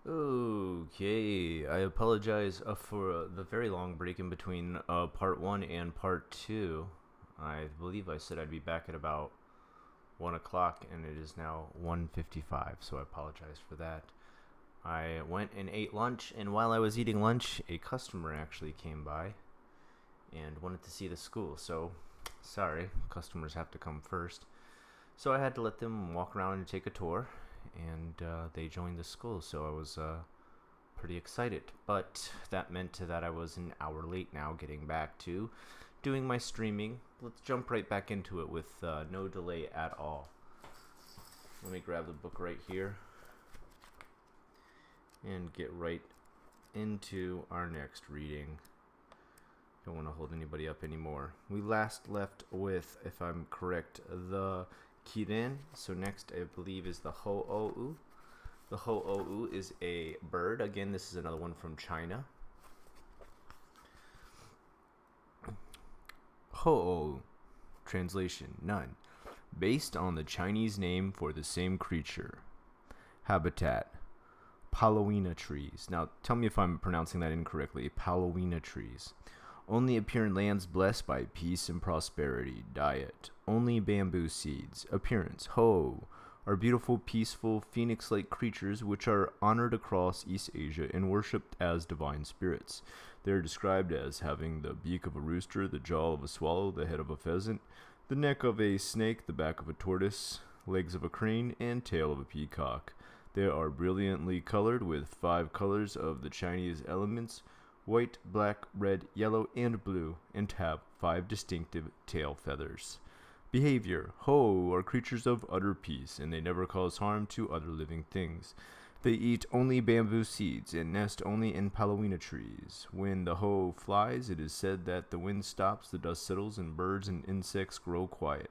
Okay, I apologize for the very long break in between part one and part two. I believe I said I'd be back at about 1 o'clock, and it is now 1:55. So I apologize for that. I went and ate lunch, and while I was eating lunch, a customer actually came by and wanted to see the school. So, sorry, customers have to come first. So I had to let them walk around and take a tour, and they joined the school. So I was pretty excited. But that meant that I was an hour late now getting back to doing my streaming. Let's jump right back into it with no delay at all. Let me grab the book right here and get right into our next reading. Don't want to hold anybody up anymore. We last left with, if I'm correct, the Kirin. So next, I believe, is the Ho'ou. The Ho'ou is a bird. Again, this is another one from China. Ho'ou. Translation, none. Based on the Chinese name for the same creature. Habitat, Palowina trees. Now, tell me if I'm pronouncing that incorrectly. Palowina trees. Only appear in lands blessed by peace and prosperity. Diet, only bamboo seeds. Appearance, Ho, are beautiful, peaceful, phoenix-like creatures which are honored across East Asia and worshipped as divine spirits. They are described as having the beak of a rooster, the jaw of a swallow, the head of a pheasant, the neck of a snake, the back of a tortoise, legs of a crane, and tail of a peacock. They are brilliantly colored with 5 colors of the Chinese elements: white, black, red, yellow, and blue, and have 5 distinctive tail feathers. Behavior, Ho are creatures of utter peace, and they never cause harm to other living things. They eat only bamboo seeds and nest only in palowina trees. When the Ho flies, it is said that the wind stops, the dust settles, and birds and insects grow quiet.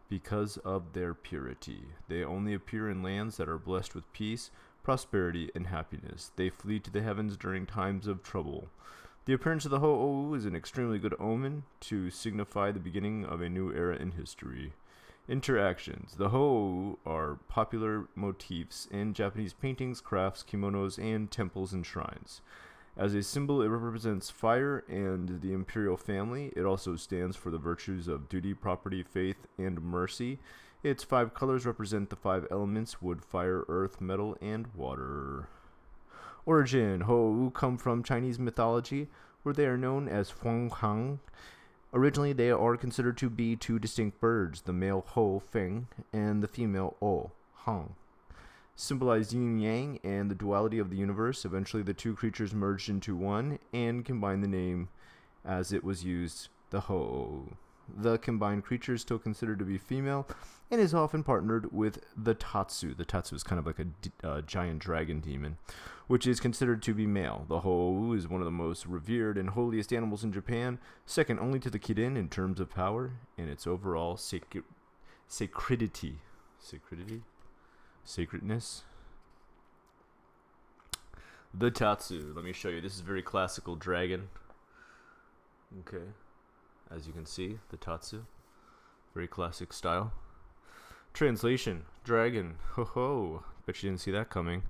Because of their purity, they only appear in lands that are blessed with peace, prosperity, and happiness. They flee to the heavens during times of trouble. The appearance of the Ho'ou is an extremely good omen to signify the beginning of a new era in history. Interactions. The Ho'ou are popular motifs in Japanese paintings, crafts, kimonos, and temples and shrines. As a symbol, it represents fire and the imperial family. It also stands for the virtues of duty, property, faith, and mercy. Its 5 colors represent the 5 elements: wood, fire, earth, metal, and water. Origin. Ho'ou come from Chinese mythology, where they are known as Huanghang. Originally, they are considered to be 2 distinct birds, the male Ho Feng and the female O Hang. Symbolize yin yang and the duality of the universe. Eventually, the 2 creatures merged into one and combined the name as it was used, the Ho. The combined creature is still considered to be female and is often partnered with the Tatsu. The Tatsu is kind of like a giant dragon demon, which is considered to be male. The Ho is one of the most revered and holiest animals in Japan, second only to the Kirin in terms of power and its overall sacredity. Sacredness. The Tatsu. Let me show you. This is very classical dragon. Okay. As you can see, the Tatsu. Very classic style. Translation. Dragon. Ho ho. Bet you didn't see that coming.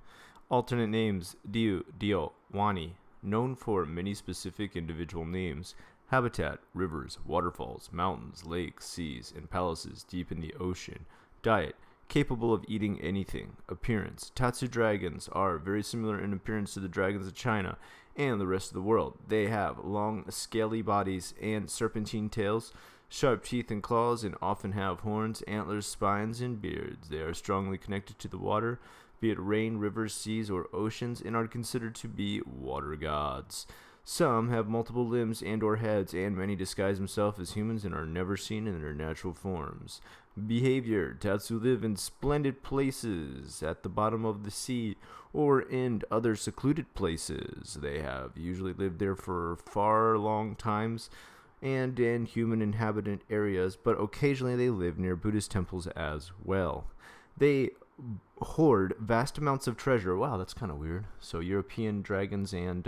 Alternate names. Diu, Dio, Wani. Known for many specific individual names. Habitat. Rivers, waterfalls, mountains, lakes, seas, and palaces deep in the ocean. Diet. Capable of eating anything. Appearance. Tatsu dragons are very similar in appearance to the dragons of China and the rest of the world. They have long, scaly bodies and serpentine tails, sharp teeth and claws, and often have horns, antlers, spines, and beards. They are strongly connected to the water, be it rain, rivers, seas, or oceans, and are considered to be water gods. Some have multiple limbs and or heads, and many disguise themselves as humans and are never seen in their natural forms. Behavior. Tatsu live in splendid places at the bottom of the sea or in other secluded places. They have usually lived there for far long times and in human inhabited areas, but occasionally they live near Buddhist temples as well. They hoard vast amounts of treasure. Wow, that's kind of weird. So European dragons and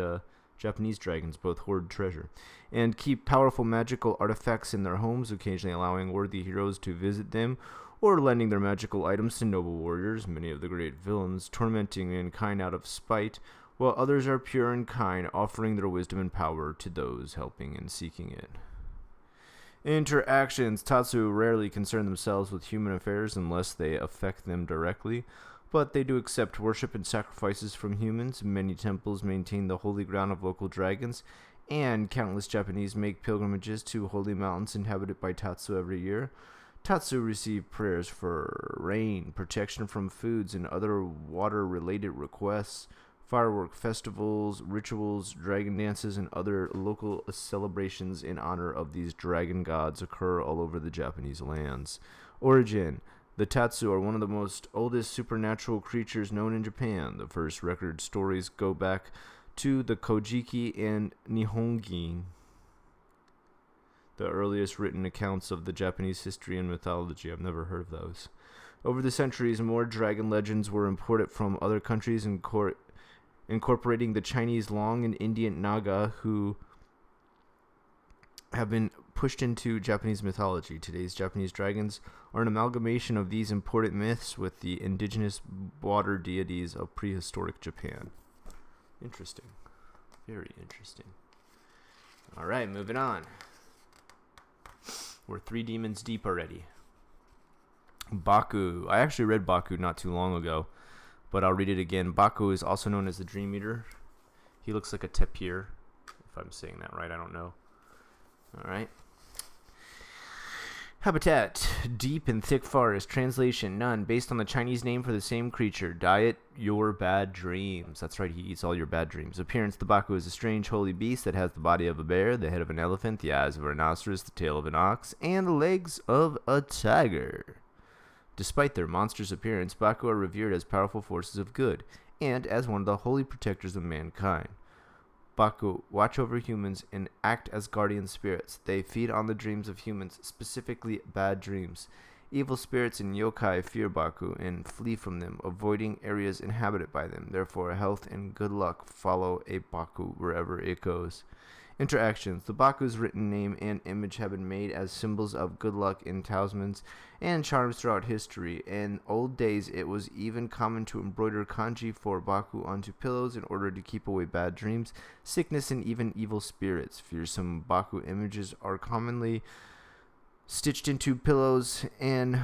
Japanese dragons both hoard treasure, and keep powerful magical artifacts in their homes, occasionally allowing worthy heroes to visit them or lending their magical items to noble warriors, many of the great villains tormenting mankind out of spite, while others are pure and kind, offering their wisdom and power to those helping and seeking it. Interactions. Tatsu rarely concern themselves with human affairs unless they affect them directly, but they do accept worship and sacrifices from humans. Many temples maintain the holy ground of local dragons, and countless Japanese make pilgrimages to holy mountains inhabited by Tatsu every year. Tatsu receive prayers for rain, protection from foods, and other water-related requests. Firework festivals, rituals, dragon dances, and other local celebrations in honor of these dragon gods occur all over the Japanese lands. Origin. The Tatsu are one of the most oldest supernatural creatures known in Japan. The first record stories go back to the Kojiki and Nihongi, the earliest written accounts of the Japanese history and mythology. I've never heard of those. Over the centuries, more dragon legends were imported from other countries, incorporating the Chinese Long and Indian Naga, who have been pushed into Japanese mythology. Today's Japanese dragons are an amalgamation of these imported myths with the indigenous water deities of prehistoric Japan. Interesting. Very interesting. All right, moving on. We're 3 demons deep already. Baku. I actually read Baku not too long ago, but I'll read it again. Baku is also known as the Dream Eater. He looks like a tapir, if I'm saying that right. I don't know. All right. Habitat. Deep and thick forest. Translation. None. Based on the Chinese name for the same creature. Diet. Your bad dreams. That's right. He eats all your bad dreams. Appearance. The Baku is a strange holy beast that has the body of a bear, the head of an elephant, the eyes of a rhinoceros, the tail of an ox, and the legs of a tiger. Despite their monstrous appearance, Baku are revered as powerful forces of good, and as one of the holy protectors of mankind. Baku watch over humans and act as guardian spirits. They feed on the dreams of humans, specifically bad dreams. Evil spirits and yokai fear Baku and flee from them, avoiding areas inhabited by them. Therefore, health and good luck follow a Baku wherever it goes. Interactions. The Baku's written name and image have been made as symbols of good luck and talismans and charms throughout history. In old days, it was even common to embroider kanji for Baku onto pillows in order to keep away bad dreams, sickness, and even evil spirits. Fearsome Baku images are commonly stitched into pillows and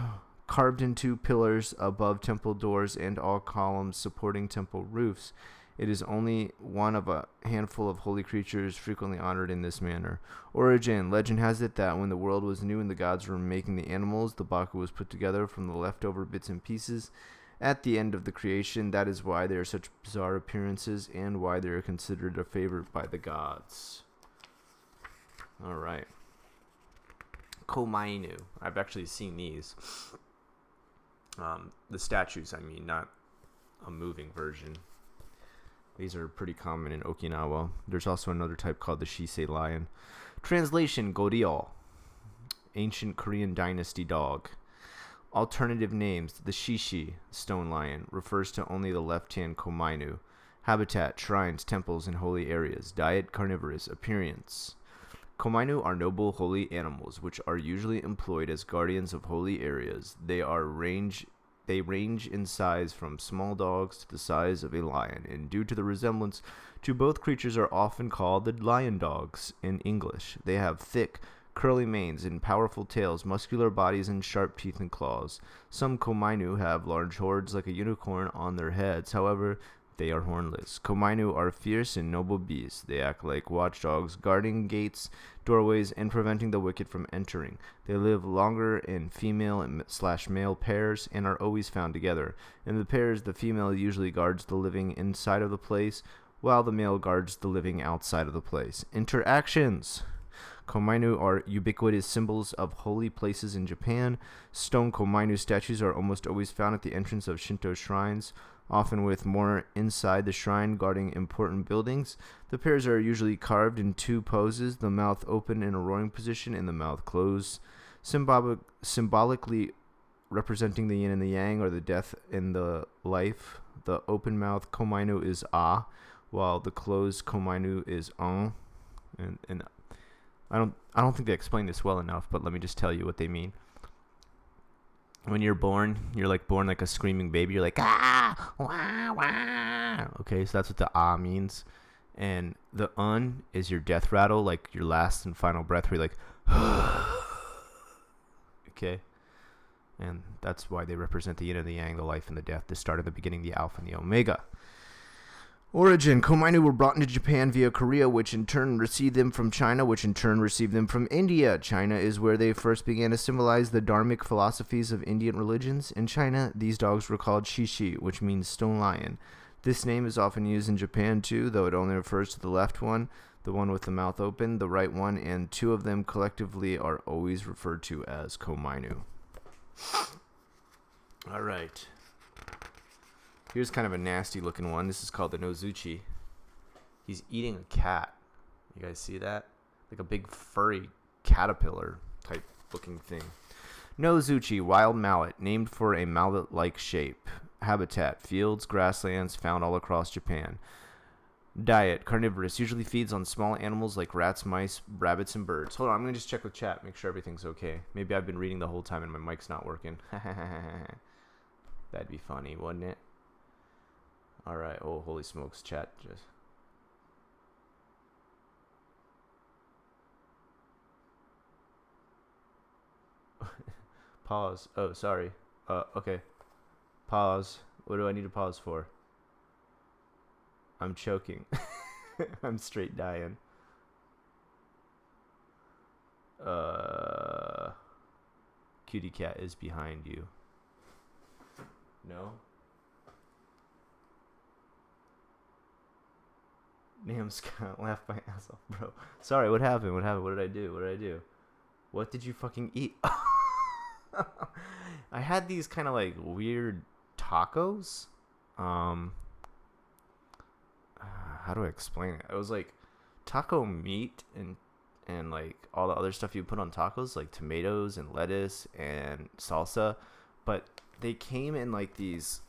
carved into pillars above temple doors and all columns supporting temple roofs. It is only one of a handful of holy creatures frequently honored in this manner. Origin. Legend has it that when the world was new and the gods were making the animals, the Baku was put together from the leftover bits and pieces at the end of the creation. That is why they are such bizarre appearances and why they are considered a favorite by the gods. All right. Komainu. I've actually seen these. The statues, I mean, not a moving version. These are pretty common in Okinawa. There's also another type called the Shisei lion. Translation. Goryeo. Ancient Korean dynasty dog. Alternative names. The Shishi, stone lion, refers to only the left-hand Komainu. Habitat. Shrines, temples, and holy areas. Diet. Carnivorous. Appearance. Komainu are noble holy animals, which are usually employed as guardians of holy areas. They range in size from small dogs to the size of a lion, and due to the resemblance to both creatures are often called the lion dogs in English. They have thick, curly manes and powerful tails, muscular bodies, and sharp teeth and claws. Some Komainu have large horns like a unicorn on their heads. However, they are hornless. Komainu are fierce and noble beasts. They act like watchdogs, guarding gates, doorways, and preventing the wicked from entering. They live longer in female and male pairs and are always found together. In the pairs, the female usually guards the living inside of the place, while the male guards the living outside of the place. Interactions. Komainu are ubiquitous symbols of holy places in Japan. Stone Komainu statues are almost always found at the entrance of Shinto shrines, often with more inside the shrine guarding important buildings. The pairs are usually carved in 2 poses, the mouth open in a roaring position and the mouth closed, symbolically representing the yin and the yang, or the death and the life. The open mouth Komainu is A, while the closed Komainu is On. And I don't think they explained this well enough, but let me just tell you what they mean. When you're born, you're like born like a screaming baby. You're like, ah, wah, wah. Okay, so that's what the ah means. And the is your death rattle, like your last and final breath where you're like, okay. And that's why they represent the yin and the yang, the life and the death, the start and the beginning, the alpha and the omega. Origin. Komainu were brought into Japan via Korea, which in turn received them from China, which in turn received them from India. China is where they first began to symbolize the dharmic philosophies of Indian religions. In China, these dogs were called shishi, which means stone lion. This name is often used in Japan too, though it only refers to the left one, the one with the mouth open, the right one, and two of them collectively are always referred to as komainu. All right. Here's kind of a nasty looking one. This is called the Nozuchi. He's eating a cat. You guys see that? Like a big furry caterpillar type looking thing. Nozuchi, wild mallet, named for a mallet-like shape. Habitat, fields, grasslands found all across Japan. Diet, carnivorous, usually feeds on small animals like rats, mice, rabbits, and birds. Hold on, I'm going to just check with chat, make sure everything's okay. Maybe I've been reading the whole time and my mic's not working. That'd be funny, wouldn't it? All right. Oh, holy smokes, chat. Just pause. Oh, sorry. Okay. Pause. What do I need to pause for? I'm choking. I'm straight dying. Cutie cat is behind you. No? Damn, Scott, laugh my ass off, bro. Sorry, what happened? What happened? What did I do? What did I do? What did you fucking eat? I had these kind of like weird tacos. How do I explain it? It was like taco meat and like all the other stuff you put on tacos, like tomatoes and lettuce and salsa, but they came in like these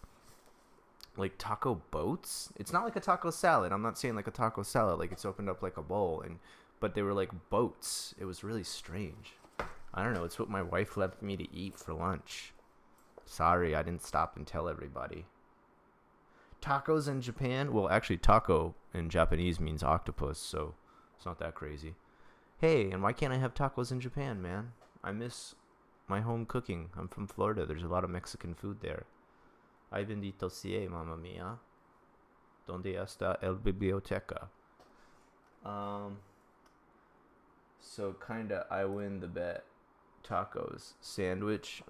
like taco boats. It's not like a taco salad. I'm not saying like a taco salad, like it's opened up like a bowl, but they were like boats. It was really strange. I don't know. It's what my wife left me to eat for lunch. Sorry, I didn't stop and tell everybody. Tacos in Japan? Well, actually, taco in Japanese means octopus, so it's not that crazy. Hey, and why can't I have tacos in Japan, man? I miss my home cooking. I'm from Florida. There's a lot of Mexican food there. Ay bendito sea, mamma mia. Donde está el biblioteca? So kinda, I win the bet. Tacos, sandwich.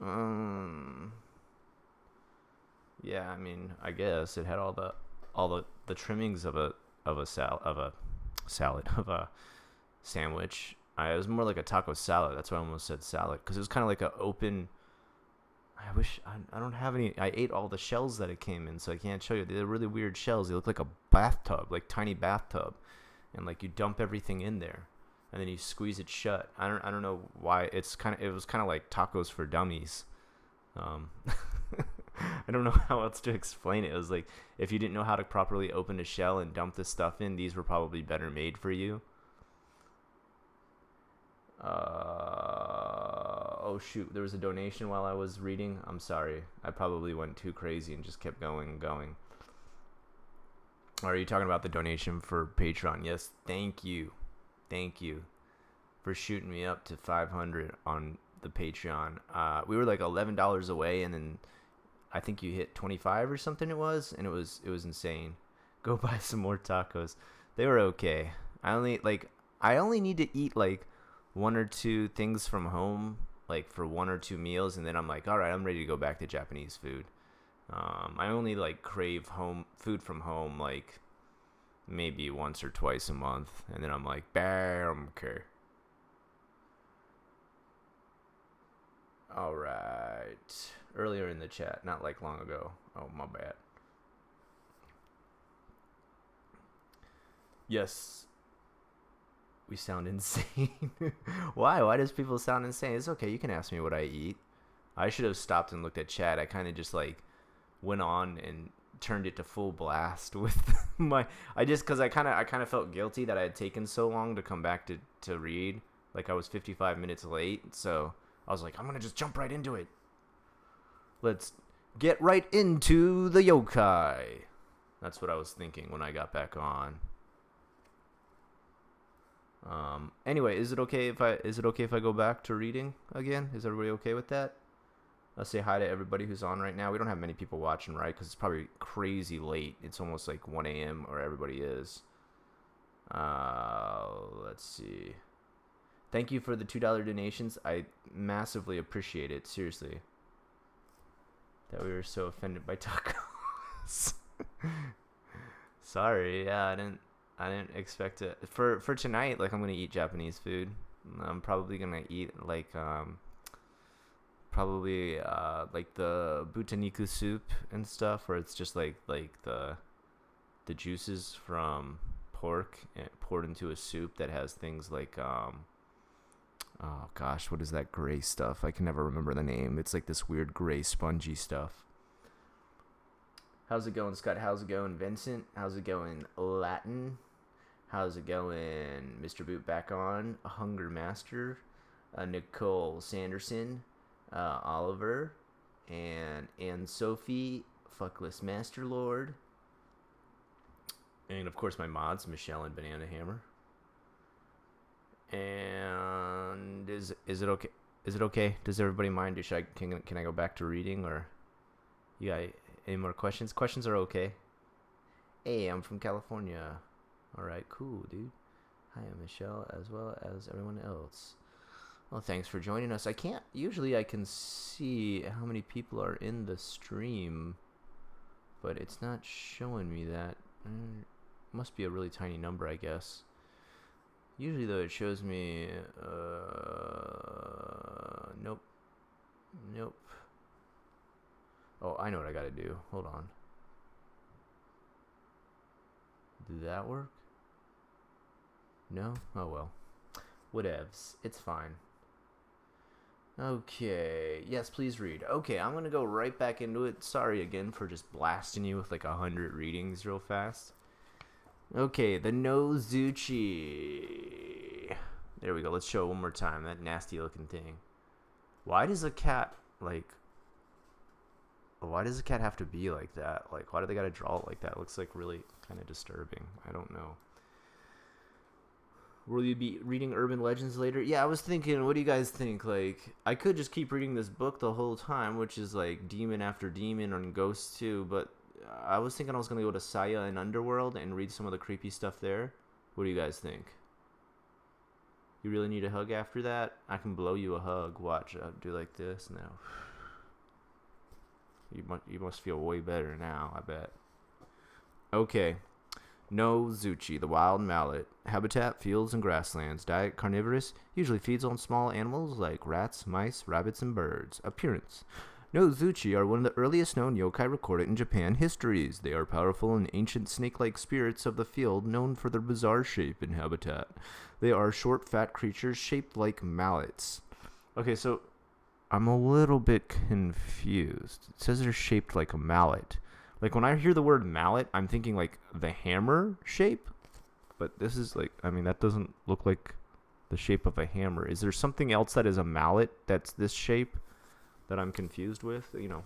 Yeah, I mean, I guess it had all the trimmings of a sandwich. It was more like a taco salad. That's why I almost said salad, because it was kind of like an open. I don't have any. I ate all the shells that it came in, so I can't show you. They're really weird shells. They look like a bathtub, like tiny bathtub, and like you dump everything in there, and then you squeeze it shut. I don't know why. It was kind of like tacos for dummies. I don't know how else to explain it. It was like if you didn't know how to properly open a shell and dump this stuff in, these were probably better made for you. Oh shoot, there was a donation while I was reading. I'm sorry. I probably went too crazy and just kept going and going. Are you talking about the donation for Patreon? Yes, thank you. Thank you for shooting me up to 500 on the Patreon. We were like $11 away, and then I think you hit 25 or something it was, and it was insane. Go buy some more tacos. They were okay. I only need to eat like one or two things from home, like for one or two meals, and then I'm like, all right, I'm ready to go back to Japanese food. I only like crave home food from home like maybe once or twice a month, and then I'm like, bam, okay. All right. Earlier in the chat, not like long ago. Oh, my bad. Yes. We sound insane. Why? Why does people sound insane? It's okay. You can ask me what I eat. I should have stopped and looked at chat. I kind of just like went on and turned it to full blast with because I kind of felt guilty that I had taken so long to come back to read. Like I was 55 minutes late. So I was like, I'm going to just jump right into it. let's get right into the yokai. That's what I was thinking when I got back on. Anyway, is it okay if I go back to reading again? Is everybody okay with that? Let's say hi to everybody who's on right now. We don't have many people watching, right? Because it's probably crazy late. It's almost like 1 a.m. or everybody is. Let's see. Thank you for the $2 donations. I massively appreciate it. Seriously. That we were so offended by tacos. Sorry. Yeah, I didn't expect it. For tonight, like, I'm gonna eat Japanese food. I'm probably gonna eat like like the butaniku soup and stuff, where it's just like the juices from pork poured into a soup that has things like oh gosh, what is that gray stuff? I can never remember the name. It's like this weird gray spongy stuff. How's it going, Scott? How's it going, Vincent? How's it going, Latin? How's it going, Mr. Boot back on? Hunger Master, Nicole Sanderson, Oliver, and Sophie, Fuckless Master Lord, and of course my mods, Michelle and Banana Hammer. And is it okay? Is it okay? Does everybody mind? Can I go back to reading, or you got any more questions? Questions are okay. Hey, I'm from California. All right, cool, dude. Hi, I'm Michelle, as well as everyone else. Well, thanks for joining us. Usually I can see how many people are in the stream, but it's not showing me that. Must be a really tiny number, I guess. Usually, though, it shows me, nope. Oh, I know what I gotta do. Hold on. Did that work? No? Oh, well. Whatevs. It's fine. Okay. Yes, please read. Okay, I'm gonna go right back into it. Sorry again for just blasting you with like 100 readings real fast. Okay, the Nozuchi. There we go. Let's show it one more time. That nasty looking thing. Why does a cat have to be like that? Like, why do they gotta draw it like that? It looks like really kind of disturbing. I don't know. Will you be reading Urban Legends later? Yeah, I was thinking, what do you guys think? Like, I could just keep reading this book the whole time, which is like demon after demon on Ghosts too, but I was thinking I was going to go to Saya and Underworld and read some of the creepy stuff there. What do you guys think? You really need a hug after that? I can blow you a hug. Watch, I'll do like this now. You must feel way better now, I bet. Okay. Nozuchi, the wild mallet. Habitat, fields, and grasslands. Diet, carnivorous. Usually feeds on small animals like rats, mice, rabbits, and birds. Appearance. Nozuchi are one of the earliest known yokai recorded in Japan histories. They are powerful and ancient snake-like spirits of the field known for their bizarre shape and habitat. They are short, fat creatures shaped like mallets. Okay, so I'm a little bit confused. It says they're shaped like a mallet. Like, when I hear the word mallet, I'm thinking like the hammer shape. But this is like, I mean, that doesn't look like the shape of a hammer. Is there something else that is a mallet that's this shape that I'm confused with? You know,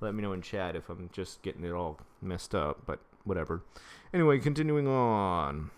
let me know in chat if I'm just getting it all messed up, but whatever. Anyway, continuing on.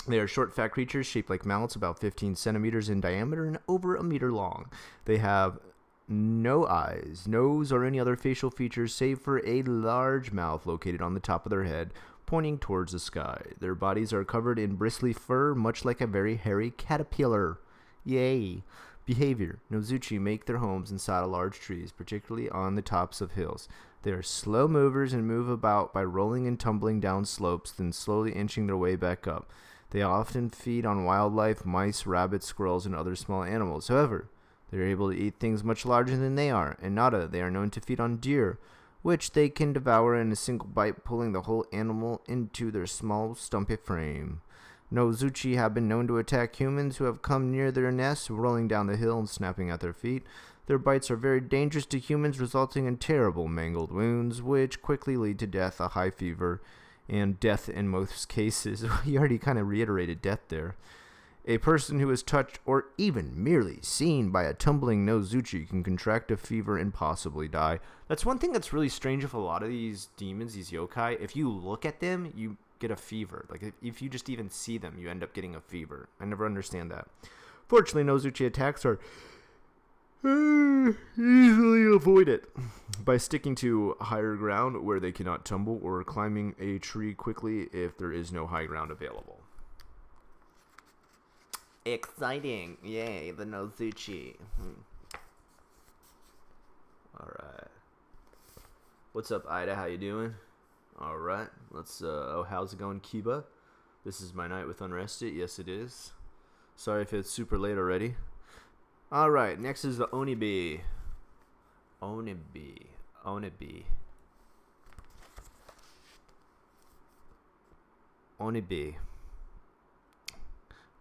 They are short, fat creatures shaped like mallets, about 15 centimeters in diameter and over a meter long. They have no eyes, nose, or any other facial features save for a large mouth located on the top of their head, pointing towards the sky. Their bodies are covered in bristly fur, much like a very hairy caterpillar. Yay! Behavior. Nozuchi make their homes inside of large trees, particularly on the tops of hills. They are slow movers and move about by rolling and tumbling down slopes, then slowly inching their way back up. They often feed on wildlife, mice, rabbits, squirrels, and other small animals. However, they are able to eat things much larger than they are. In Nada, they are known to feed on deer, which they can devour in a single bite, pulling the whole animal into their small, stumpy frame. Nozuchi have been known to attack humans who have come near their nests, rolling down the hill and snapping at their feet. Their bites are very dangerous to humans, resulting in terrible mangled wounds, which quickly lead to death, a high fever, and death in most cases. You already kind of reiterated death there. A person who is touched or even merely seen by a tumbling nozuchi can contract a fever and possibly die. That's one thing that's really strange with a lot of these demons, these yokai. If you look at them, you get a fever. Like if you just even see them, you end up getting a fever. I never understand that. Fortunately, nozuchi attacks are easily avoided by sticking to higher ground where they cannot tumble or climbing a tree quickly if there is no high ground available. Exciting. Yay, the nozuchi. Alright. What's up, Ida? How you doing? Alright. Let's, how's it going, Kiba? This is my night with Unrested. Yes, it is. Sorry if it's super late already. Alright, next is the Onibi. Onibi.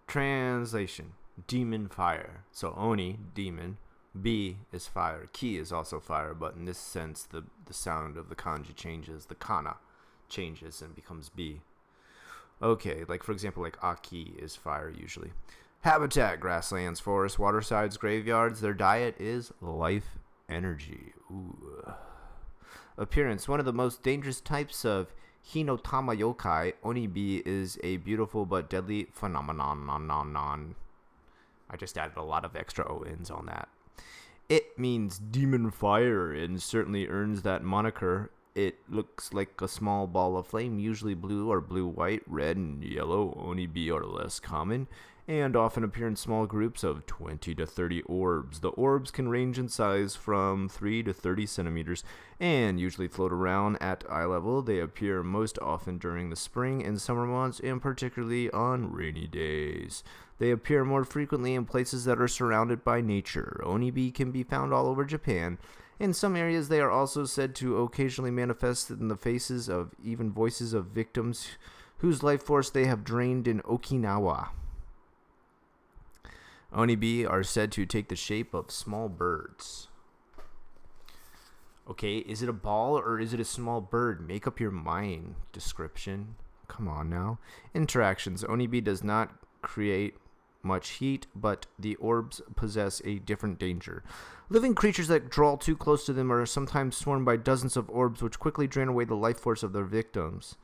Translation: demon fire. So Oni, demon. Bi is fire. Ki is also fire, but in this sense, the sound of the kanji changes. The kana changes and becomes bi. Okay, like for example, like Aki is fire usually. Habitat: grasslands, forests, watersides, graveyards. Their diet is life energy. Ooh. Appearance: one of the most dangerous types of Hinotama yokai, Onibi is a beautiful but deadly phenomenon. I just added a lot of extra O-ins on that. It means demon fire and certainly earns that moniker. It looks like a small ball of flame, usually blue or blue-white. Red and yellow Onibi are less common and often appear in small groups of 20 to 30 orbs. The orbs can range in size from 3 to 30 centimeters and usually float around at eye level. They appear most often during the spring and summer months, and particularly on rainy days. They appear more frequently in places that are surrounded by nature. Onibi can be found all over Japan. In some areas, they are also said to occasionally manifest in the faces of even voices of victims whose life force they have drained in Okinawa. Onibi are said to take the shape of small birds. Okay, is it a ball or is it a small bird? Make up your mind. Description. Come on now. Interactions. Onibi does not create much heat, but the orbs possess a different danger. Living creatures that draw too close to them are sometimes swarmed by dozens of orbs which quickly drain away the life force of their victims.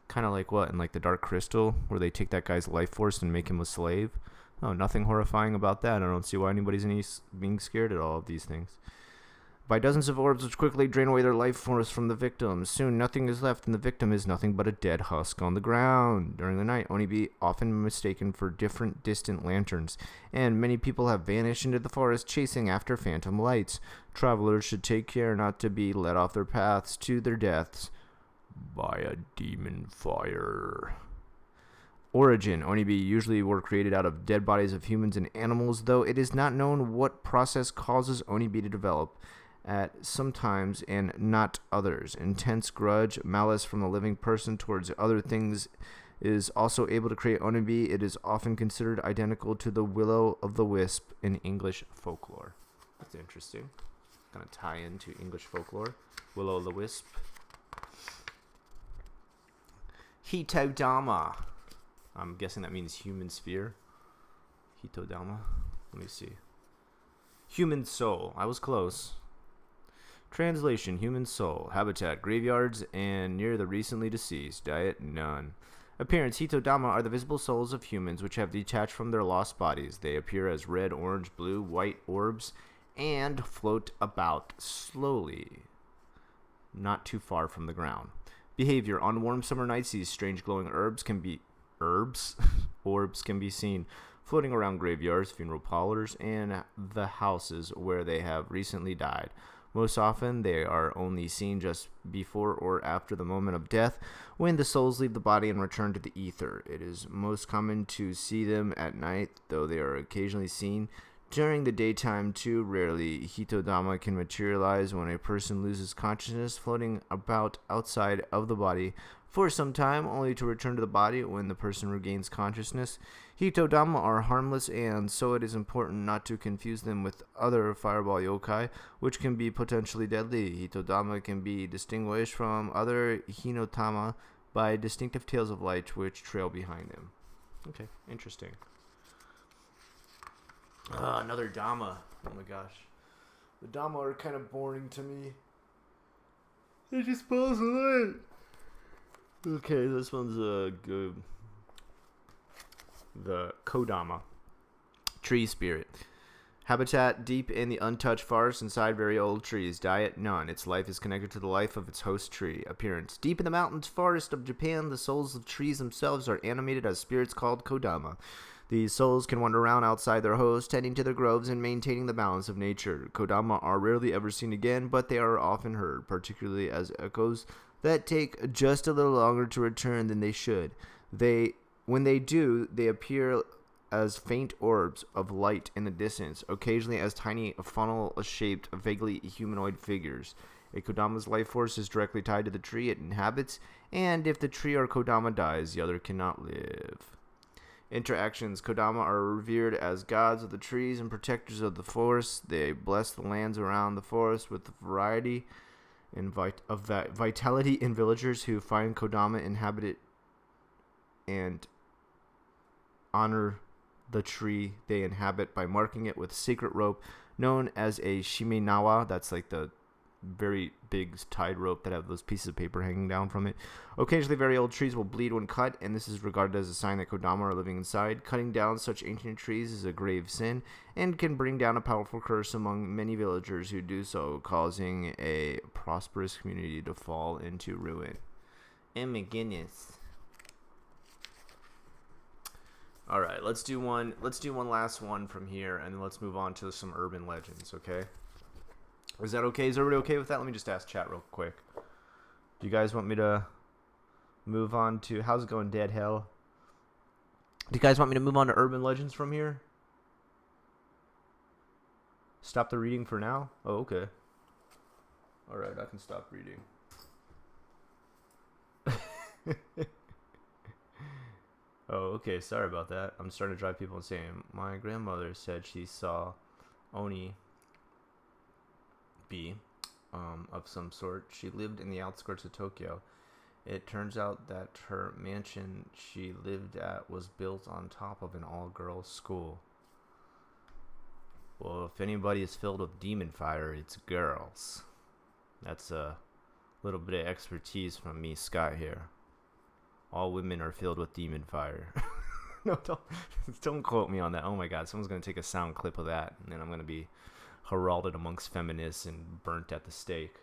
Kind of like what? In like the Dark Crystal, where they take that guy's life force and make him a slave? Oh, nothing horrifying about that. I don't see why anybody's being scared at all of these things. By dozens of orbs which quickly drain away their life force from the victims. Soon nothing is left, and the victim is nothing but a dead husk on the ground. During the night, Onibi often mistaken for different distant lanterns, and many people have vanished into the forest chasing after phantom lights. Travelers should take care not to be led off their paths to their deaths by a demon fire. Origin. Onibi usually were created out of dead bodies of humans and animals, though it is not known what process causes Onibi to develop at some times and not others. Intense grudge, malice from a living person towards other things is also able to create Onibi. It is often considered identical to the Willow of the Wisp in English folklore. That's interesting. Gonna tie into English folklore. Willow of the Wisp. Hitodama. I'm guessing that means human sphere. Hitodama. Let me see. Human soul. I was close. Translation: human soul. Habitat: graveyards and near the recently deceased. Diet: none. Appearance: Hitodama are the visible souls of humans which have detached from their lost bodies. They appear as red, orange, blue, white orbs and float about slowly, not too far from the ground. Behavior: on warm summer nights, these strange glowing orbs can be seen floating around graveyards, funeral parlors, and the houses where they have recently died. Most often, they are only seen just before or after the moment of death, when the souls leave the body and return to the ether. It is most common to see them at night, though they are occasionally seen during the daytime too. Rarely, Hitodama can materialize when a person loses consciousness, floating about outside of the body for some time, only to return to the body when the person regains consciousness. Hitodama are harmless, and so it is important not to confuse them with other fireball yokai, which can be potentially deadly. Hitodama can be distinguished from other Hinotama by distinctive tails of light which trail behind them. Okay, interesting. Another Dama. Oh my gosh. The Dama are kind of boring to me. They just pause a lot. Okay, this one's good. The Kodama. Tree spirit. Habitat deep in the untouched forest inside very old trees. Diet none. Its life is connected to the life of its host tree. Appearance. Deep in the mountains forest of Japan, the souls of trees themselves are animated as spirits called Kodama. These souls can wander around outside their host, tending to their groves and maintaining the balance of nature. Kodama are rarely ever seen again, but they are often heard, particularly as echoes that take just a little longer to return than they should. When they do, they appear as faint orbs of light in the distance, occasionally as tiny funnel-shaped, vaguely humanoid figures. A Kodama's life force is directly tied to the tree it inhabits, and if the tree or Kodama dies, the other cannot live. Interactions. Kodama are revered as gods of the trees and protectors of the forest. They bless the lands around the forest with the variety and vitality in villagers who find Kodama inhabited and honor the tree they inhabit by marking it with a secret rope known as a shimenawa. That's like the very big tied rope that have those pieces of paper hanging down from it. Occasionally, very old trees will bleed when cut, and this is regarded as a sign that Kodama are living inside. Cutting down such ancient trees is a grave sin and can bring down a powerful curse among many villagers who do so, causing a prosperous community to fall into ruin. Oh my goodness. All right, let's do one last one from here, and then let's move on to some urban legends, okay? Is that okay? Is everybody okay with that? Let me just ask chat real quick. Do you guys want me to move on to... How's it going, Dead Hell? Do you guys want me to move on to urban legends from here? Stop the reading for now? Oh, okay. All right, I can stop reading. Oh, okay. Sorry about that. I'm starting to drive people insane. My grandmother said she saw Oni of some sort. She lived in the outskirts of Tokyo. It turns out that her mansion she lived at was built on top of an all-girls school. Well, if anybody is filled with demon fire, it's girls. That's a little bit of expertise from me, Scott, here. All women are filled with demon fire. No, don't quote me on that. Oh my God, someone's going to take a sound clip of that, and then I'm going to be heralded amongst feminists and burnt at the stake.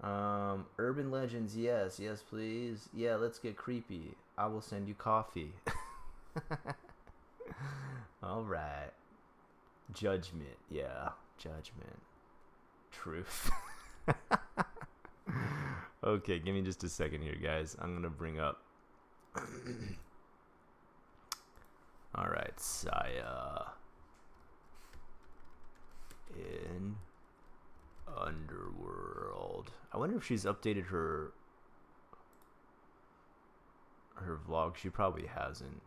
Urban legends, yes, please. Yeah, let's get creepy. I will send you coffee. All right. Judgment, yeah, judgment. Truth. Okay, give me just a second here, guys. I'm gonna bring up. All right, Saya. In Underworld. I wonder if she's updated her vlog. She probably hasn't.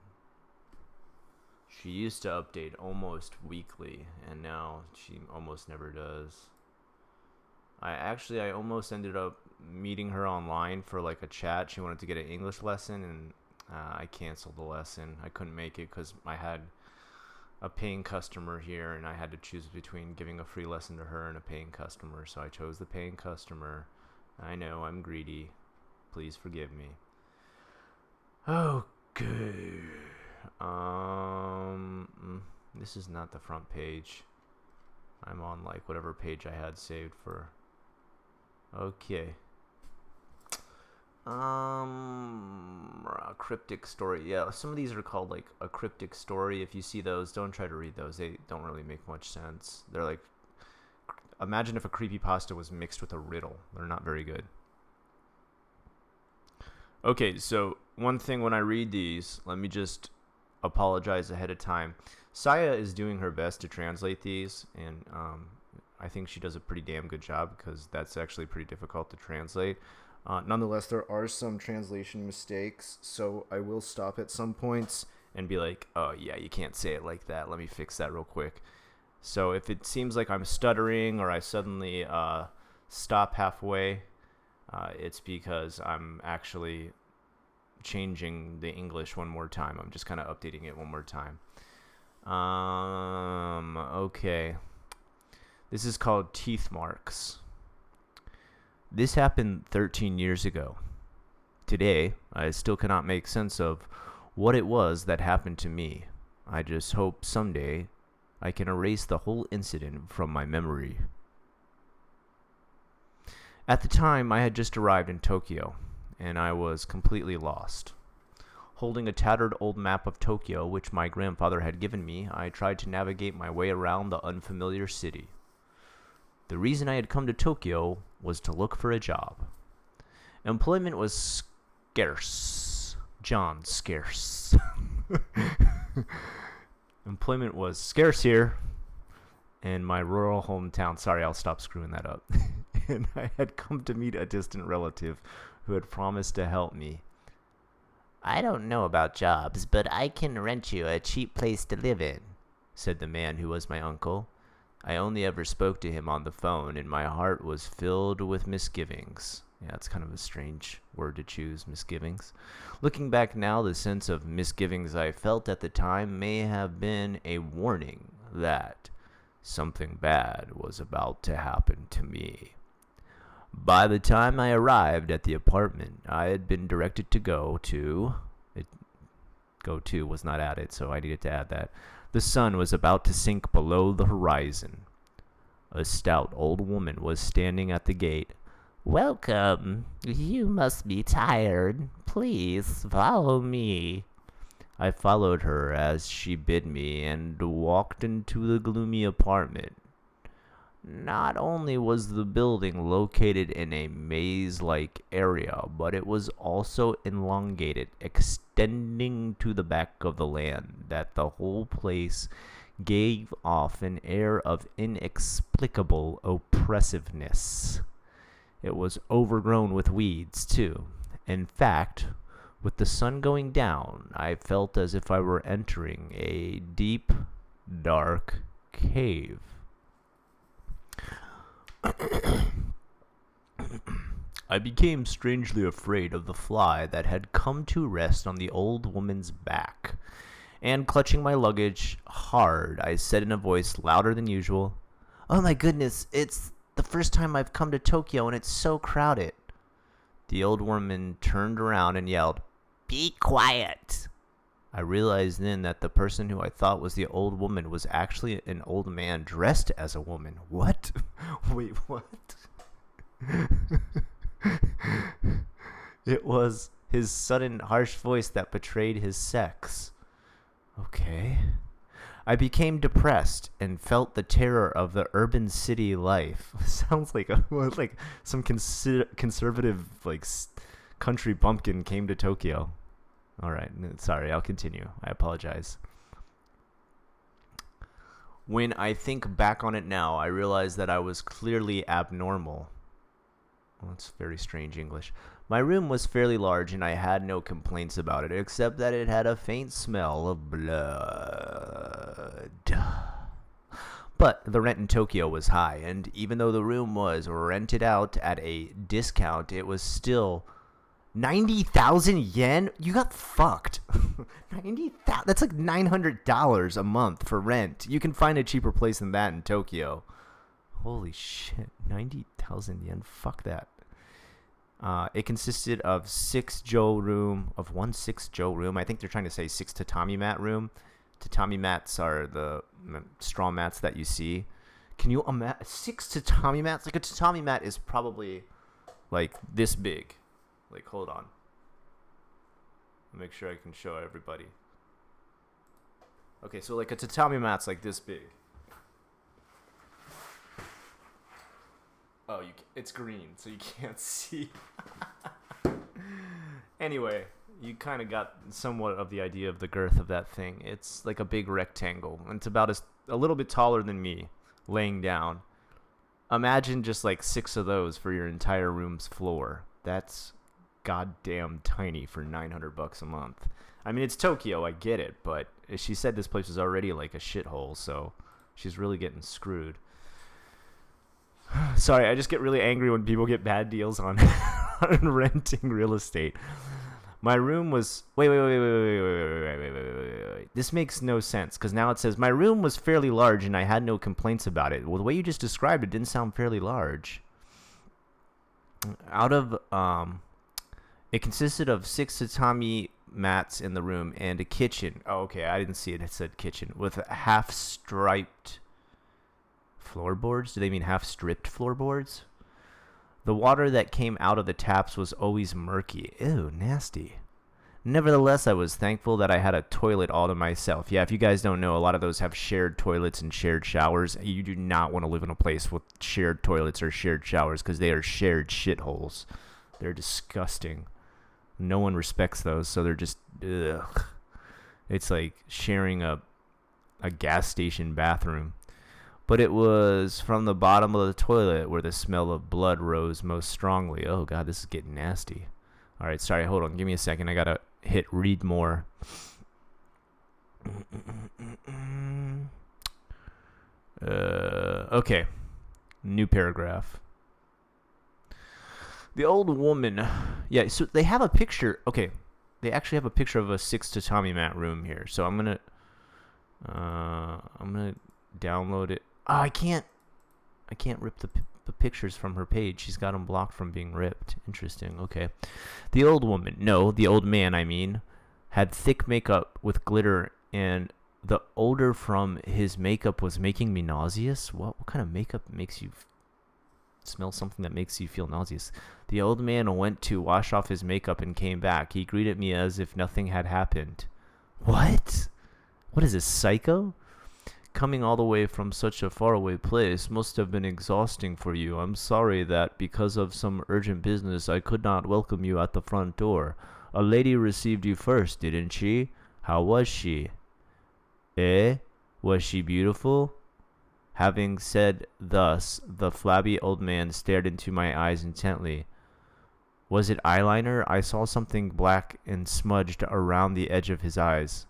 She used to update almost weekly, and now she almost never does. I almost ended up meeting her online for like a chat. She wanted to get an English lesson, and I canceled the lesson. I couldn't make it because I had a paying customer here, and I had to choose between giving a free lesson to her and a paying customer, so I chose the paying customer. I know, I'm greedy. Please forgive me. Okay. This is not the front page. I'm on like whatever page I had saved for. Okay. A cryptic story. Yeah, some of these are called like a cryptic story. If you see those, don't try to read those. They don't really make much sense. They're like, imagine if a creepypasta was mixed with a riddle. They're not very good. Okay, so one thing when I read these, let me just apologize ahead of time. Saya is doing her best to translate these, and I think she does a pretty damn good job because that's actually pretty difficult to translate. Nonetheless, there are some translation mistakes, so I will stop at some points and be like, oh yeah, you can't say it like that. Let me fix that real quick. So if it seems like I'm stuttering or I suddenly stop halfway, it's because I'm actually changing the English one more time. I'm just kind of updating it one more time. Okay. This is called teeth marks. This happened 13 years ago. Today, I still cannot make sense of what it was that happened to me. I just hope someday I can erase the whole incident from my memory. At the time, I had just arrived in Tokyo, and I was completely lost. Holding a tattered old map of Tokyo, which my grandfather had given me, I tried to navigate my way around the unfamiliar city. The reason I had come to Tokyo was to look for a job. Employment was scarce. John, scarce. Employment was scarce here in my rural hometown. Sorry, I'll stop screwing that up. And I had come to meet a distant relative who had promised to help me. I don't know about jobs, but I can rent you a cheap place to live in, said the man who was my uncle. I only ever spoke to him on the phone, and my heart was filled with misgivings. Yeah, it's kind of a strange word to choose, misgivings. Looking back now, the sense of misgivings I felt at the time may have been a warning that something bad was about to happen to me. By the time I arrived at the apartment, I had been directed to go to was not added, so I needed to add that. The sun was about to sink below the horizon. A stout old woman was standing at the gate. Welcome. You must be tired. Please follow me. I followed her as she bid me and walked into the gloomy apartment. Not only was the building located in a maze-like area, but it was also elongated, extending to the back of the land, that the whole place gave off an air of inexplicable oppressiveness. It was overgrown with weeds, too. In fact, with the sun going down, I felt as if I were entering a deep, dark cave. I became strangely afraid of the fly that had come to rest on the old woman's back, and clutching my luggage hard, I said in a voice louder than usual, "Oh my goodness, it's the first time I've come to Tokyo and it's so crowded." The old woman turned around and yelled, "Be quiet!" I realized then that the person who I thought was the old woman was actually an old man dressed as a woman. What? Wait, what? It was his sudden harsh voice that betrayed his sex. Okay. I became depressed and felt the terror of the urban city life. Sounds like some conservative country bumpkin came to Tokyo. All right, sorry, I'll continue. I apologize. When I think back on it now, I realize that I was clearly abnormal. Well, that's very strange English. My room was fairly large, and I had no complaints about it, except that it had a faint smell of blood. But the rent in Tokyo was high, and even though the room was rented out at a discount, it was still 90,000 yen? You got fucked. 90,000? That's like $900 a month for rent. You can find a cheaper place than that in Tokyo. Holy shit. 90,000 yen? Fuck that. It consisted of one 6 jo room. I think they're trying to say 6 tatami mat room. Tatami mats are the straw mats that you see. Can you imagine 6 tatami mats? Like a tatami mat is probably like this big. Like, hold on. Make sure I can show everybody. Okay, so like a tatami mat's like this big. Oh, it's green, so you can't see. Anyway, you kind of got somewhat of the idea of the girth of that thing. It's like a big rectangle, and it's about a little bit taller than me, laying down. Imagine just like 6 of those for your entire room's floor. That's goddamn tiny for $900 a month. I mean, it's Tokyo, I get it, but she said this place was already like a shithole, so she's really getting screwed. Sorry, I just get really angry when people get bad deals on renting real estate. My room was wait. this makes no sense because now it says my room was fairly large and I had no complaints about it. Well, the way you just described it didn't sound fairly large. It consisted of 6 tatami mats in the room and a kitchen. Oh, okay, I didn't see it. It said kitchen with half-striped floorboards. Do they mean half-stripped floorboards? The water that came out of the taps was always murky. Ew, nasty. Nevertheless, I was thankful that I had a toilet all to myself. Yeah, if you guys don't know, a lot of those have shared toilets and shared showers. You do not want to live in a place with shared toilets or shared showers because they are shared shitholes. They're disgusting. No one respects those, so they're just, ugh. It's like sharing a gas station bathroom. But it was from the bottom of the toilet where the smell of blood rose most strongly. Oh, God, this is getting nasty. All right, sorry, hold on. Give me a second. I got to hit read more. Okay. New paragraph. The old woman. Yeah, so they have a picture. Okay. They actually have a picture of a 6 tatami mat room here. So I'm going to download it. Oh, I can't rip the pictures from her page. She's got them blocked from being ripped. Interesting. Okay. The old woman, no, the old man, I mean, had thick makeup with glitter, and the odor from his makeup was making me nauseous. What kind of makeup makes you smell something that makes you feel nauseous? The old man went to wash off his makeup and came back. He greeted me as if nothing had happened. What? What is this, psycho? Coming all the way from such a faraway place must have been exhausting for you. I'm sorry that because of some urgent business I could not welcome you at the front door. A lady received you first, didn't she? How was she? Eh? Was she beautiful? Having said thus, the flabby old man stared into my eyes intently. Was it eyeliner? I saw something black and smudged around the edge of his eyes.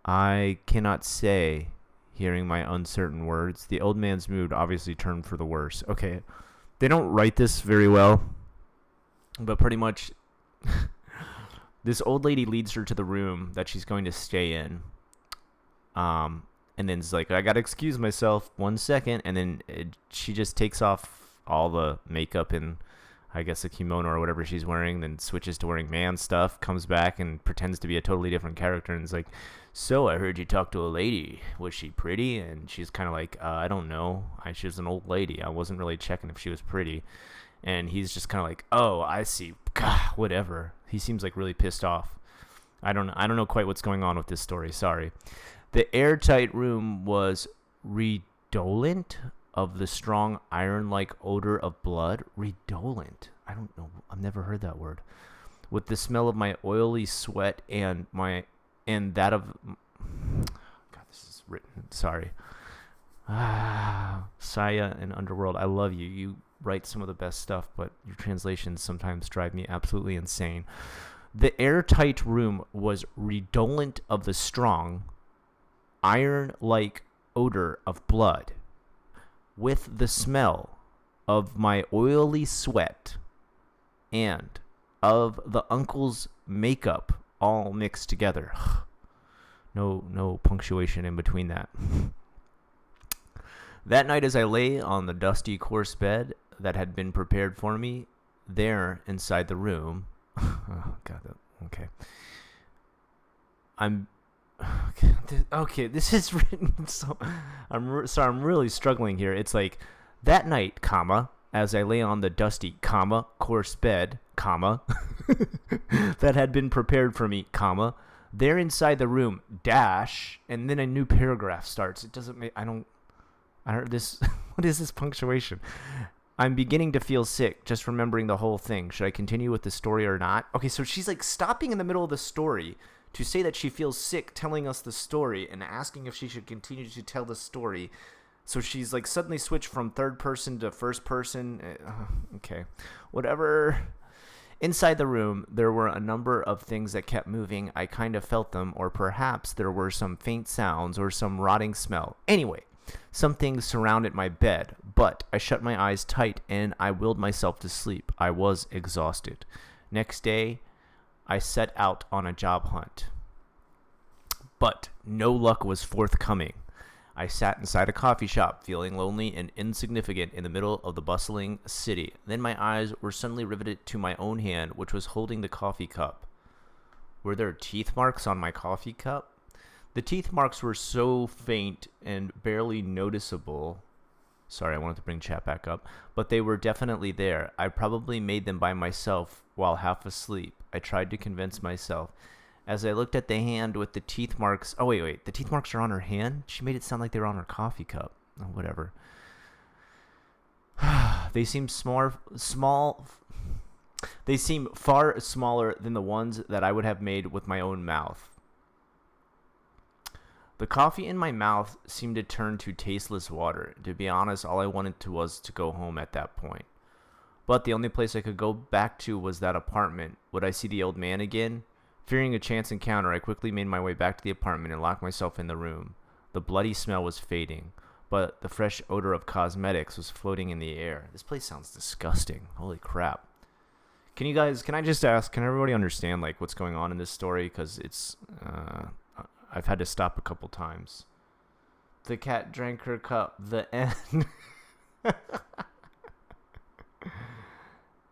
I cannot say. Hearing my uncertain words, the old man's mood obviously turned for the worse. Okay, they don't write this very well, but pretty much this old lady leads her to the room that she's going to stay in. And then it's like, I gotta excuse myself 1 second, and then she just takes off all the makeup and I guess a kimono or whatever she's wearing, then switches to wearing man stuff, comes back and pretends to be a totally different character, and is like, so I heard you talk to a lady. Was she pretty? And she's kind of like, I don't know. She was an old lady. I wasn't really checking if she was pretty. And he's just kind of like, oh, I see. God, whatever. He seems like really pissed off. I don't know quite what's going on with this story. Sorry. The airtight room was redolent of the strong iron-like odor of blood. Redolent. I don't know. I've never heard that word. With the smell of my oily sweat and that of... God, this is written. Sorry. Saya and Underworld, I love you. You write some of the best stuff, but your translations sometimes drive me absolutely insane. The airtight room was redolent of the strong, iron-like odor of blood, with the smell of my oily sweat and of the uncle's makeup all mixed together. No punctuation in between that. That night as I lay on the dusty, coarse bed that had been prepared for me there inside the room. Oh, God. Okay. Okay, this is written so... Sorry, I'm really struggling here. It's like, that night, comma, as I lay on the dusty, comma, coarse bed, comma, that had been prepared for me, comma, there inside the room, dash, and then a new paragraph starts. It doesn't make... I don't this... What is this punctuation? I'm beginning to feel sick just remembering the whole thing. Should I continue with the story or not? Okay, so she's like stopping in the middle of the story to say that she feels sick telling us the story and asking if she should continue to tell the story. So she's like suddenly switched from third person to first person. Okay, whatever. Inside the room, there were a number of things that kept moving. I kind of felt them, or perhaps there were some faint sounds or some rotting smell. Anyway, some things surrounded my bed, but I shut my eyes tight and I willed myself to sleep. I was exhausted. Next day, I set out on a job hunt. But no luck was forthcoming. I sat inside a coffee shop, feeling lonely and insignificant in the middle of the bustling city. Then my eyes were suddenly riveted to my own hand, which was holding the coffee cup. Were there teeth marks on my coffee cup? The teeth marks were so faint and barely noticeable. Sorry, I wanted to bring chat back up. But they were definitely there. I probably made them by myself while half asleep. I tried to convince myself. As I looked at the hand with the teeth marks... Oh, wait. The teeth marks are on her hand? She made it sound like they were on her coffee cup. Oh, whatever. They seem small... They seem far smaller than the ones that I would have made with my own mouth. The coffee in my mouth seemed to turn to tasteless water. To be honest, all I wanted was to go home at that point. But the only place I could go back to was that apartment. Would I see the old man again? Fearing a chance encounter, I quickly made my way back to the apartment and locked myself in the room. The bloody smell was fading, but the fresh odor of cosmetics was floating in the air. This place sounds disgusting. Holy crap. Can I just ask, can everybody understand like what's going on in this story? Because it's, I've had to stop a couple times. The cat drank her cup. The end.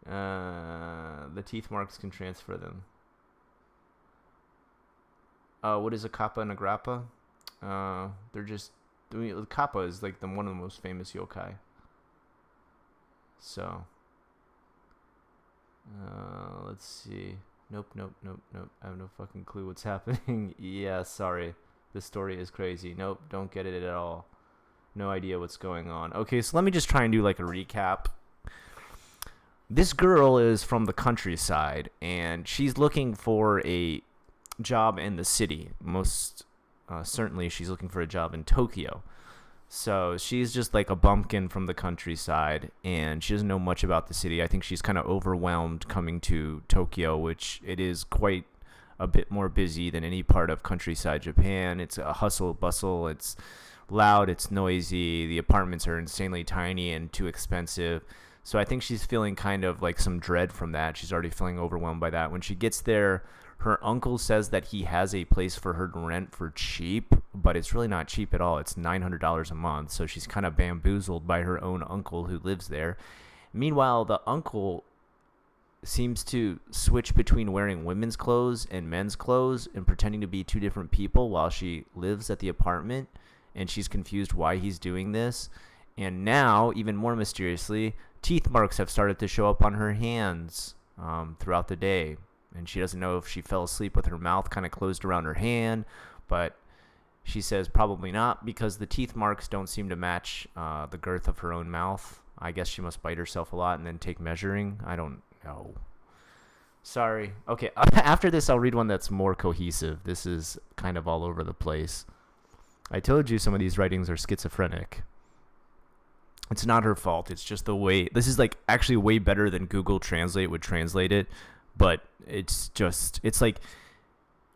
The teeth marks can transfer them. What is a kappa and a grappa? They're just... Kappa is like one of the most famous yokai. So... let's see. Nope. I have no fucking clue what's happening. Yeah, sorry. This story is crazy. Nope, don't get it at all. No idea what's going on. Okay, so let me just try and do like a recap. This girl is from the countryside, and she's looking for a job in the city. Most certainly she's looking for a job in Tokyo. So she's just like a bumpkin from the countryside, and she doesn't know much about the city. I think she's kind of overwhelmed coming to Tokyo, which it is quite a bit more busy than any part of countryside Japan. It's a hustle bustle. It's loud. It's noisy. The apartments are insanely tiny and too expensive. So I think she's feeling kind of like some dread from that. She's already feeling overwhelmed by that. When she gets there, her uncle says that he has a place for her to rent for cheap, but it's really not cheap at all. It's $900 a month. So she's kind of bamboozled by her own uncle who lives there. Meanwhile, the uncle seems to switch between wearing women's clothes and men's clothes and pretending to be two different people while she lives at the apartment. And she's confused why he's doing this. And now, even more mysteriously, teeth marks have started to show up on her hands throughout the day. And she doesn't know if she fell asleep with her mouth kind of closed around her hand. But she says probably not, because the teeth marks don't seem to match the girth of her own mouth. I guess she must bite herself a lot and then take measuring. I don't know. Sorry. Okay, after this, I'll read one that's more cohesive. This is kind of all over the place. I told you some of these writings are schizophrenic. It's not her fault. It's just the way. This is like actually way better than Google Translate would translate it. But it's like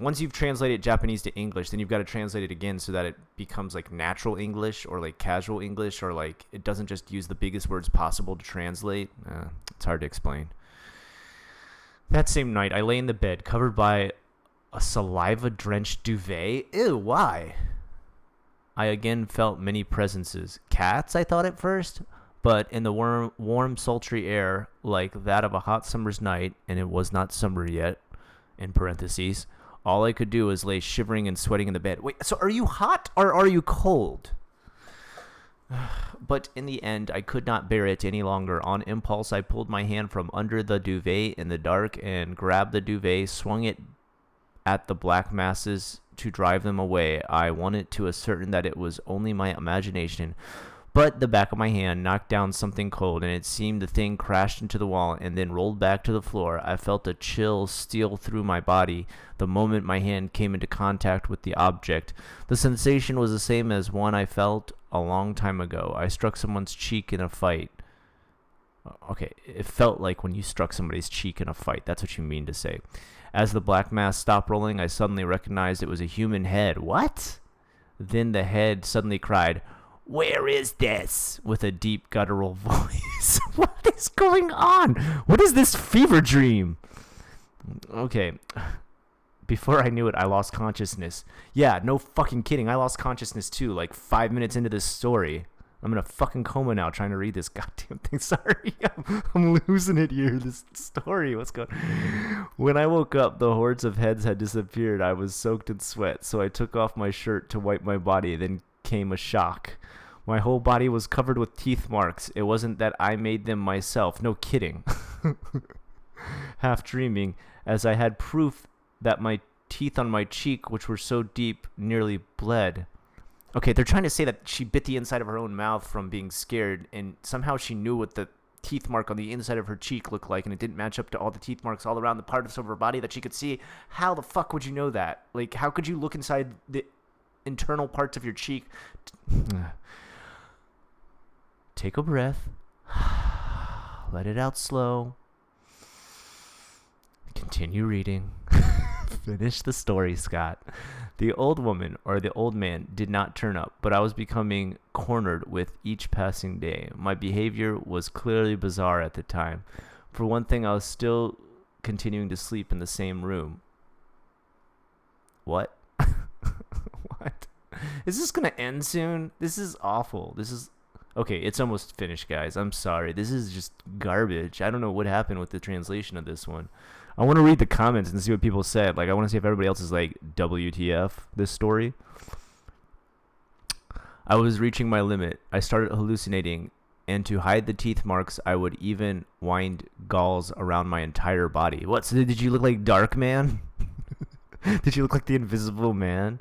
once you've translated Japanese to English, then you've got to translate it again so that it becomes like natural English or like casual English, or like it doesn't just use the biggest words possible to translate. It's hard to explain. That same night, I lay in the bed covered by a saliva-drenched duvet. Ew, why? I again felt many presences. Cats, I thought at first, but in the warm, sultry air, like that of a hot summer's night, and it was not summer yet, in parentheses, all I could do was lay shivering and sweating in the bed. Wait, so are you hot or are you cold? But in the end, I could not bear it any longer. On impulse, I pulled my hand from under the duvet in the dark and grabbed the duvet, swung it at the black masses to drive them away. I wanted to ascertain that it was only my imagination, but the back of my hand knocked down something cold, and it seemed the thing crashed into the wall and then rolled back to the floor. I felt a chill steal through my body the moment my hand came into contact with the object. The sensation was the same as one I felt a long time ago. I struck someone's cheek in a fight. Okay, it felt like when you struck somebody's cheek in a fight. That's what you mean to say. As the black mass stopped rolling, I suddenly recognized it was a human head. What? Then the head suddenly cried, "Where is this?" with a deep guttural voice. What is going on? What is this fever dream? Okay. Before I knew it, I lost consciousness. Yeah, no fucking kidding. I lost consciousness too, like 5 minutes into this story. I'm in a fucking coma now trying to read this goddamn thing. Sorry, I'm losing it here. This story, what's going on? When I woke up, the hordes of heads had disappeared. I was soaked in sweat, so I took off my shirt to wipe my body. Then came a shock. My whole body was covered with teeth marks. It wasn't that I made them myself. No kidding. Half dreaming, as I had proof that my teeth on my cheek, which were so deep, nearly bled. Okay, they're trying to say that she bit the inside of her own mouth from being scared, and somehow she knew what the teeth mark on the inside of her cheek looked like, and it didn't match up to all the teeth marks all around the parts of her body that she could see. How the fuck would you know that? Like, how could you look inside the internal parts of your cheek? Take a breath. Let it out slow. Continue reading. Finish the story, Scott. The old woman or the old man did not turn up, but I was becoming cornered with each passing day. My behavior was clearly bizarre at the time. For one thing, I was still continuing to sleep in the same room. What? What? Is this going to end soon? This is awful. This is... Okay, it's almost finished, guys. I'm sorry. This is just garbage. I don't know what happened with the translation of this one. I want to read the comments and see what people said. Like, I want to see if everybody else is like, WTF, this story. I was reaching my limit. I started hallucinating, and to hide the teeth marks, I would even wind gauze around my entire body. What? So did you look like Dark Man? Did you look like the Invisible Man?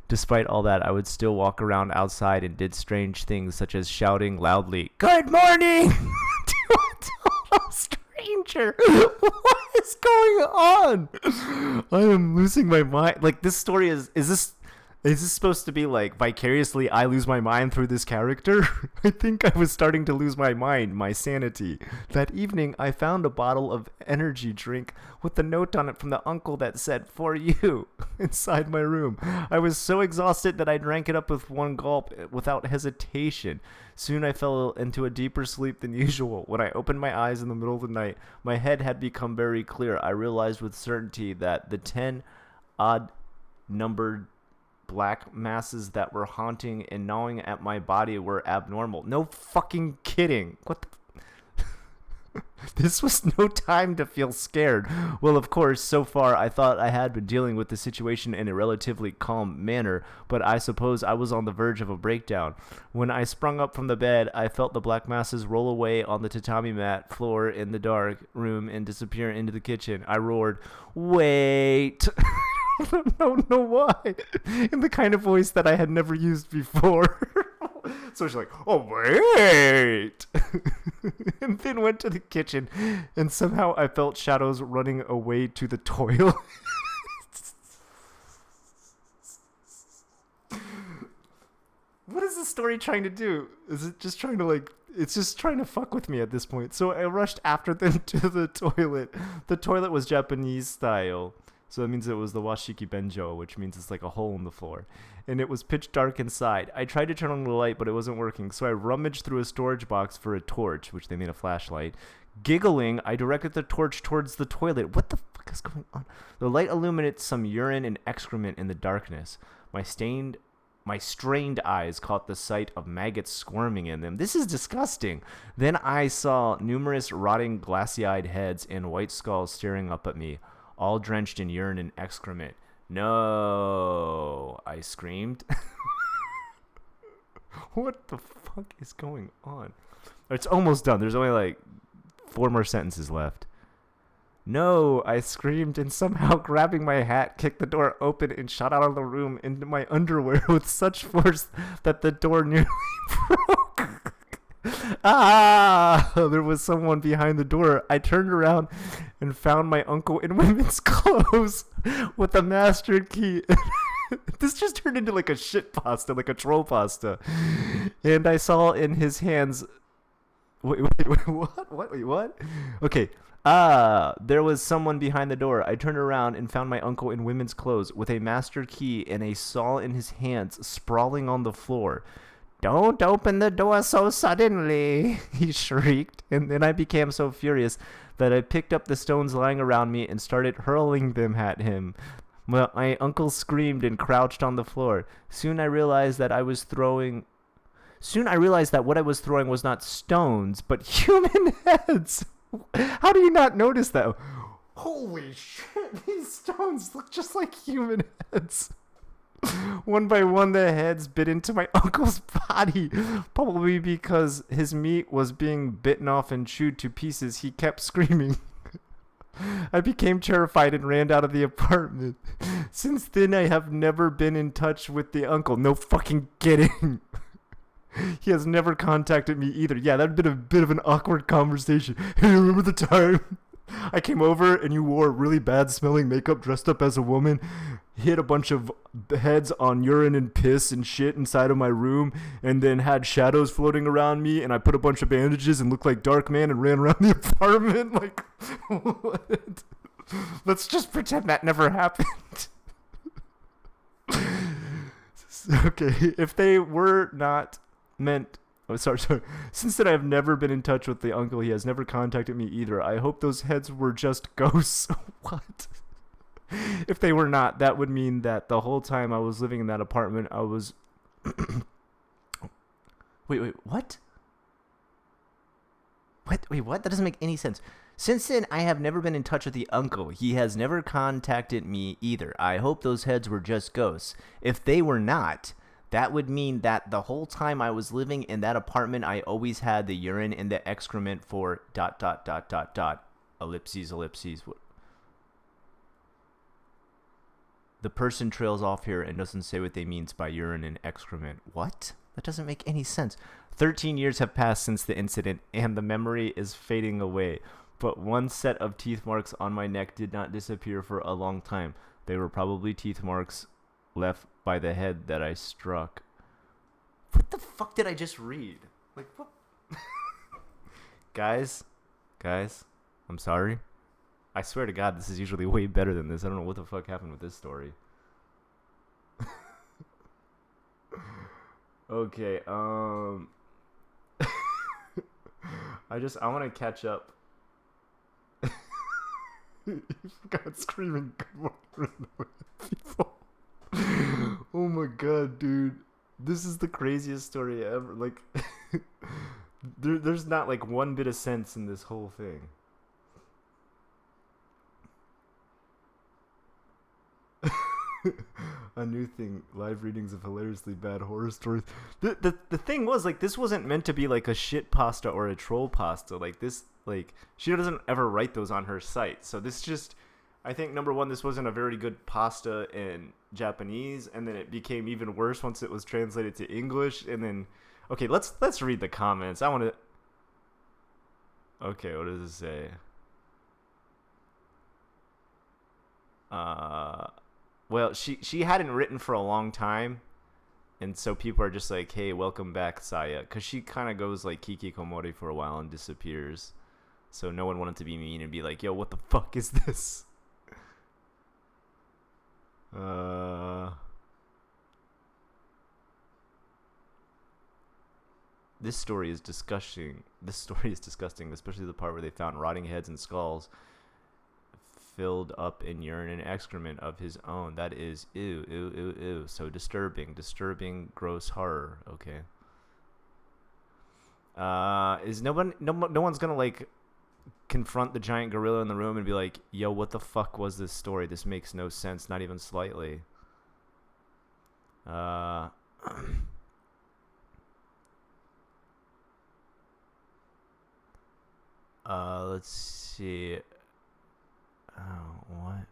Despite all that, I would still walk around outside and did strange things, such as shouting loudly, "Good morning!" to a total stranger. What is going on? I am losing my mind. Like, this story is this supposed to be like vicariously I lose my mind through this character? I think I was starting to lose my mind, my sanity. That evening, I found a bottle of energy drink with a note on it from the uncle that said, "For you," inside my room. I was so exhausted that I drank it up with one gulp without hesitation. Soon I fell into a deeper sleep than usual. When I opened my eyes in the middle of the night, my head had become very clear. I realized with certainty that the 10 odd numbered black masses that were haunting and gnawing at my body were abnormal. No fucking kidding. What the... This was no time to feel scared. Well, of course, so far I thought I had been dealing with the situation in a relatively calm manner, but I suppose I was on the verge of a breakdown. When I sprung up from the bed, I felt the black masses roll away on the tatami mat floor in the dark room and disappear into the kitchen. I roared, "Wait!" I don't know why. In the kind of voice that I had never used before. So she's like, "Oh, wait." And then went to the kitchen, and somehow I felt shadows running away to the toilet. What is this story trying to do? Is it just trying to, like, it's just trying to fuck with me at this point. So I rushed after them to the toilet. The toilet was Japanese style. So that means it was the washiki benjo, which means it's like a hole in the floor. And it was pitch dark inside. I tried to turn on the light, but it wasn't working. So I rummaged through a storage box for a torch, which they made a flashlight. Giggling, I directed the torch towards the toilet. What the fuck is going on? The light illuminated some urine and excrement in the darkness. My strained eyes caught the sight of maggots squirming in them. This is disgusting. Then I saw numerous rotting glassy-eyed heads and white skulls staring up at me, all drenched in urine and excrement. "No," I screamed. What the fuck is going on? It's almost done. There's only like 4 more sentences left. "No," I screamed, and somehow grabbing my hat, kicked the door open and shot out of the room into my underwear with such force that the door nearly broke. Ah! There was someone behind the door. I turned around and found my uncle in women's clothes with a master key. This just turned into like a shit pasta, like a troll pasta. And I saw in his hands... Wait, what? Okay. There was someone behind the door. I turned around and found my uncle in women's clothes with a master key and a saw in his hands, sprawling on the floor. "Don't open the door so suddenly," he shrieked, and then I became so furious that I picked up the stones lying around me and started hurling them at him. My uncle screamed and crouched on the floor. Soon I realized that what I was throwing was not stones, but human heads. How do you not notice that? Holy shit, these stones look just like human heads. One by one, the heads bit into my uncle's body. Probably because his meat was being bitten off and chewed to pieces, he kept screaming. I became terrified and ran out of the apartment. Since then, I have never been in touch with the uncle. No fucking kidding. He has never contacted me either. Yeah, that'd been a bit of an awkward conversation. Hey, remember the time I came over and you wore really bad smelling makeup dressed up as a woman, hid a bunch of heads on urine and piss and shit inside of my room, and then had shadows floating around me, and I put a bunch of bandages and looked like Dark Man and ran around the apartment? Like, what? Let's just pretend that never happened. Okay, if they were not meant... Oh, sorry. Since then, I have never been in touch with the uncle. He has never contacted me either. I hope those heads were just ghosts. What? If they were not, that would mean that the whole time I was living in that apartment, I was... Wait, what? Wait, what? That doesn't make any sense. Since then, I have never been in touch with the uncle. He has never contacted me either. I hope those heads were just ghosts. If they were not... that would mean that the whole time I was living in that apartment, I always had the urine and the excrement for ... ellipses. The person trails off here and doesn't say what they means by urine and excrement. What? That doesn't make any sense. 13 years have passed since the incident, and the memory is fading away. But one set of teeth marks on my neck did not disappear for a long time. They were probably teeth marks left by the head that I struck. What the fuck did I just read? Like, what? Guys, I'm sorry. I swear to God, this is usually way better than this. I don't know what the fuck happened with this story. Okay, I want to catch up. God, screaming good morning people. Oh my god, dude. This is the craziest story ever. Like, there's not like one bit of sense in this whole thing. A new thing, live readings of hilariously bad horror stories. The thing was, like, this wasn't meant to be like a shit pasta or a troll pasta. Like, this, like, she doesn't ever write those on her site. So this just, I think, number one, this wasn't a very good pasta in Japanese, and then it became even worse once it was translated to English. And then, okay, let's read the comments. I want to. Okay, what does it say? Well, she hadn't written for a long time, and so people are just like, hey, welcome back, Saya, because she kind of goes like Kikikomori for a while and disappears. So no one wanted to be mean and be like, yo, what the fuck is this? This story is disgusting. Especially the part where they found rotting heads and skulls filled up in urine and excrement of his own. That is ew. So disturbing, gross horror. Okay. Is no one's gonna like confront the giant gorilla in the room and be like, yo, what the fuck was this story? This makes no sense, not even slightly. Let's see. Oh, what?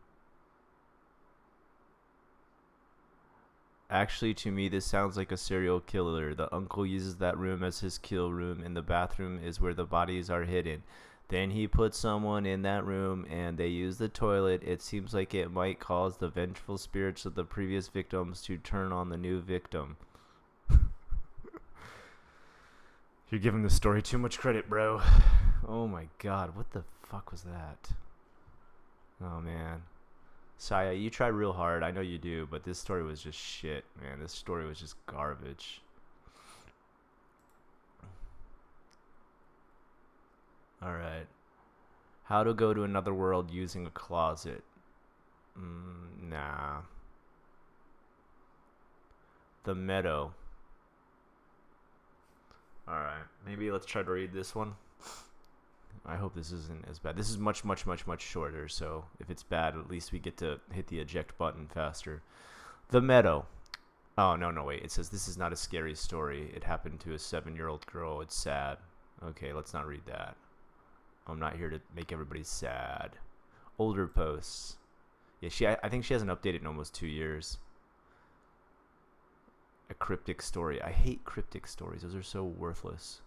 Actually, to me, this sounds like a serial killer. The uncle uses that room as his kill room, and the bathroom is where the bodies are hidden. Then he puts someone in that room, and they use the toilet. It seems like it might cause the vengeful spirits of the previous victims to turn on the new victim. You're giving the story too much credit, bro. Oh my god, what the fuck was that? Oh man. Saya, you try real hard. I know you do, but this story was just shit, man. This story was just garbage. Alright. How to go to another world using a closet. Nah. The Meadow. Alright, maybe let's try to read this one. I hope this isn't as bad. This is much, much, much, much shorter, so if it's bad, at least we get to hit the eject button faster. The Meadow. Oh, no, wait. It says this is not a scary story. It happened to a 7-year-old girl. It's sad. Okay, let's not read that. I'm not here to make everybody sad. Older posts. Yeah, I think she hasn't updated in almost 2 years. A cryptic story. I hate cryptic stories. Those are so worthless.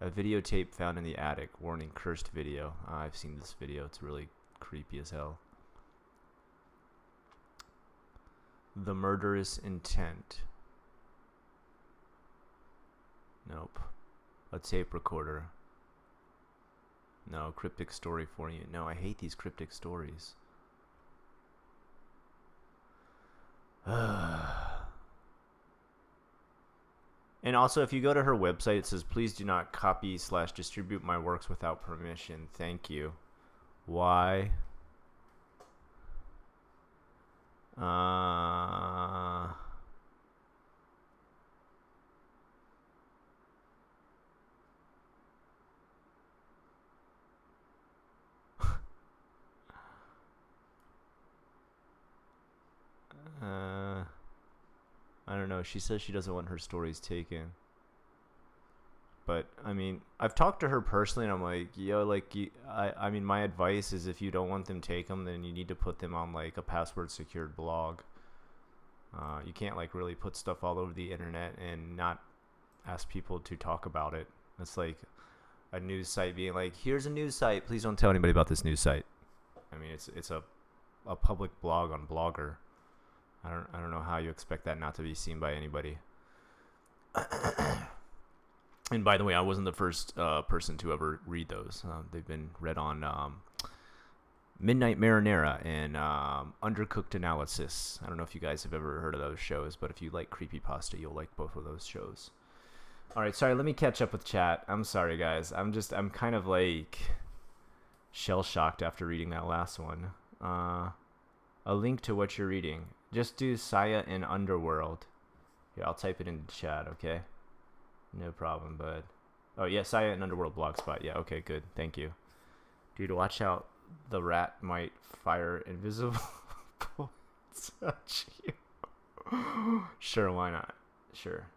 A videotape found in the attic. Warning, cursed video. I've seen this video. It's really creepy as hell. The murderous intent. Nope. A tape recorder. No, cryptic story for you. No, I hate these cryptic stories. And also, if you go to her website, it says, please do not copy/distribute my works without permission. Thank you. Why? I don't know. She says she doesn't want her stories taken. But, I mean, I've talked to her personally, and I'm like, yo, like, I mean, my advice is if you don't want them take them, then you need to put them on, like, a password-secured blog. You can't, like, really put stuff all over the internet and not ask people to talk about it. It's like a news site being like, here's a news site. Please don't tell anybody about this news site. I mean, it's a public blog on Blogger. I don't know how you expect that not to be seen by anybody. And by the way, I wasn't the first person to ever read those. They've been read on Midnight Marinara and Undercooked Analysis. I don't know if you guys have ever heard of those shows, but if you like Creepypasta, you'll like both of those shows. All right, sorry, let me catch up with chat. I'm sorry, guys. I'm kind of like shell-shocked after reading that last one. A link to what you're reading. Just do Saya in Underworld. Here, I'll type it in the chat, okay? No problem, bud. Oh, yeah, Saya in Underworld blogspot. Yeah, okay, good. Thank you. Dude, watch out. The rat might fire invisible bullets at you. Sure, why not? Sure.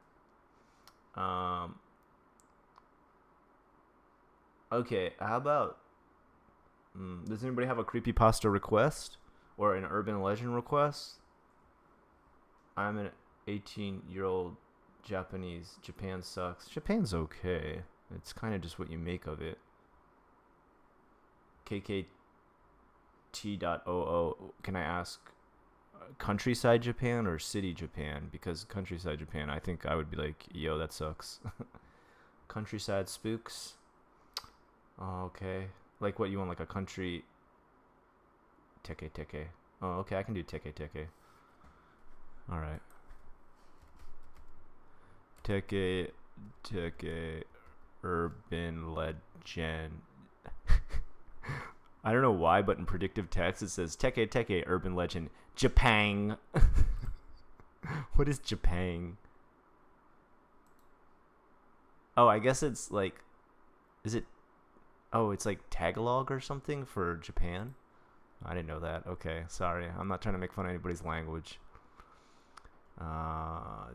Okay, how about... does anybody have a creepypasta request? Or an urban legend request? I'm an 18-year-old Japanese. Japan sucks. Japan's okay. It's kind of just what you make of it. KKT.00. Can I ask countryside Japan or city Japan? Because countryside Japan, I think I would be like, yo, that sucks. Countryside spooks. Oh, okay. Like what you want, like a country... Teke. Oh, okay, I can do Teke. Alright. Teke, urban legend. I don't know why, but in predictive text it says Teke, urban legend, Japan. What is Japan? Oh, I guess it's like, is it, oh, it's like Tagalog or something for Japan? I didn't know that. Okay, sorry. I'm not trying to make fun of anybody's language.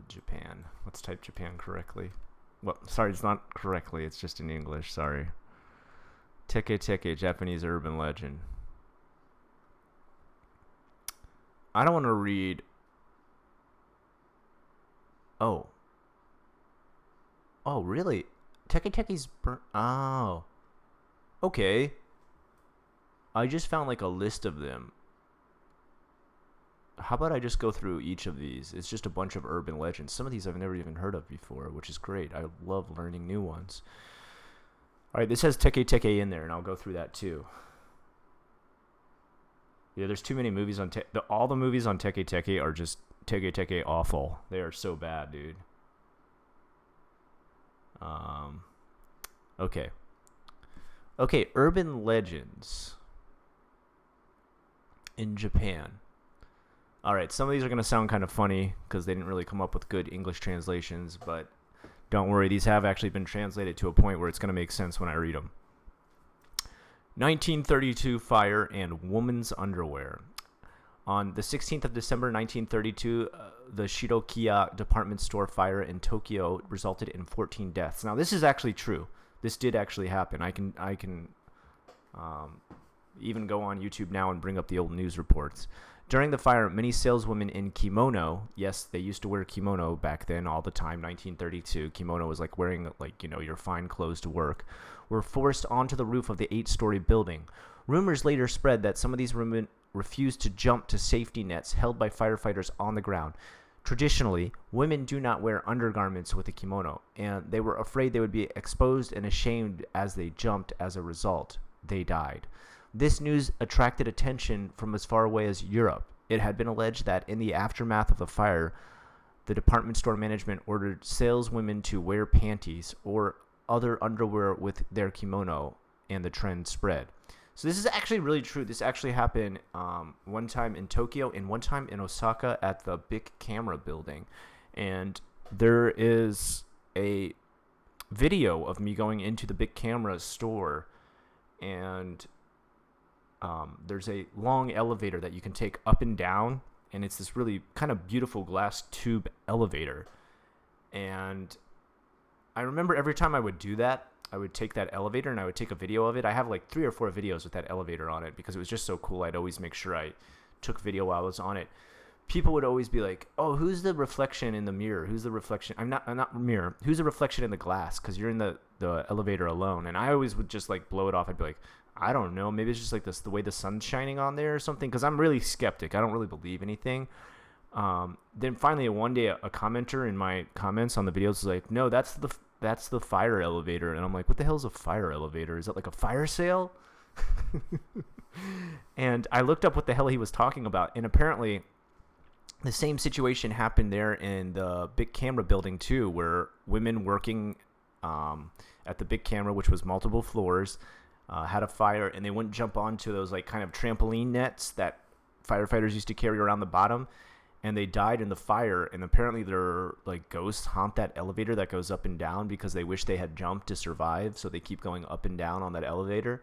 Japan. Let's type Japan correctly. Well, sorry, it's not correctly. It's just in English. Sorry. Teke, Japanese urban legend. I don't want to read... Oh. Oh, really? Teke's... Oh. Okay. I just found like a list of them. How about I just go through each of these? It's just a bunch of urban legends. Some of these I've never even heard of before, which is great. I love learning new ones. All right, this has Teke in there, and I'll go through that too. Yeah, there's too many movies on all the movies on Teke are just Teke awful. They are so bad, dude. Okay. Okay, urban legends in Japan. All right, some of these are going to sound kind of funny because they didn't really come up with good English translations, but don't worry, these have actually been translated to a point where it's going to make sense when I read them. 1932 fire and woman's underwear. On the 16th of December 1932, the Shirokiya department store fire in Tokyo resulted in 14 deaths. Now, this is actually true. This did actually happen. I can even go on YouTube now and bring up the old news reports. During the fire, many saleswomen in kimono, yes, they used to wear kimono back then all the time, 1932. Kimono was like wearing your fine clothes to work, were forced onto the roof of the 8-story building. Rumors later spread that some of these women refused to jump to safety nets held by firefighters on the ground. Traditionally, women do not wear undergarments with a kimono, and they were afraid they would be exposed and ashamed as they jumped. As a result, they died. This news attracted attention from as far away as Europe. It had been alleged that in the aftermath of the fire, the department store management ordered saleswomen to wear panties or other underwear with their kimono, and the trend spread. So this is actually really true. This actually happened one time in Tokyo and one time in Osaka at the Big Camera building. And there is a video of me going into the Big Camera store, and there's a long elevator that you can take up and down, and it's this really kind of beautiful glass tube elevator. And I remember every time I would do that, I would take that elevator and I would take a video of it. I have like 3 or 4 videos with that elevator on it because it was just so cool. I'd always make sure I took video while I was on it. People would always be like, "Oh, who's the reflection in the mirror? Who's the reflection? I'm not mirror. Who's the reflection in the glass? Because you're in the elevator alone." And I always would just like blow it off. I'd be like, "I don't know. Maybe it's just like this, the way the sun's shining on there or something." Because I'm really skeptic. I don't really believe anything. Then finally one day a commenter in my comments on the videos was like, "No, that's the fire elevator." And I'm like, "What the hell is a fire elevator? Is that like a fire sale?" And I looked up what the hell he was talking about, and apparently the same situation happened there in the Big Camera building too, where women working at the Big Camera, which was multiple floors, had a fire, and they wouldn't jump onto those like kind of trampoline nets that firefighters used to carry around the bottom, and they died in the fire. And apparently their like ghosts haunt that elevator that goes up and down because they wish they had jumped to survive, so they keep going up and down on that elevator.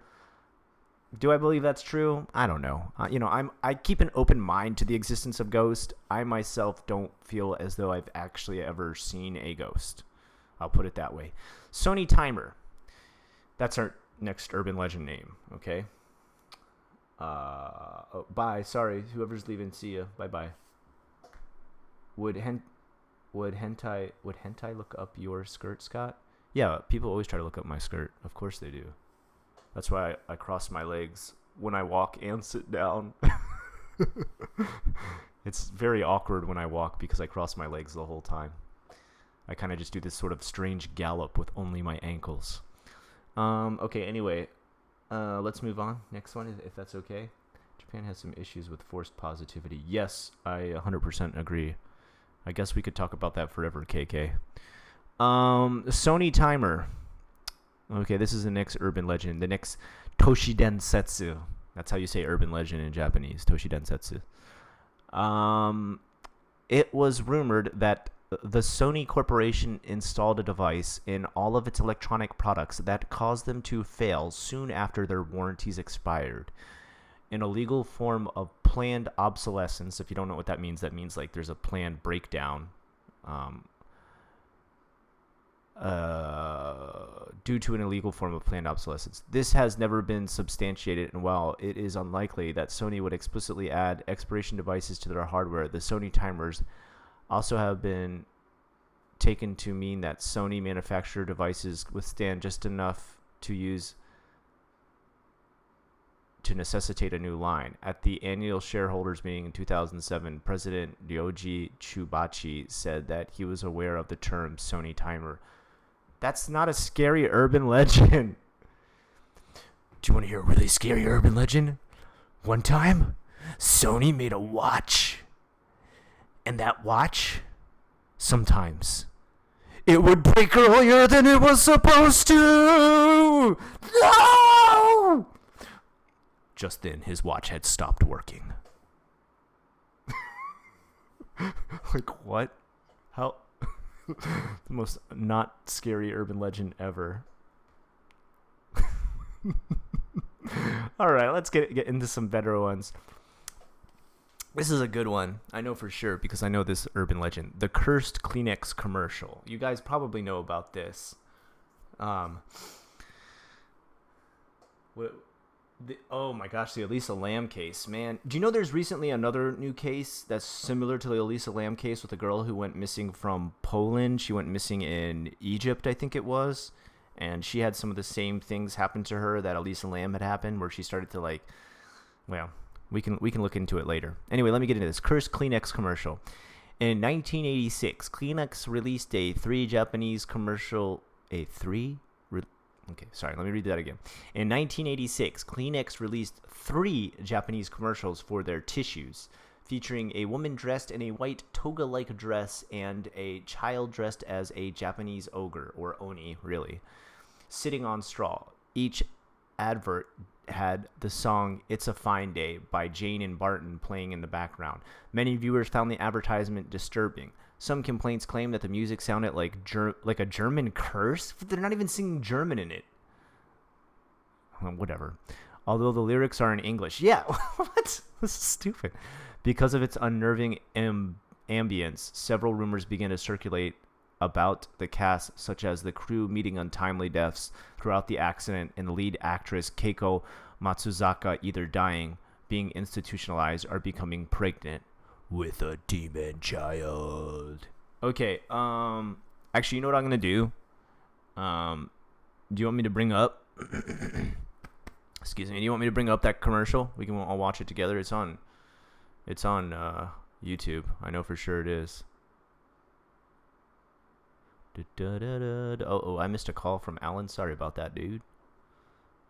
Do I believe that's true? I don't know. I keep an open mind to the existence of ghosts. I myself don't feel as though I've actually ever seen a ghost. I'll put it that way. Sony Timer. That's our next urban legend name. Okay. Bye. Sorry, whoever's leaving. See ya. Bye bye. Would hentai look up your skirt, Scott? Yeah, people always try to look up my skirt. Of course they do. That's why I cross my legs when I walk and sit down. It's very awkward when I walk because I cross my legs the whole time. I kind of just do this sort of strange gallop with only my ankles. Okay, anyway, let's move on. Next one, if that's okay. Japan has some issues with forced positivity. Yes, I 100% agree. I guess we could talk about that forever, KK. Sony Timer. Okay, this is the next urban legend. The next Toshidensetsu. That's how you say urban legend in Japanese. Toshidensetsu. It was rumored that the Sony Corporation installed a device in all of its electronic products that caused them to fail soon after their warranties expired. In a legal form of planned obsolescence. If you don't know what that means like there's a planned breakdown. Due to an illegal form of planned obsolescence. This has never been substantiated, and while it is unlikely that Sony would explicitly add expiration devices to their hardware, the Sony timers also have been taken to mean that Sony manufactured devices withstand just enough to use to necessitate a new line. At the annual shareholders meeting in 2007, President Ryoji Chubachi said that he was aware of the term Sony timer. That's not a scary urban legend. Do you want to hear a really scary urban legend? One time, Sony made a watch. And that watch, sometimes, it would break earlier than it was supposed to. No! Just then, his watch had stopped working. Like, what? How? The most not scary urban legend ever. All right, let's get into some better ones. This is a good one. I know for sure because I know this urban legend. The cursed Kleenex commercial. You guys probably know about this. Oh my gosh, the Elisa Lam case, man. Do you know there's recently another new case that's similar to the Elisa Lam case with a girl who went missing from Poland? She went missing in Egypt, I think it was. And she had some of the same things happen to her that Elisa Lam had happened, where she started to like, well, we can look into it later. Anyway, let me get into this. Cursed Kleenex commercial. In 1986, Kleenex released a Japanese commercial. Okay, sorry, let me read that again. In 1986, Kleenex released 3 Japanese commercials for their tissues, featuring a woman dressed in a white toga-like dress and a child dressed as a Japanese ogre, or oni, really, sitting on straw. Each advert had the song It's a Fine Day by Jane and Barton playing in the background. Many viewers found the advertisement disturbing. Some complaints claim that the music sounded like a German curse. They're not even singing German in it. Well, whatever. Although the lyrics are in English. Yeah, what? This is stupid. Because of its unnerving ambience, several rumors began to circulate about the cast, such as the crew meeting untimely deaths throughout the accident and the lead actress Keiko Matsuzaka either dying, being institutionalized, or becoming pregnant with a demon child. Okay, actually, you know what I'm gonna do? Do you want me to bring up excuse me, do you want me to bring up that commercial? We can all watch it together. It's on YouTube. I know for sure it is. Oh, I missed a call from Alan. Sorry about that, dude.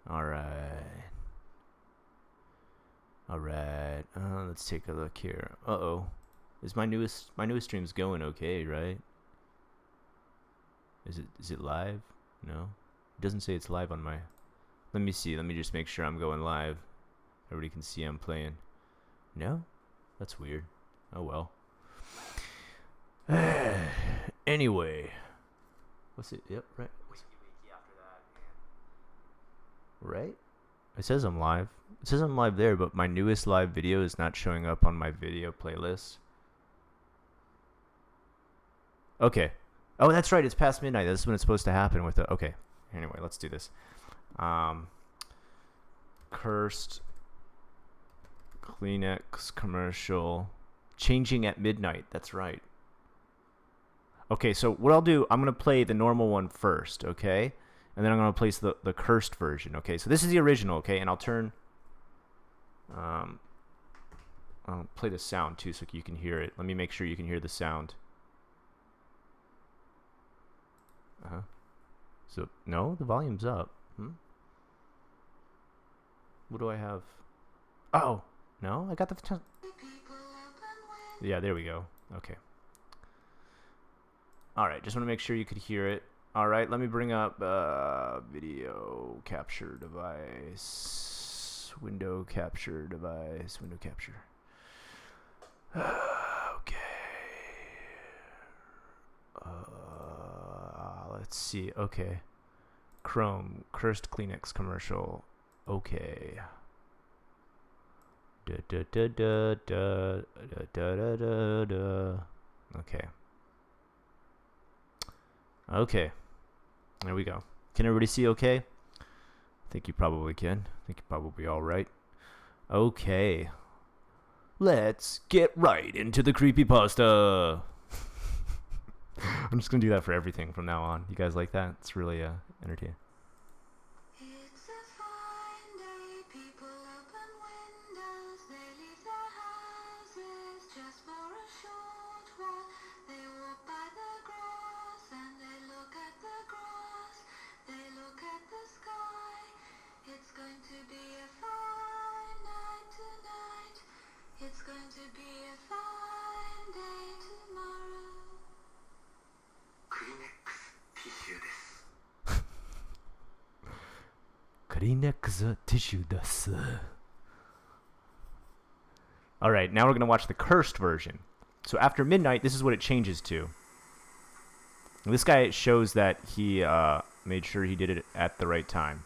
Alright. Let's take a look here. Is my newest stream's going okay, right? Is it live? No. It doesn't say it's live on my. Let me see. Let me just make sure I'm going live. Everybody can see I'm playing. No? That's weird. Oh well. Anyway. What's it? Yep, right. Right? It says I'm live. It says I'm live there, but my newest live video is not showing up on my video playlist. Okay. Oh, that's right. It's past midnight. That's when it's supposed to happen with the. Okay. Anyway, let's do this. Cursed Kleenex commercial. Changing at midnight. That's right. Okay, so what I'll do, I'm going to play the normal one first, okay? And then I'm going to place the cursed version, okay? So this is the original, okay? And I'll turn... I'll play the sound, too, so you can hear it. Let me make sure you can hear the sound. So, no? The volume's up. What do I have? Oh! No? I got the... Yeah, there we go. Okay. Alright, just want to make sure you could hear it. Alright, let me bring up video capture device. Window capture device. Window capture. Okay. Let's see. Okay. Chrome. Cursed Kleenex commercial. Okay. Okay. Okay. There we go. Can everybody see okay? I think you probably can. I think you're probably all right. Okay. Let's get right into the creepypasta. I'm just going to do that for everything from now on. You guys like that? It's really entertaining. It's a fine day, people open windows, they leave their houses just for a short while. They walk by the grass and they look at the grass, they look at the sky. It's going to be a fine night tonight, it's going to be a fine day tomorrow. Kleenex tissue desu. Alright, now we're going to watch the cursed version. So after midnight, this is what it changes to. This guy shows that he made sure he did it at the right time.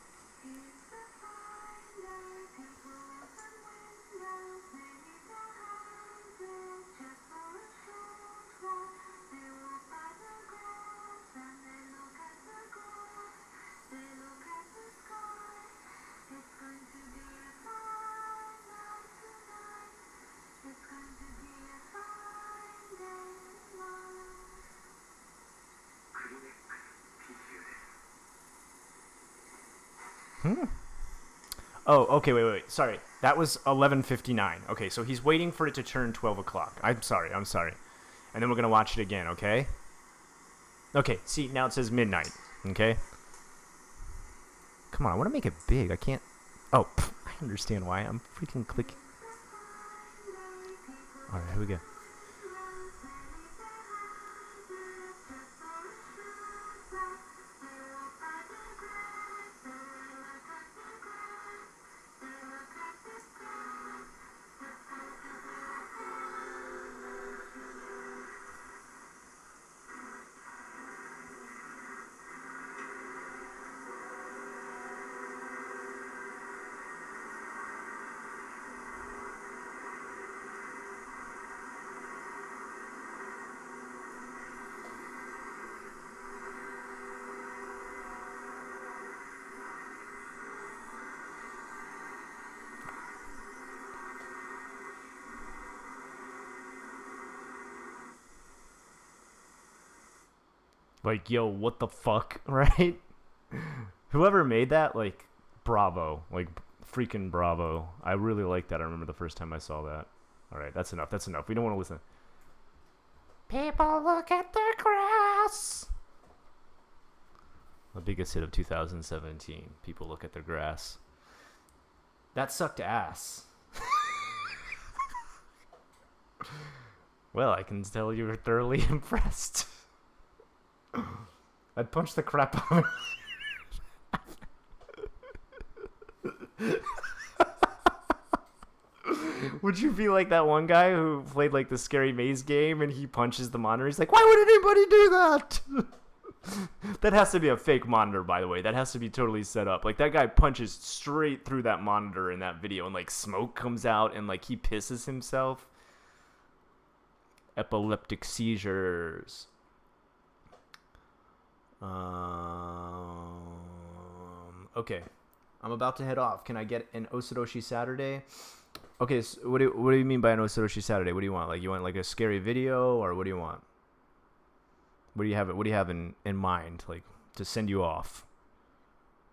Oh, okay, wait. Sorry. That was 11:59. Okay, so he's waiting for it to turn 12 o'clock. I'm sorry. And then we're going to watch it again, okay? Okay, see, now it says midnight, okay? Come on, I want to make it big. I can't... Oh, I understand why. I'm freaking clicking. Alright, here we go. Like, yo, what the fuck, right? Whoever made that, like, bravo. Like, freaking bravo. I really like that. I remember the first time I saw that. Alright, that's enough. We don't want to listen. People look at the grass. The biggest hit of 2017. People look at their grass. That sucked ass. Well, I can tell you were thoroughly impressed. I'd punch the crap out of Would you be like that one guy who played like the scary maze game and he punches the monitor? He's like, why would anybody do that? That has to be a fake monitor, by the way. That has to be totally set up. Like, that guy punches straight through that monitor in that video and like smoke comes out and like he pisses himself. Epileptic seizures. Okay, I'm about to head off. Can I get an Osoroshi Saturday? Okay, so what do you mean by an Osoroshi Saturday? What do you want? Like, you want like a scary video, or what do you want? What do you have in mind, like, to send you off?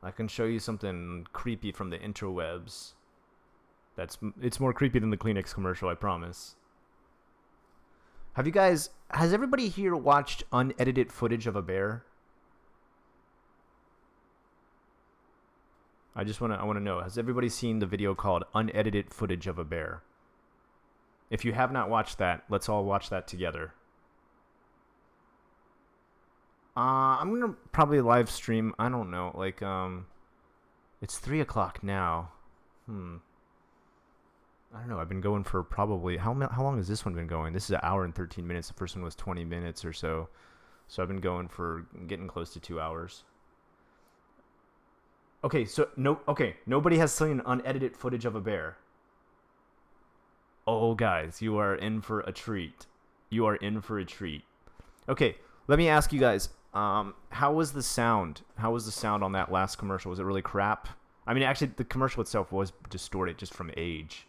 I can show you something creepy from the interwebs. It's more creepy than the Kleenex commercial, I promise. Has everybody here watched unedited footage of a bear? I want to know, has everybody seen the video called Unedited Footage of a Bear? If you have not watched that, let's all watch that together. I'm going to probably live stream, I don't know, like, it's 3 o'clock now. I don't know, I've been going for probably, how long has this one been going? This is 1 hour and 13 minutes, the first one was 20 minutes or so. So I've been going for getting close to 2 hours. Okay, nobody has seen unedited footage of a bear. Oh, guys, you are in for a treat. Okay, let me ask you guys, how was the sound? How was the sound on that last commercial? Was it really crap? I mean, actually, the commercial itself was distorted just from age.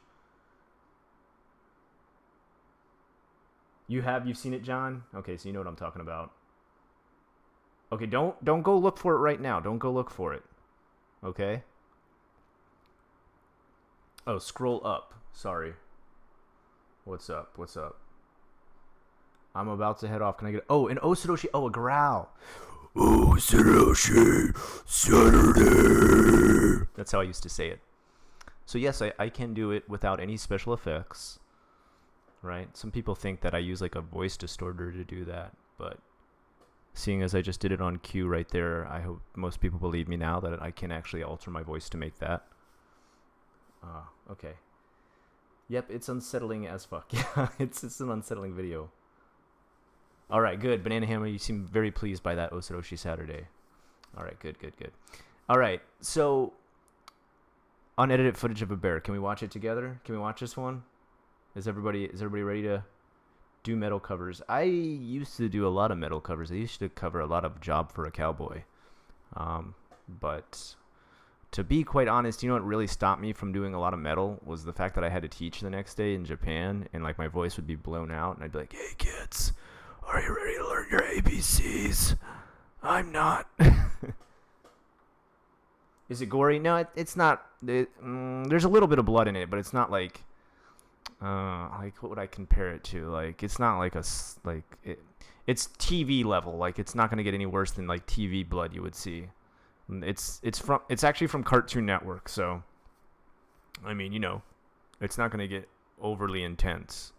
You've seen it, John? Okay, so you know what I'm talking about. Okay, don't go look for it right now. Don't go look for it. Okay? Oh, scroll up. Sorry. What's up? I'm about to head off. Can I get... Oh, an Osoroshi. Oh, a growl. Osoroshi Saturday. That's how I used to say it. So yes, I can do it without any special effects. Right? Some people think that I use like a voice distorter to do that. But seeing as I just did it on cue right there, I hope most people believe me now that I can actually alter my voice to make that. Okay. Yep, it's unsettling as fuck. Yeah, it's an unsettling video. All right, good. Banana Hammer, you seem very pleased by that Osoroshi Saturday. All right, good. All right, so unedited footage of a bear. Can we watch it together? Can we watch this one? Is everybody ready to do metal covers? I used to do a lot of metal covers. I used to cover a lot of Job for a Cowboy. But to be quite honest, you know what really stopped me from doing a lot of metal was the fact that I had to teach the next day in Japan, and like my voice would be blown out, and I'd be like, "Hey kids, are you ready to learn your ABCs? I'm not." Is it gory? No, it's not. There's a little bit of blood in it, but it's not like what would I compare it to? Like, it's not like it's TV level. Like, it's not gonna get any worse than like TV blood you would see. It's actually from Cartoon Network, so I mean, you know, it's not gonna get overly intense.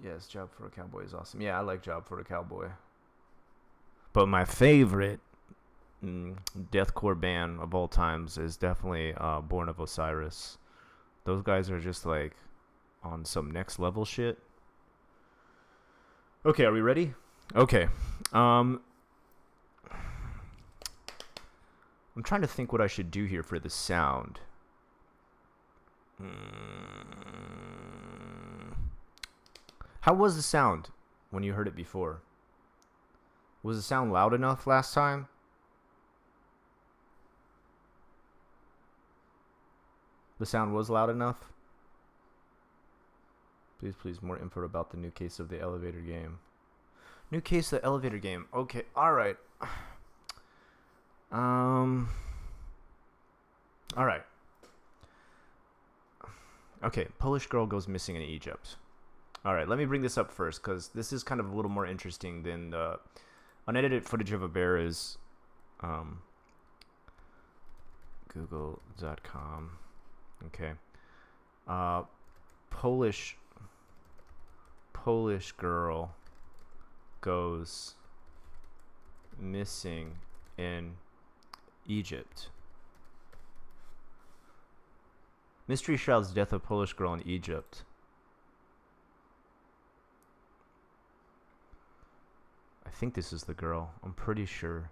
Yes, Job for a Cowboy is awesome. Yeah, I like Job for a Cowboy. But my favorite deathcore band of all times is definitely Born of Osiris. Those guys are just like on some next level shit. Okay, are we ready? Okay. I'm trying to think what I should do here for the sound. How was the sound when you heard it before? Was the sound loud enough last time? The sound was loud enough? Please, more info about the new case of the elevator game. New case of the elevator game. Okay, alright. Alright. Okay, Polish girl goes missing in Egypt. Alright, let me bring this up first, because this is kind of a little more interesting than the unedited footage of a bear is. Google.com. Okay. Polish girl goes missing in Egypt. Mystery shrouds death of Polish girl in Egypt. I think this is the girl. I'm pretty sure.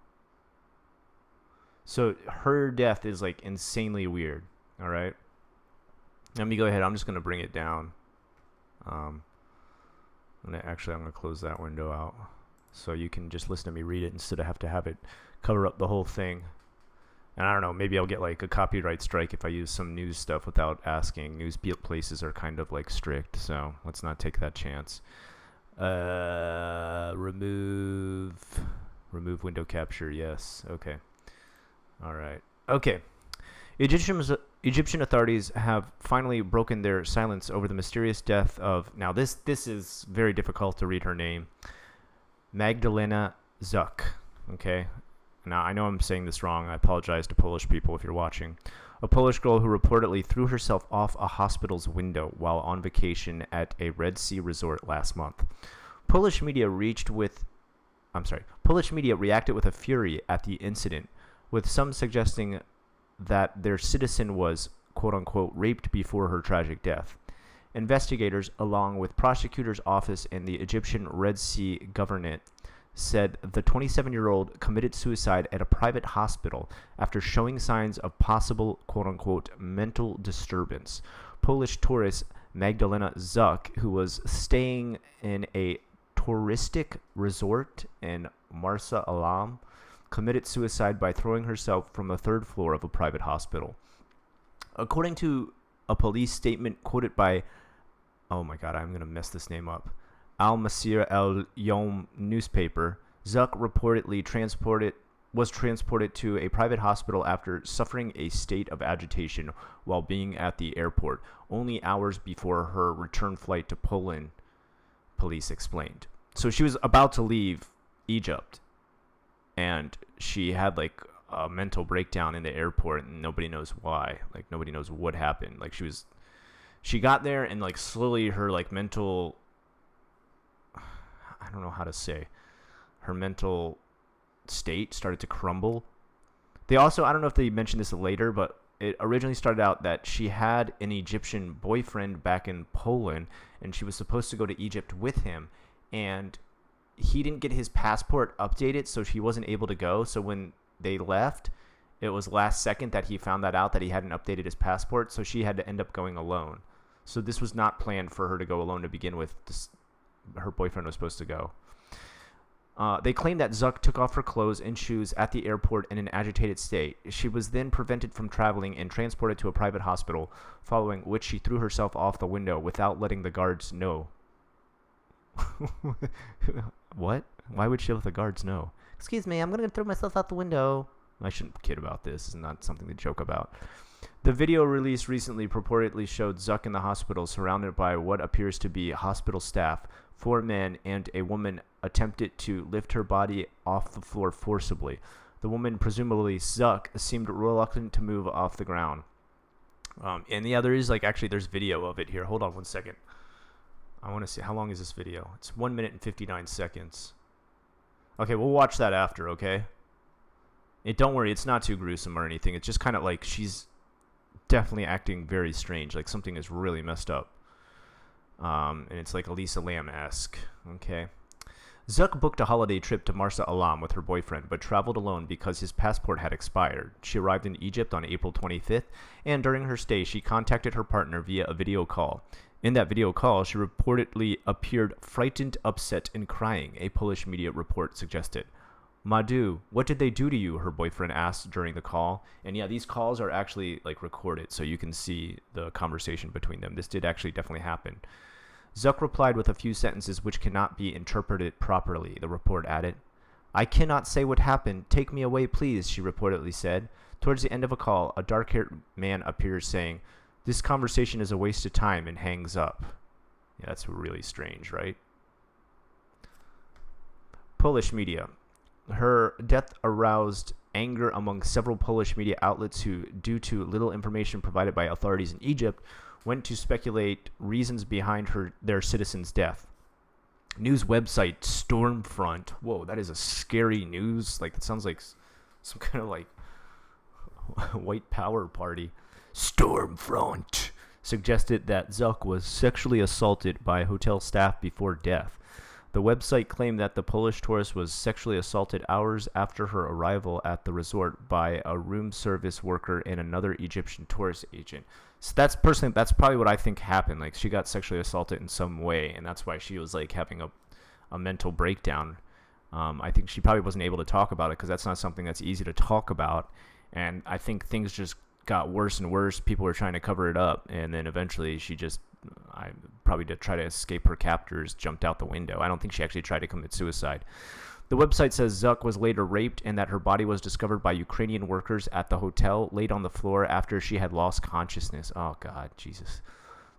So her death is like insanely weird. All right. Let me go ahead. I'm just gonna bring it down. I'm gonna close that window out so you can just listen to me read it instead of have to have it cover up the whole thing. And I don't know, maybe I'll get like a copyright strike if I use some news stuff without asking. News places are kind of like strict, so let's not take that chance. Remove window capture. Yes. Okay. All right. Okay. Egyptian authorities have finally broken their silence over the mysterious death of, now this is very difficult to read her name, Magdalena Zuck. Okay. Now I know I'm saying this wrong. I apologize to Polish people if you're watching. A Polish girl who reportedly threw herself off a hospital's window while on vacation at a Red Sea resort last month. Polish media reacted with a fury at the incident, with some suggesting that their citizen was, quote-unquote, raped before her tragic death. Investigators, along with prosecutor's office and the Egyptian Red Sea Governorate, said the 27-year-old committed suicide at a private hospital after showing signs of possible, quote-unquote, mental disturbance. Polish tourist Magdalena Zuck, who was staying in a touristic resort in Marsa Alam, committed suicide by throwing herself from the third floor of a private hospital. According to a police statement quoted by, oh my god, I'm going to mess this name up, Al Masir El Yom newspaper, Zuck reportedly was transported to a private hospital after suffering a state of agitation while being at the airport, only hours before her return flight to Poland, police explained. So she was about to leave Egypt, and she had like a mental breakdown in the airport, and nobody knows why. Like, nobody knows what happened. Like, she got there, and like slowly her like mental, I don't know how to say, her mental state started to crumble. They also, I don't know if they mentioned this later, but it originally started out that she had an Egyptian boyfriend back in Poland, and she was supposed to go to Egypt with him, and he didn't get his passport updated, so she wasn't able to go. So when they left, it was last second that he found that out, that he hadn't updated his passport, so she had to end up going alone. So this was not planned for her to go alone to begin with. Her boyfriend was supposed to go. They claim that Zuck took off her clothes and shoes at the airport in an agitated state. She was then prevented from traveling and transported to a private hospital, following which she threw herself off the window without letting the guards know. What? Why would she let the guards know? Excuse me, I'm going to throw myself out the window. I shouldn't kid about this. It's not something to joke about. The video released recently purportedly showed Zuck in the hospital surrounded by what appears to be hospital staff. 4 men and a woman attempted to lift her body off the floor forcibly. The woman, presumably Zuck, seemed reluctant to move off the ground. And yeah, there is there's video of it here. Hold on one second. I want to see, how long is this video? It's 1 minute and 59 seconds. Okay, we'll watch that after, okay? Don't worry, it's not too gruesome or anything. It's just kind of like she's definitely acting very strange. Like something is really messed up. And it's like Elisa Lam-esque. Okay. Zuck booked a holiday trip to Marsa Alam with her boyfriend, but traveled alone because his passport had expired. She arrived in Egypt on April 25th, and during her stay, she contacted her partner via a video call. In that video call, she reportedly appeared frightened, upset, and crying, a Polish media report suggested. Madu, what did they do to you? Her boyfriend asked during the call. And yeah, these calls are actually recorded, so you can see the conversation between them. This did actually definitely happen. Zuck replied with a few sentences which cannot be interpreted properly, the report added. I cannot say what happened. Take me away, please, she reportedly said. Towards the end of a call, a dark-haired man appears saying, this conversation is a waste of time, and hangs up. Yeah, that's really strange, right? Polish media. Her death aroused anger among several Polish media outlets who, due to little information provided by authorities in Egypt, went to speculate reasons behind their citizen's death. News website Stormfront. Whoa, that is a scary news. It sounds like some kind of white power party. Stormfront suggested that Zuck was sexually assaulted by hotel staff before death. The website claimed that the Polish tourist was sexually assaulted hours after her arrival at the resort by a room service worker and another Egyptian tourist agent. So that's probably what I think happened. She got sexually assaulted in some way, and that's why she was having a mental breakdown. I think she probably wasn't able to talk about it because that's not something that's easy to talk about. And I think things just got worse and worse. People were trying to cover it up, and then eventually she just, probably to try to escape her captors, jumped out the window. I don't think she actually tried to commit suicide. The website says Zuck was later raped and that her body was discovered by Ukrainian workers at the hotel, laid on the floor after she had lost consciousness. Oh, God, Jesus.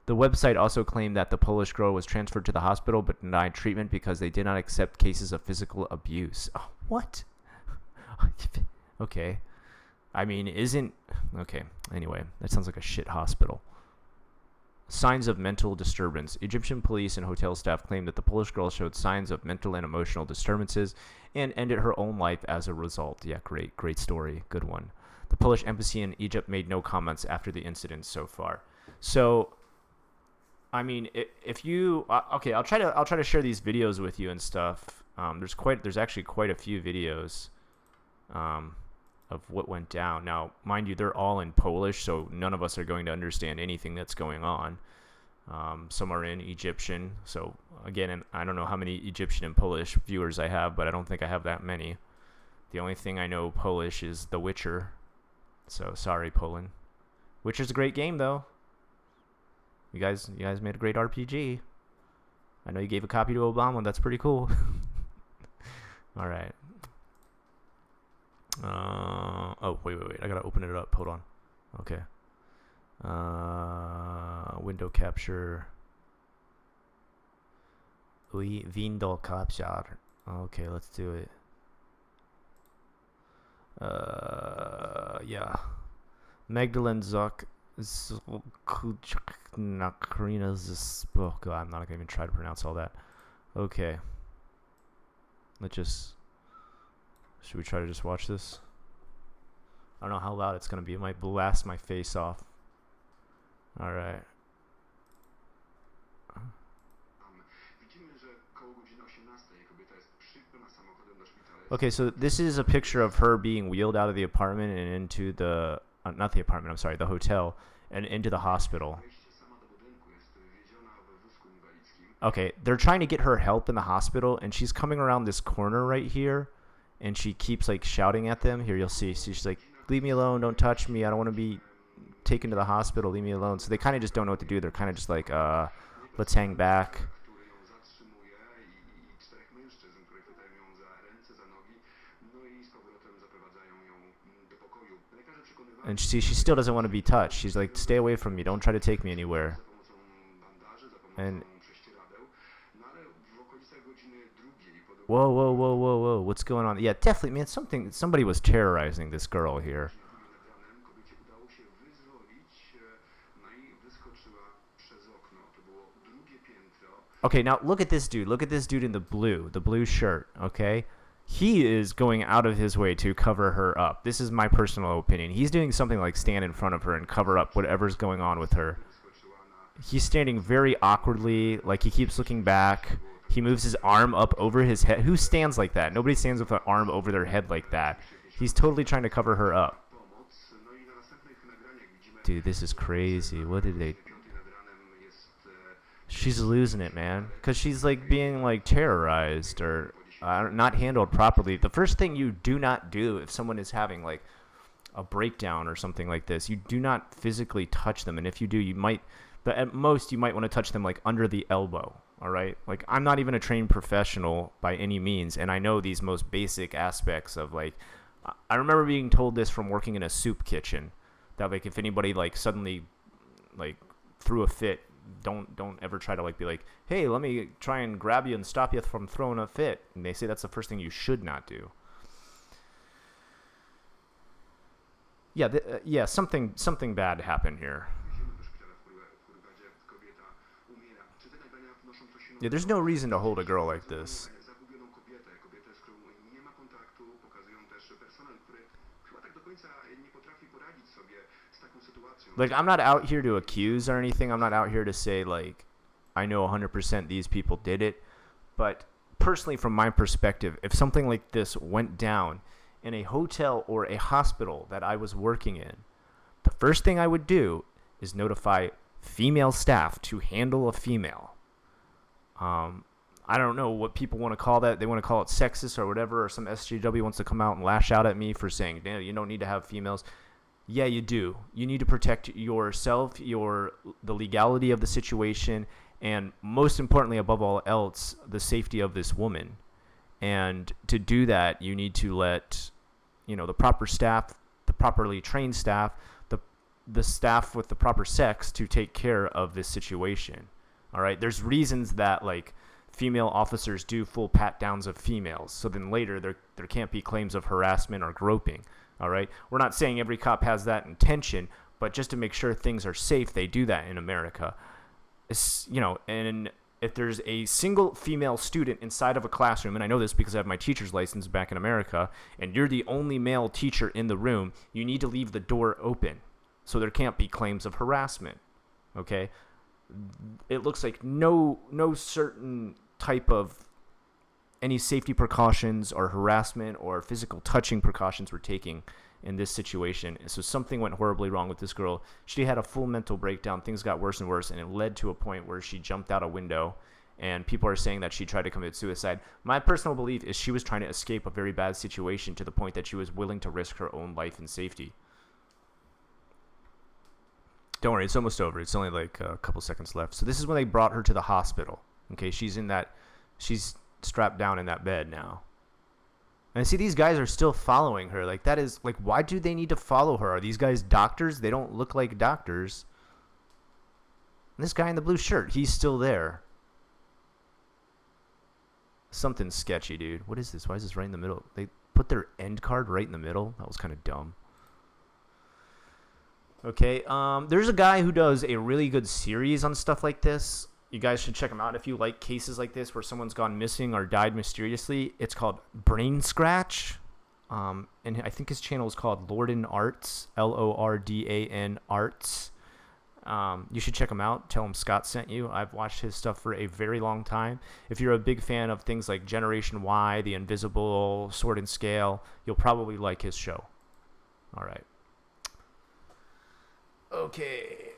The website also claimed that the Polish girl was transferred to the hospital but denied treatment because they did not accept cases of physical abuse. Oh, what? Okay. I mean, okay, anyway, that sounds like a shit hospital. Signs of mental disturbance. Egyptian police and hotel staff claimed that the Polish girl showed signs of mental and emotional disturbances and ended her own life as a result. Yeah, great story. Good one. The Polish embassy in Egypt made no comments after the incident so far. So, I mean, if you okay, I'll try to share these videos with you and stuff. There's actually quite a few videos of what went down. Now, mind you, they're all in Polish, so none of us are going to understand anything that's going on. Some are in Egyptian. So again, and I don't know how many Egyptian and Polish viewers I have, but I don't think I have that many. The only thing I know Polish is The Witcher. So sorry, Poland. Witcher's a great game, though. You guys made a great RPG. I know you gave a copy to Obama. That's pretty cool. All right. Oh, wait. I gotta open it up. Hold on. Okay. Window capture. Window capture. Okay, let's do it. Yeah. Magdalene Zuck. Oh God, I'm not gonna even try to pronounce all that. Okay. Should we try to just watch this? I don't know how loud it's gonna be. It might blast my face off. All right. Okay, so this is a picture of her being wheeled out of the apartment and into the not the apartment. I'm sorry, the hotel and into the hospital. Okay, they're trying to get her help in the hospital, and she's coming around this corner right here, and she keeps like shouting at them. Here, you'll see. She's like, "Leave me alone! Don't touch me! I don't want to be taken to the hospital. Leave me alone." So they kind of just don't know what to do. They're kind of just like, let's hang back. And she still doesn't want to be touched. She's like, "Stay away from me. Don't try to take me anywhere." And whoa, what's going on? Yeah, definitely, man, somebody was terrorizing this girl here. Okay, now look at this dude. Look at this dude in the blue shirt, okay? He is going out of his way to cover her up. This is my personal opinion. He's doing something like stand in front of her and cover up whatever's going on with her. He's standing very awkwardly, like he keeps looking back. He moves his arm up over his head. Who stands like that? Nobody stands with an arm over their head like that. He's totally trying to cover her up. Dude, this is crazy. What did they... She's losing it, man. Because she's like being like terrorized or not handled properly. The first thing you do not do if someone is having like a breakdown or something like this, you do not physically touch them. And if you do, you might... But at most, you might want to touch them like under the elbow, all right? Like, I'm not even a trained professional by any means, and I know these most basic aspects of like, I remember being told this from working in a soup kitchen, that like if anybody like suddenly like threw a fit, don't ever try to like be like, hey, let me try and grab you and stop you from throwing a fit. And they say that's the first thing you should not do. Yeah, something bad happened here. Yeah, there's no reason to hold a girl like this. Like, I'm not out here to accuse or anything. I'm not out here to say, like, I know 100% these people did it. But personally, from my perspective, if something like this went down in a hotel or a hospital that I was working in, the first thing I would do is notify female staff to handle a female. I don't know what people want to call that. They want to call it sexist or whatever, or some SJW wants to come out and lash out at me for saying, "Damn, you don't need to have females." Yeah, you do. You need to protect yourself, the legality of the situation, and most importantly, above all else, the safety of this woman. And to do that, you need to let, the proper staff, the properly trained staff, the staff with the proper sex to take care of this situation. All right, there's reasons that like female officers do full pat downs of females, so then later there can't be claims of harassment or groping. All right, we're not saying every cop has that intention, but just to make sure things are safe, they do that in America. And if there's a single female student inside of a classroom, and I know this because I have my teacher's license back in America, and you're the only male teacher in the room, you need to leave the door open so there can't be claims of harassment. Okay. It looks like no certain type of any safety precautions or harassment or physical touching precautions were taking in this situation. So something went horribly wrong with this girl. She had a full mental breakdown. Things got worse and worse, and it led to a point where she jumped out a window, and people are saying that she tried to commit suicide. My personal belief is she was trying to escape a very bad situation to the point that she was willing to risk her own life and safety. Don't worry, it's almost over. It's only like a couple seconds left. So this is when they brought her to the hospital. Okay, she's strapped down in that bed now. And see, these guys are still following her. Like, that is, like, why do they need to follow her? Are these guys doctors? They don't look like doctors. And this guy in the blue shirt, he's still there. Something's sketchy, dude. What is this? Why is this right in the middle? They put their end card right in the middle? That was kind of dumb. Okay, there's a guy who does a really good series on stuff like this. You guys should check him out if you like cases like this where someone's gone missing or died mysteriously. It's called Brain Scratch. And I think his channel is called Lordan Arts, Lordan Arts. You should check him out. Tell him Scott sent you. I've watched his stuff for a very long time. If you're a big fan of things like Generation Y, The Invisible, Sword and Scale, you'll probably like his show. All right. Okay.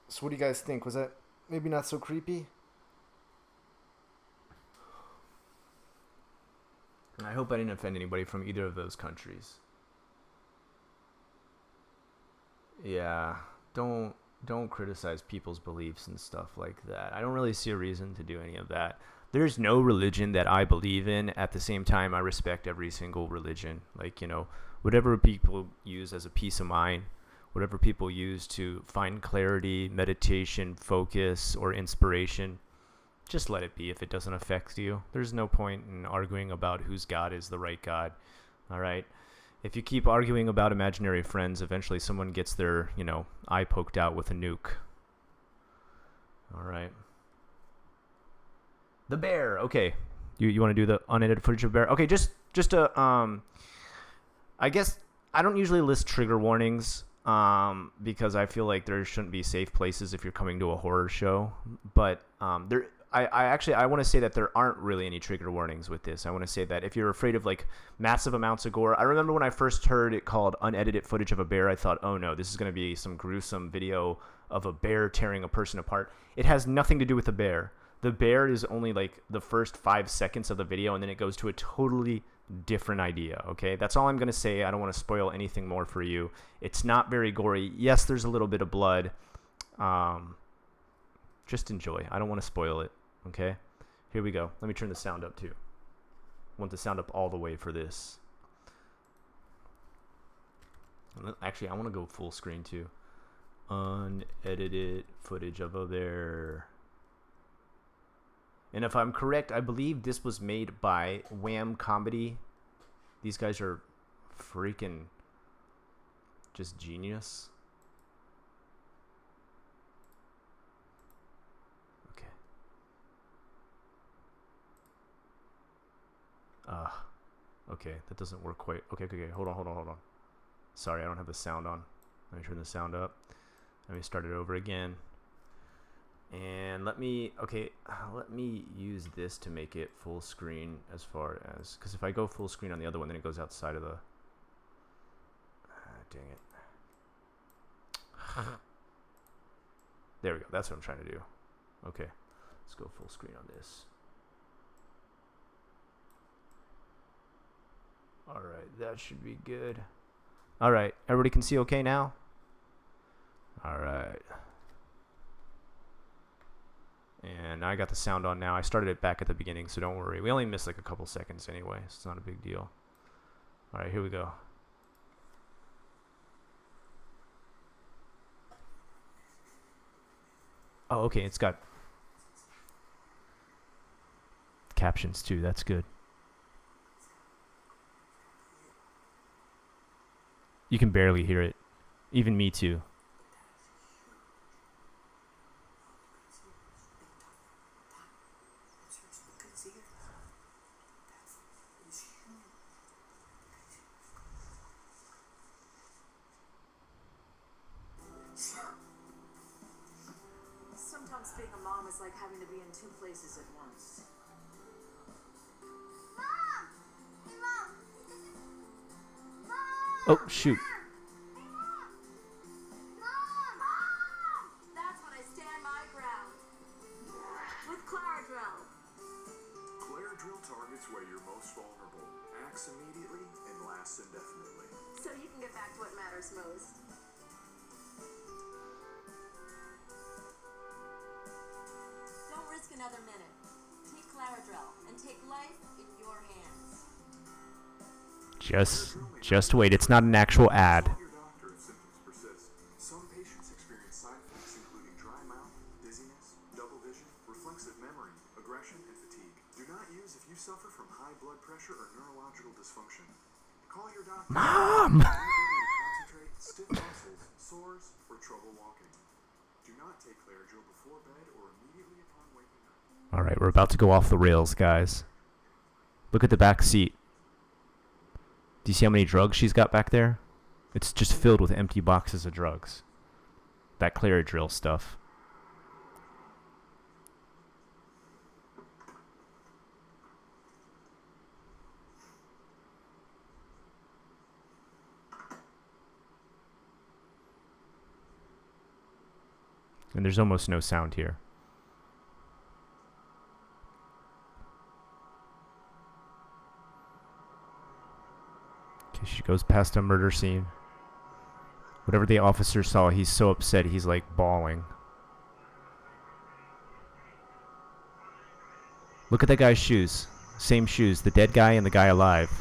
So what do you guys think? Was that maybe not so creepy? I hope I didn't offend anybody from either of those countries. Yeah, don't criticize people's beliefs and stuff like that. I don't really see a reason to do any of that. There's no religion that I believe in. At the same time, I respect every single religion. Like, you know, whatever people use as a peace of mind, whatever people use to find clarity, meditation, focus, or inspiration, just let it be if it doesn't affect you. There's no point in arguing about whose God is the right God. All right? If you keep arguing about imaginary friends, eventually someone gets their, you know, eye poked out with a nuke. All right. The bear. Okay. You want to do the unedited footage of bear? Okay, just a I guess I don't usually list trigger warnings because I feel like there shouldn't be safe places if you're coming to a horror show, but I want to say that there aren't really any trigger warnings with this. I want to say that if you're afraid of like massive amounts of gore, I remember when I first heard it called unedited footage of a bear, I thought, oh no, this is going to be some gruesome video of a bear tearing a person apart. It has nothing to do with the bear. The bear is only like the first 5 seconds of the video, and then it goes to a totally different idea. Okay, that's all I'm going to say. I don't want to spoil anything more for you. It's not very gory. Yes, there's a little bit of blood. Just enjoy. I don't want to spoil it. Okay, here we go. Let me turn the sound up too. I want the sound up all the way for this. Actually, I want to go full screen too. Unedited footage of a bear. And if I'm correct, I believe this was made by Wham Comedy. These guys are freaking just genius. Okay, that doesn't work quite. Okay, hold on. Sorry, I don't have the sound on. Let me turn the sound up. Let me start it over again. And let me use this to make it full screen as far as, because if I go full screen on the other one, then it goes outside of the, dang it. There we go, that's what I'm trying to do. Okay, let's go full screen on this. Alright, that should be good. Alright, everybody can see okay now? Alright. And I got the sound on now. I started it back at the beginning, so don't worry. We only missed like a couple seconds anyway, so it's not a big deal. Alright, here we go. Oh, okay, it's got captions too. That's good. You can barely hear it. Even me too. Sometimes being a mom is like having to be in two places at once. Oh, shoot. That's when I stand my ground. With Claradrill. Claradrill targets where you're most vulnerable, acts immediately, and lasts indefinitely. So you can get back to what matters most. Don't risk another minute. Take Claradrill and take life in your hands. Just wait. It's not an actual ad. Consult your doctor if symptoms persist. Some patients experience side effects including dry mouth, dizziness, double vision, reflexive memory, aggression, and fatigue. Do not use if you suffer from high blood pressure or neurological dysfunction. Call your doctor. Mom! Inability to concentrate, stiff muscles, sores, or trouble walking. Do not take Claradrill before bed or immediately upon waking up. All right, we're about to go off the rails, guys. Look at the back seat. Do you see how many drugs she's got back there? It's just filled with empty boxes of drugs. That Claridril stuff. And there's almost no sound here. Okay, she goes past a murder scene. Whatever the officer saw, he's so upset, he's like bawling. Look at that guy's shoes. Same shoes, the dead guy and the guy alive.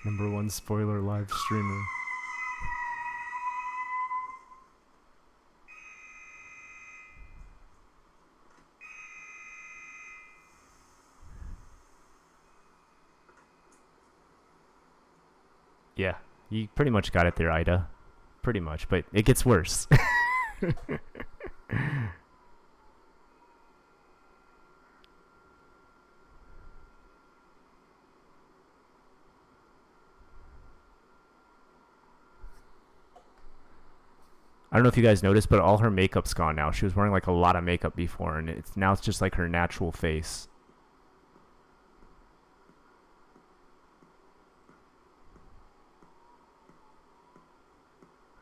Number one spoiler live streamer. Yeah, you pretty much got it there, Ida. Pretty much, but it gets worse. I don't know if you guys noticed, but all her makeup's gone now. She was wearing like a lot of makeup before, and it's just like her natural face.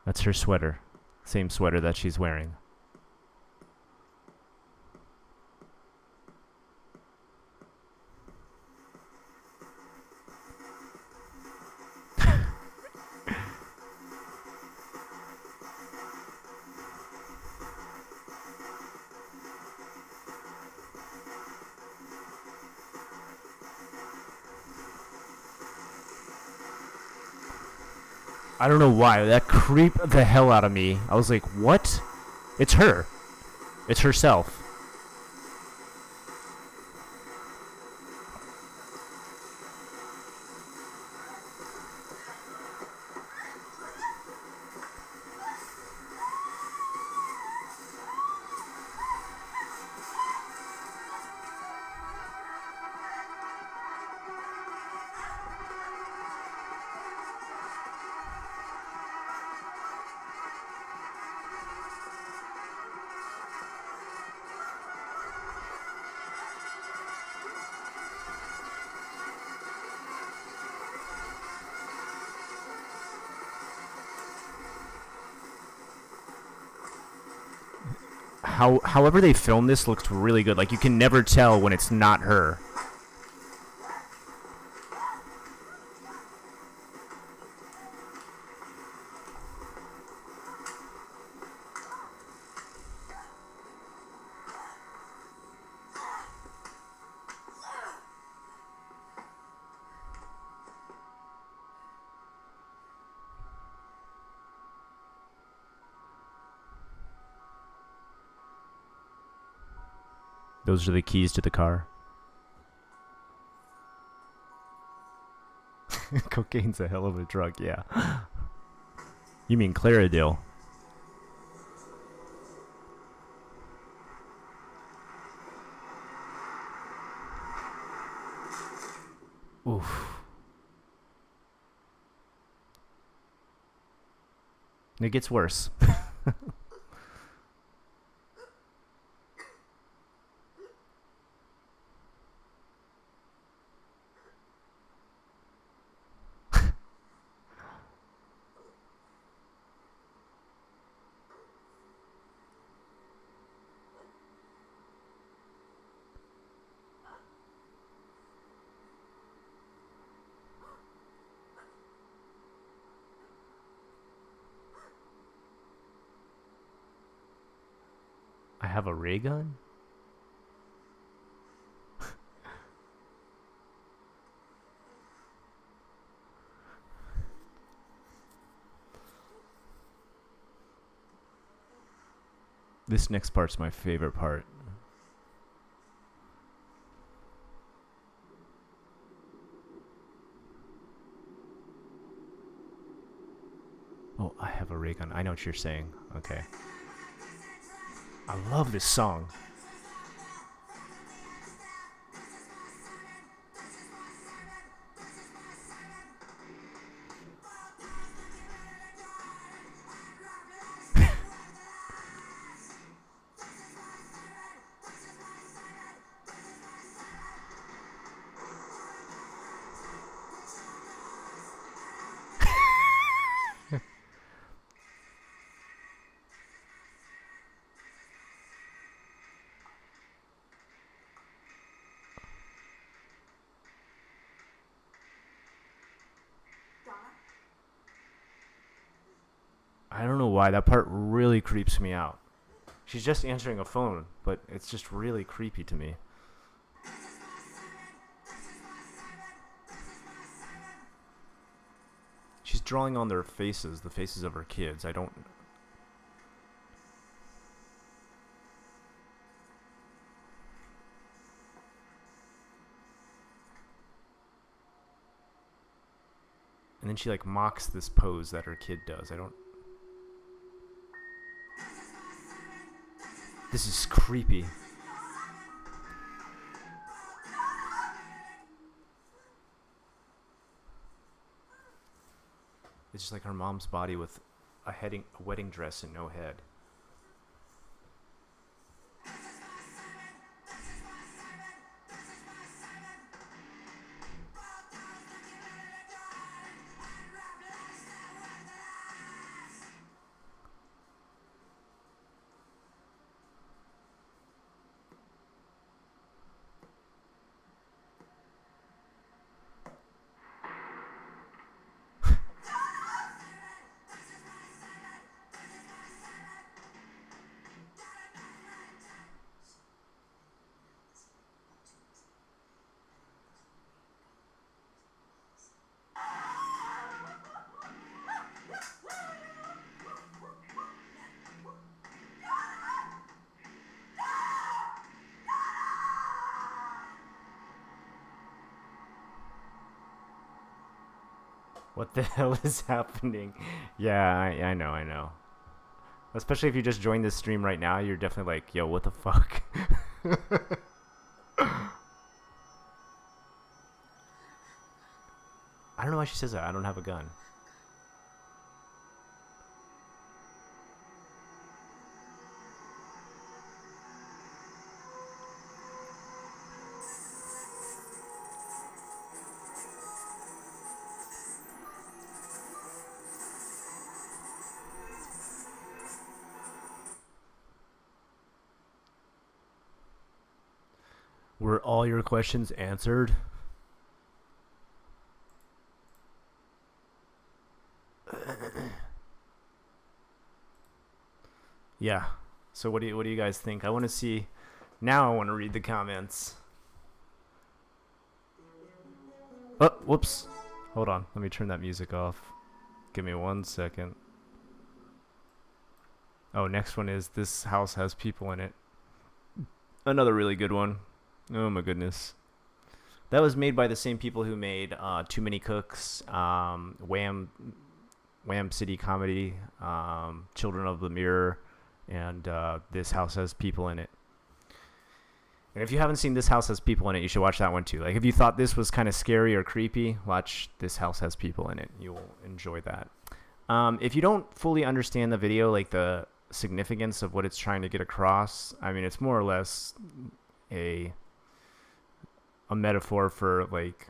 That's her sweater. Same sweater that she's wearing. I don't know why. That creeped the hell out of me. I was like, what? It's her. It's herself. However they filmed this looks really good. Like, you can never tell when it's not her. Those are the keys to the car. Cocaine's a hell of a drug, yeah. You mean Claridil? Oof. It gets worse. I have a ray gun? This next part's my favorite part. Oh, I have a ray gun. I know what you're saying. Okay. I love this song. I don't know why that part really creeps me out. She's just answering a phone, but it's just really creepy to me. She's drawing on their faces, the faces of her kids. I don't... And then she like mocks this pose that her kid does. I don't... This is creepy. It's just like her mom's body with a wedding dress and no head. What the hell is happening? Yeah, I know. Especially if you just joined this stream right now, you're definitely like, yo, what the fuck? I don't know why she says that. I don't have a gun. Were all your questions answered? Yeah. So what do you guys think? I want to see. Now I want to read the comments. Oh, whoops. Hold on. Let me turn that music off. Give me 1 second. Oh, next one is This House Has People in It. Another really good one. Oh my goodness. That was made by the same people who made Too Many Cooks, Wham City Comedy, Children of the Mirror, and This House Has People in It. And if you haven't seen This House Has People in It, you should watch that one too. Like if you thought this was kind of scary or creepy, watch This House Has People in It. You will enjoy that. If you don't fully understand the video, like the significance of what it's trying to get across, I mean, it's more or less a metaphor for like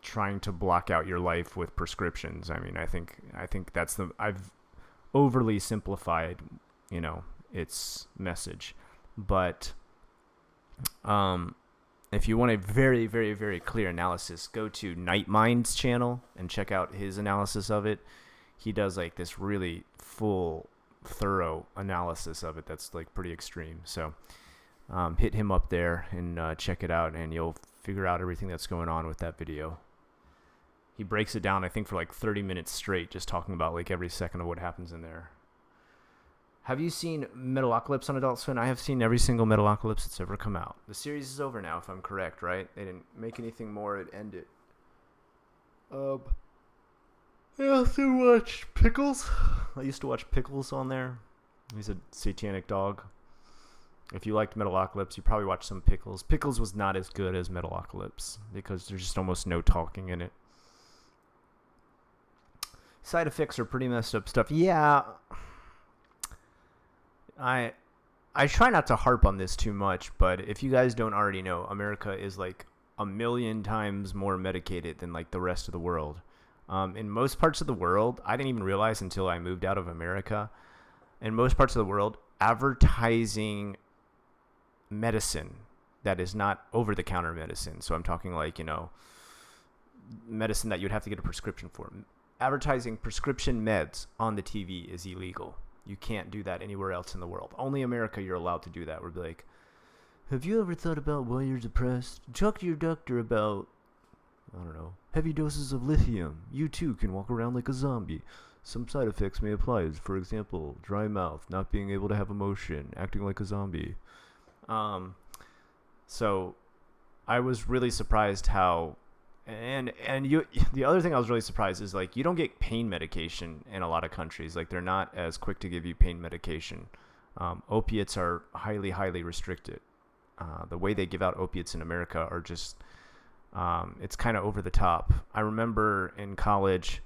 trying to block out your life with prescriptions. I mean, I think that's I've overly simplified, its message. But if you want a very, very, very clear analysis, go to Nightmind's channel and check out his analysis of it. He does like this really full, thorough analysis of it that's like pretty extreme. So hit him up there and check it out, and you'll figure out everything that's going on with that video. He breaks it down, I think, for like 30 minutes straight, just talking about like every second of what happens in there. Have you seen Metalocalypse on Adult Swim? I have seen every single Metalocalypse that's ever come out. The series is over now, if I'm correct, right? They didn't make anything more. It ended. I also watched Pickles. I used to watch Pickles on there. He's a satanic dog. If you liked Metalocalypse, you probably watched some Pickles. Pickles was not as good as Metalocalypse because there's just almost no talking in it. Side effects are pretty messed up stuff. Yeah. I try not to harp on this too much, but if you guys don't already know, America is like 1,000,000 times more medicated than like the rest of the world. In most parts of the world, I didn't even realize until I moved out of America, in most parts of the world, advertising medicine that is not over-the-counter medicine. So I'm talking like, medicine that you'd have to get a prescription for. Advertising prescription meds on the TV is illegal. You can't do that anywhere else in the world. Only America you're allowed to do that. We're like, have you ever thought about why you're depressed? Talk to your doctor about, I don't know, heavy doses of lithium. You too can walk around like a zombie. Some side effects may apply, for example, dry mouth, not being able to have emotion, acting like a zombie. So I was really surprised how, the other thing I was really surprised is like you don't get pain medication in a lot of countries. Like they're not as quick to give you pain medication. Opiates are highly, highly restricted. The way they give out opiates in America are just, it's kind of over the top. I remember in college,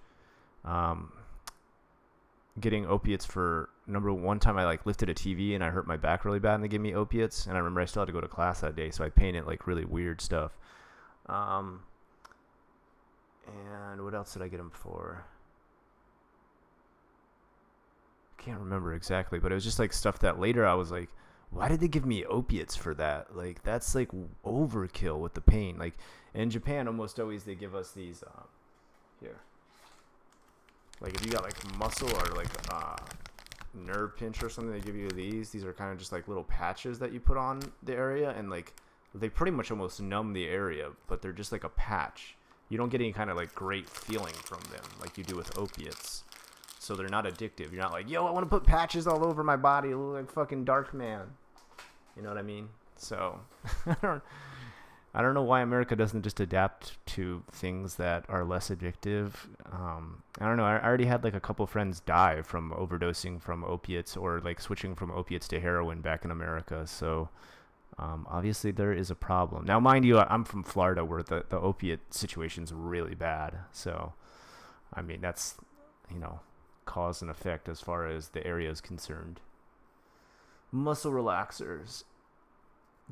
getting opiates for one time I like lifted a TV and I hurt my back really bad and they gave me opiates, and I remember I still had to go to class that day, so I painted like really weird stuff. And what else did I get them for? I can't remember exactly, but it was just like stuff that later I was like, why did they give me opiates for that? Like that's like overkill with the pain. Like in Japan, almost always they give us these here. Like if you got like muscle or like nerve pinch or something, they give you these. These are kind of just like little patches that you put on the area, and like they pretty much almost numb the area, but they're just like a patch. You don't get any kind of like great feeling from them like you do with opiates. So they're not addictive. You're not like, yo, I want to put patches all over my body, look like fucking Dark Man. You know what I mean? So I don't know why America doesn't just adapt to things that are less addictive. I don't know. I already had like a couple friends die from overdosing from opiates or like switching from opiates to heroin back in America. So obviously there is a problem. Now, mind you, I'm from Florida where the opiate situation's really bad. So, I mean, that's, cause and effect as far as the area is concerned. Muscle relaxers.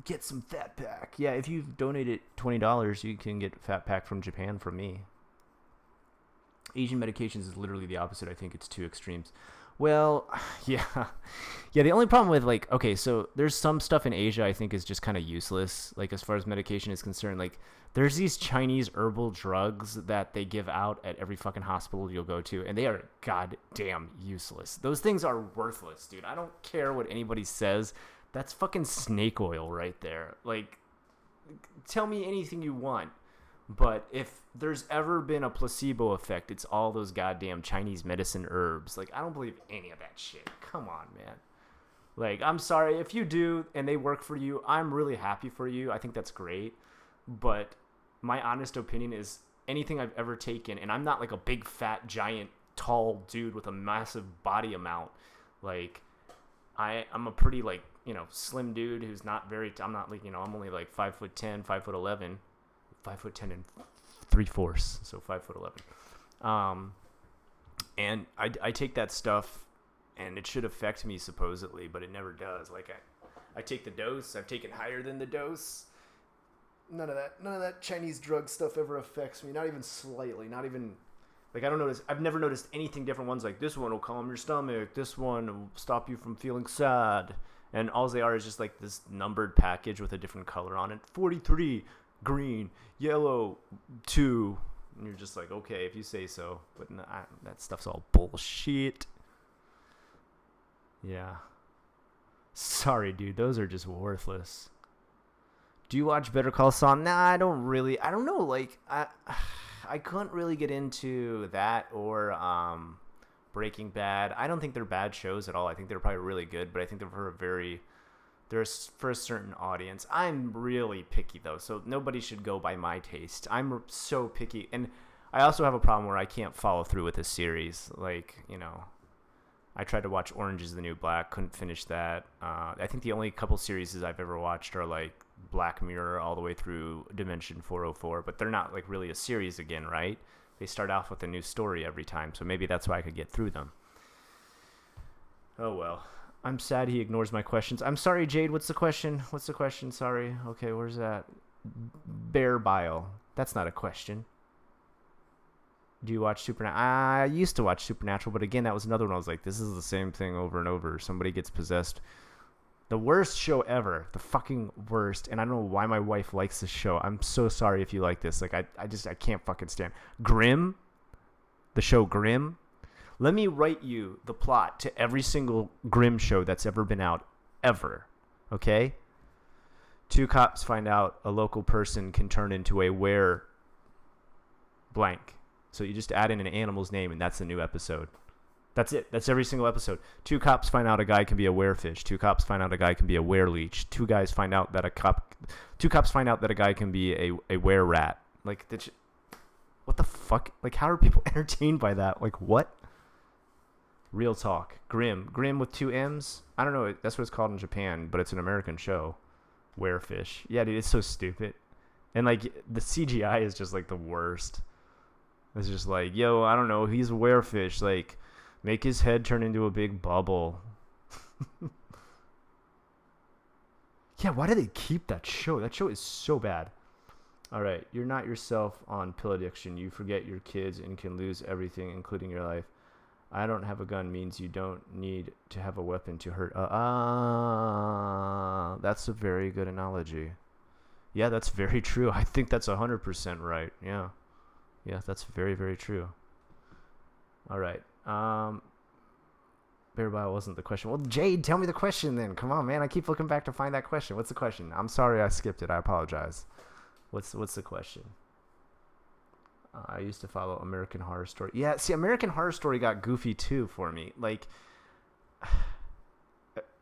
Get some Fat Pack. Yeah, if you've donated $20, you can get Fat Pack from Japan from me. Asian medications is literally the opposite. I think it's two extremes. Well, yeah. Yeah, the only problem with, like, okay, so there's some stuff in Asia I think is just kind of useless, like, as far as medication is concerned. Like, there's these Chinese herbal drugs that they give out at every fucking hospital you'll go to, and they are goddamn useless. Those things are worthless, dude. I don't care what anybody says. That's fucking snake oil right there. Like, tell me anything you want. But if there's ever been a placebo effect, it's all those goddamn Chinese medicine herbs. Like, I don't believe any of that shit. Come on, man. Like, I'm sorry. If you do and they work for you, I'm really happy for you. I think that's great. But my honest opinion is anything I've ever taken, and I'm not like a big, fat, giant, tall dude with a massive body amount. Like, I'm a pretty, like, slim dude who's not very, I'm not like, I'm only like 5'10", 5'11", 5'10" and 3/4, so 5'11". And I take that stuff, and it should affect me supposedly, but it never does. Like I take the dose. I've taken higher than the dose. None of that Chinese drug stuff ever affects me. Not even slightly. Not even. Like, I don't notice. I've never noticed anything different. One's like, this one will calm your stomach. This one will stop you from feeling sad. And all they are is just like this numbered package with a different color on it. 43, green, yellow, 2. And you're just like, okay, if you say so. But no, that stuff's all bullshit. Yeah. Sorry, dude. Those are just worthless. Do you watch Better Call Saul? Nah, I don't really. I don't know. Like, I couldn't really get into that or Breaking Bad. I don't think they're bad shows at all. I think they're probably really good, but I think they're for a certain audience. I'm really picky though, so nobody should go by my taste. I'm so picky, and I also have a problem where I can't follow through with a series. Like, I tried to watch Orange is the New Black, couldn't finish that. I think the only couple series I've ever watched are like Black Mirror all the way through Dimension 404, but they're not like really a series again, right? They start off with a new story every time, so maybe that's why I could get through them. Oh well. I'm sad he ignores my questions. I'm sorry, Jade. What's the question? Sorry. Okay, where's that? Bear bile. That's not a question. Do you watch Supernatural? I used to watch Supernatural, but again, that was another one. I was like, this is the same thing over and over. Somebody gets possessed. The worst show ever. The fucking worst. And I don't know why my wife likes this show. I'm so sorry if you like this. Like, I can't fucking stand. Grimm. The show Grimm. Let me write you the plot to every single Grimm show that's ever been out, ever. Okay? 2 cops find out a local person can turn into a were blank. So you just add in an animal's name, and that's the new episode. That's it. That's every single episode. 2 cops find out a guy can be a werefish. 2 cops find out a guy can be a wereleech. 2 cops find out that a guy can be a were rat. Like, what the fuck? Like, how are people entertained by that? Like, what? Real talk. Grimm with 2 M's. I don't know. That's what it's called in Japan, but it's an American show. Werefish. Yeah, dude, it's so stupid. And like the CGI is just like the worst. It's just like, yo, I don't know. He's a werefish. Like, make his head turn into a big bubble. Yeah, why do they keep that show? That show is so bad. All right, you're not yourself on pill addiction. You forget your kids and can lose everything, including your life. I don't have a gun means you don't need to have a weapon to hurt. That's a very good analogy. Yeah, that's very true. I think that's 100% right. Yeah, that's very, very true. All right. Bear bile wasn't the question. Well, Jade, tell me the question then. Come on, man. I keep looking back to find that question. What's the question? I'm sorry I skipped it. I apologize. What's the question? I used to follow American Horror Story. Yeah, see, American Horror Story got goofy too for me. Like,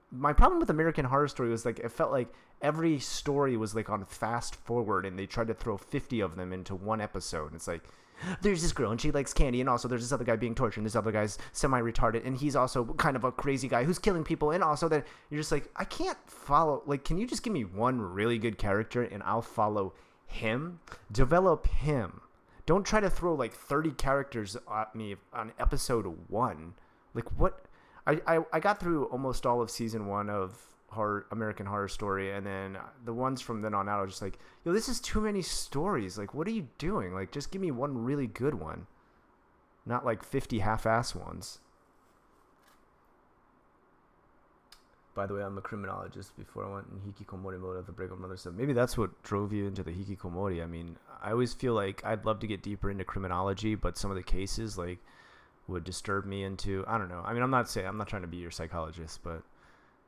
my problem with American Horror Story was like it felt like every story was like on fast forward, and they tried to throw 50 of them into one episode. It's like, there's this girl and she likes candy, and also there's this other guy being tortured, and this other guy's semi-retarded, and he's also kind of a crazy guy who's killing people, and also that you're just like, I can't follow. Like, can you just give me one really good character and I'll follow him? Develop him. Don't try to throw like 30 characters at me on episode 1. Like, what? I got through almost all of season 1 of American Horror Story, and then the ones from then on out are just like, yo, this is too many stories. Like, what are you doing? Like, just give me one really good one, not like 50 half-ass ones. By the way, I'm a criminologist. Before I went in hikikomori mode of the Breakup Mother stuff. Maybe that's what drove you into the hikikomori. I mean, I always feel like I'd love to get deeper into criminology, but some of the cases like would disturb me into, I don't know. I mean, I'm not trying to be your psychologist, but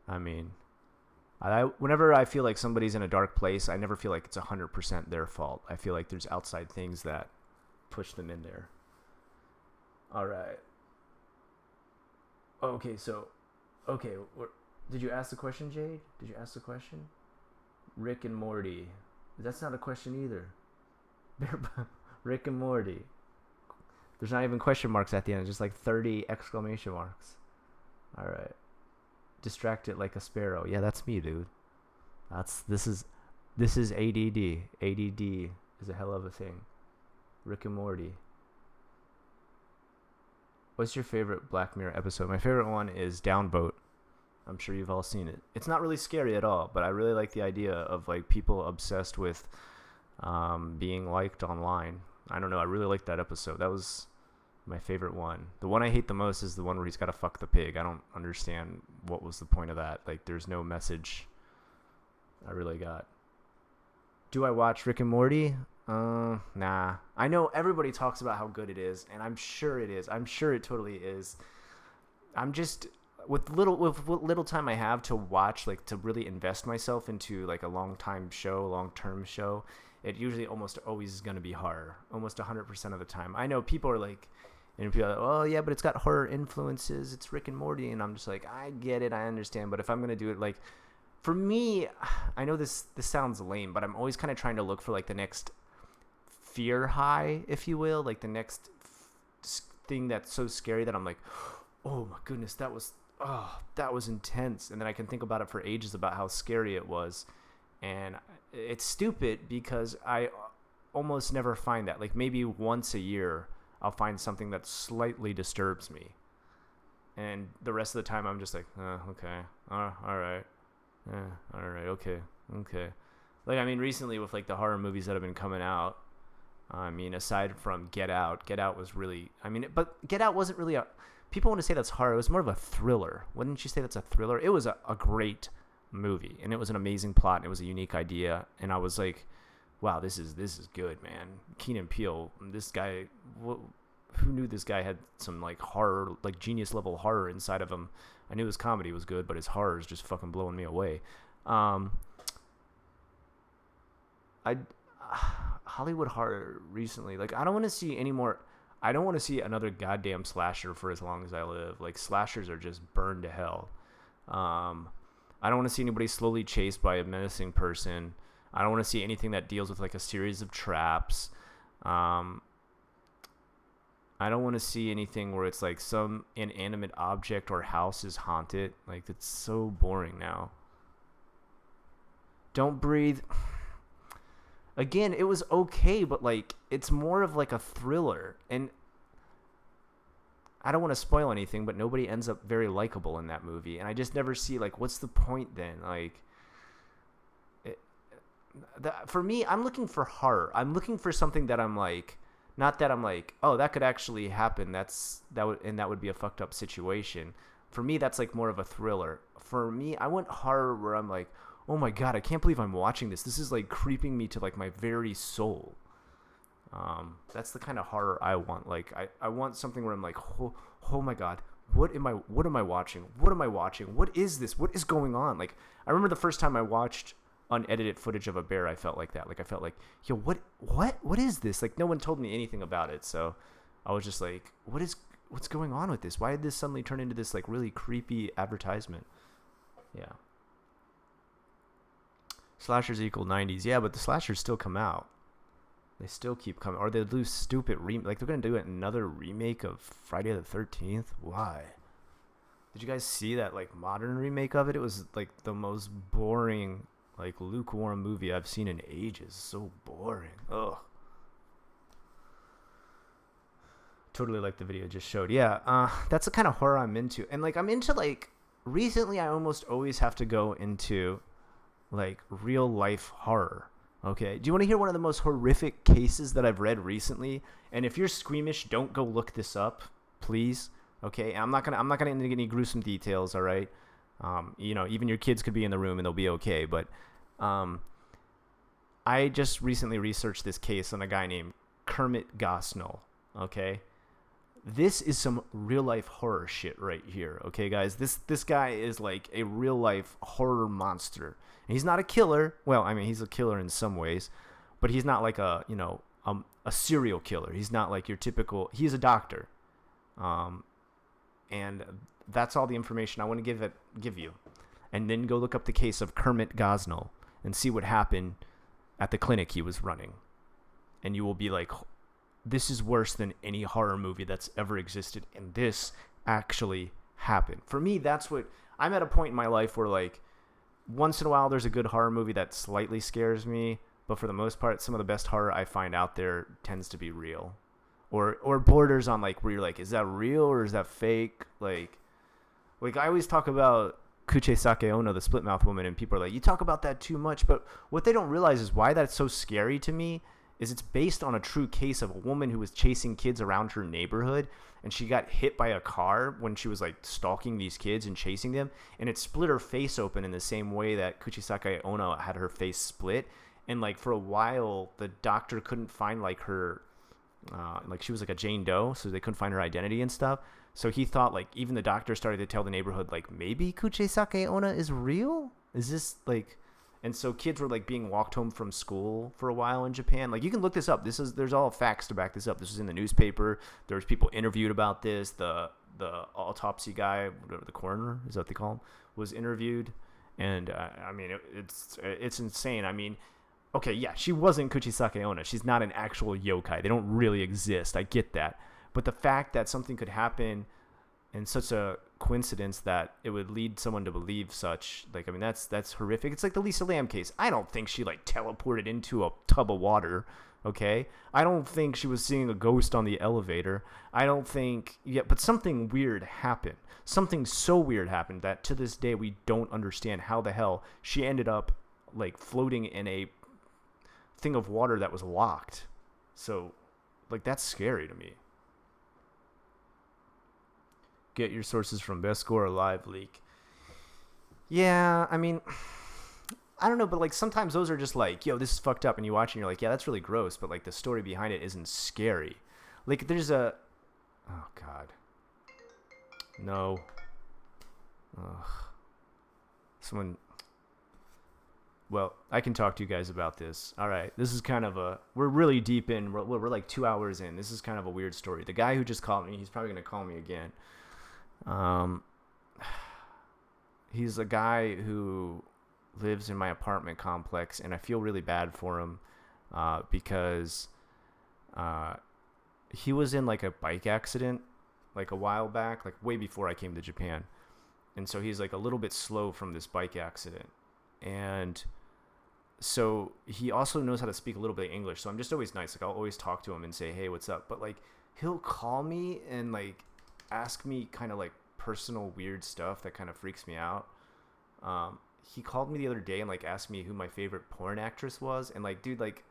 I mean, whenever I feel like somebody's in a dark place, I never feel like it's 100% their fault. I feel like there's outside things that push them in there. All right. Okay, did you ask the question, Jade? Did you ask the question? Rick and Morty. That's not a question either. Rick and Morty. There's not even question marks at the end. It's just like 30 exclamation marks. All right. Distracted like a sparrow. Yeah, that's me, dude. This is ADD. ADD is a hell of a thing. Rick and Morty. What's your favorite Black Mirror episode? My favorite one is Downvote. I'm sure you've all seen it. It's not really scary at all, but I really like the idea of like people obsessed with being liked online. I don't know. I really liked that episode. That was my favorite one. The one I hate the most is the one where he's got to fuck the pig. I don't understand what was the point of that. Like, there's no message I really got. Do I watch Rick and Morty? Nah. I know everybody talks about how good it is, and I'm sure it is. I'm sure it totally is. I'm just... With what little time I have to watch, like to really invest myself into like a long-term show, it usually almost always is going to be horror, almost 100% of the time. I know people are like, And people are like, oh yeah, but it's got horror influences. It's Rick and Morty, and I'm just like, I get it, I understand. But if I'm gonna do it, like, for me, I know this sounds lame, but I'm always kind of trying to look for like the next fear high, if you will, like the next thing that's so scary that I'm like, oh my goodness, that was intense, and then I can think about it for ages about how scary it was. And it's stupid because I almost never find that. Like maybe once a year I'll find something that slightly disturbs me, and the rest of the time I'm just like, okay, all right, okay. Like, I mean, recently with like the horror movies that have been coming out, I mean, aside from Get Out was really, I mean, but Get Out wasn't really people want to say that's horror. It was more of a thriller. Wouldn't you say that's a thriller? It was a great movie, and it was an amazing plot, and it was a unique idea, and I was like, wow, this is good, man. Keenan Peele, this guy, who knew this guy had some like horror, like genius level horror inside of him? I knew his comedy was good, but his horror is just fucking blowing me away. Hollywood horror recently, like, I don't want to see any more. I don't want to see another goddamn slasher for as long as I live. Like, slashers are just burned to hell. I don't want to see anybody slowly chased by a menacing person. I don't want to see anything that deals with like a series of traps. I don't want to see anything where it's like some inanimate object or house is haunted. Like, it's so boring now. Don't Breathe. Again, it was okay, but like, it's more of like a thriller, and I don't want to spoil anything, but nobody ends up very likable in that movie, and I just never see like, what's the point then? Like, for me, I'm looking for horror. I'm looking for something that I'm like, not that I'm like, oh, that could actually happen. That would be a fucked up situation. For me, that's like more of a thriller. For me, I want horror where I'm like, oh my God, I can't believe I'm watching this. This is like creeping me to like my very soul. That's the kind of horror I want. Like, I want something where I'm like, oh my God, what am I watching? What am I watching? What is this? What is going on? Like, I remember the first time I watched unedited footage of a bear, I felt like that. Like, I felt like, yo, what is this? Like, no one told me anything about it. So I was just like, what's going on with this? Why did this suddenly turn into this like really creepy advertisement? Yeah. Slashers equal 90s. Yeah, but the slashers still come out. They still keep coming. Or they do stupid like, they're going to do another remake of Friday the 13th. Why? Did you guys see that like modern remake of it? It was like the most boring, like lukewarm movie I've seen in ages. So boring. Ugh. Totally like the video just showed. Yeah, that's the kind of horror I'm into. And like, I'm into like, recently I almost always have to go into like real life horror. Okay, do you want to hear one of the most horrific cases that I've read recently? And if you're squeamish, don't go look this up, please. Okay, I'm not gonna get any gruesome details. All right, you know, even your kids could be in the room and they'll be okay. But I just recently researched this case on a guy named Kermit Gosnell. Okay, this is some real life horror shit right here. Okay, guys, this guy is like a real life horror monster. And he's not a killer. Well, I mean, he's a killer in some ways, but he's not like a serial killer. He's not like your typical. He's a doctor, and that's all the information I want to give you. And then go look up the case of Kermit Gosnell and see what happened at the clinic he was running, and you will be like, this is worse than any horror movie that's ever existed, and this actually happened. For me, that's what I'm at a point in my life where like, once in a while there's a good horror movie that slightly scares me, but for the most part, some of the best horror I find out there tends to be real, or borders on like where you're like, is that real or is that fake? Like I always talk about Kuchisake Ono, the split mouth woman, and people are like, you talk about that too much. But what they don't realize is why that's so scary to me is it's based on a true case of a woman who was chasing kids around her neighborhood, and she got hit by a car when she was like stalking these kids and chasing them, and it split her face open in the same way that Kuchisake Ono had her face split. And like for a while the doctor couldn't find like her like she was like a Jane Doe, so they couldn't find her identity and stuff. So he thought, like, even the doctor started to tell the neighborhood, like, maybe Kuchisake Ono is real? Is this like, And so kids were like being walked home from school for a while in Japan. Like, you can look this up. There's all facts to back this up. This was in the newspaper. There's people interviewed about this. The autopsy guy, whatever, the coroner, is that what they call him, was interviewed. And I mean, it's insane. I mean, okay, yeah, she wasn't Kuchisake Onna. She's not an actual yokai. They don't really exist. I get that. But the fact that something could happen in such a coincidence that it would lead someone to believe such, like, I mean, that's horrific. It's like the Lisa Lamb case. I don't think she like teleported into a tub of water. Okay, I don't think she was seeing a ghost on the elevator. I don't think, yeah, but something weird happened. Something so weird happened that to this day we don't understand how the hell she ended up like floating in a thing of water that was locked. So, like, that's scary to me. Get your sources from Best Score or Live Leak. Yeah, I mean, I don't know, but like sometimes those are just like, yo, this is fucked up, and you watch and you're like, yeah, that's really gross, but like the story behind it isn't scary. Like, there's a, oh god, no, ugh, someone. Well, I can talk to you guys about this. All right, this is kind of we're really deep in. We're like 2 hours in. This is kind of a weird story. The guy who just called me, he's probably gonna call me again. He's a guy who lives in my apartment complex, and I feel really bad for him because he was in like a bike accident like a while back, like way before I came to Japan. And so he's like a little bit slow from this bike accident. And so he also knows how to speak a little bit of English. So I'm just always nice. Like, I'll always talk to him and say, hey, what's up? But like, he'll call me and like ask me kind of like personal weird stuff that kind of freaks me out. He called me the other day and like asked me who my favorite porn actress was. And like, dude, like,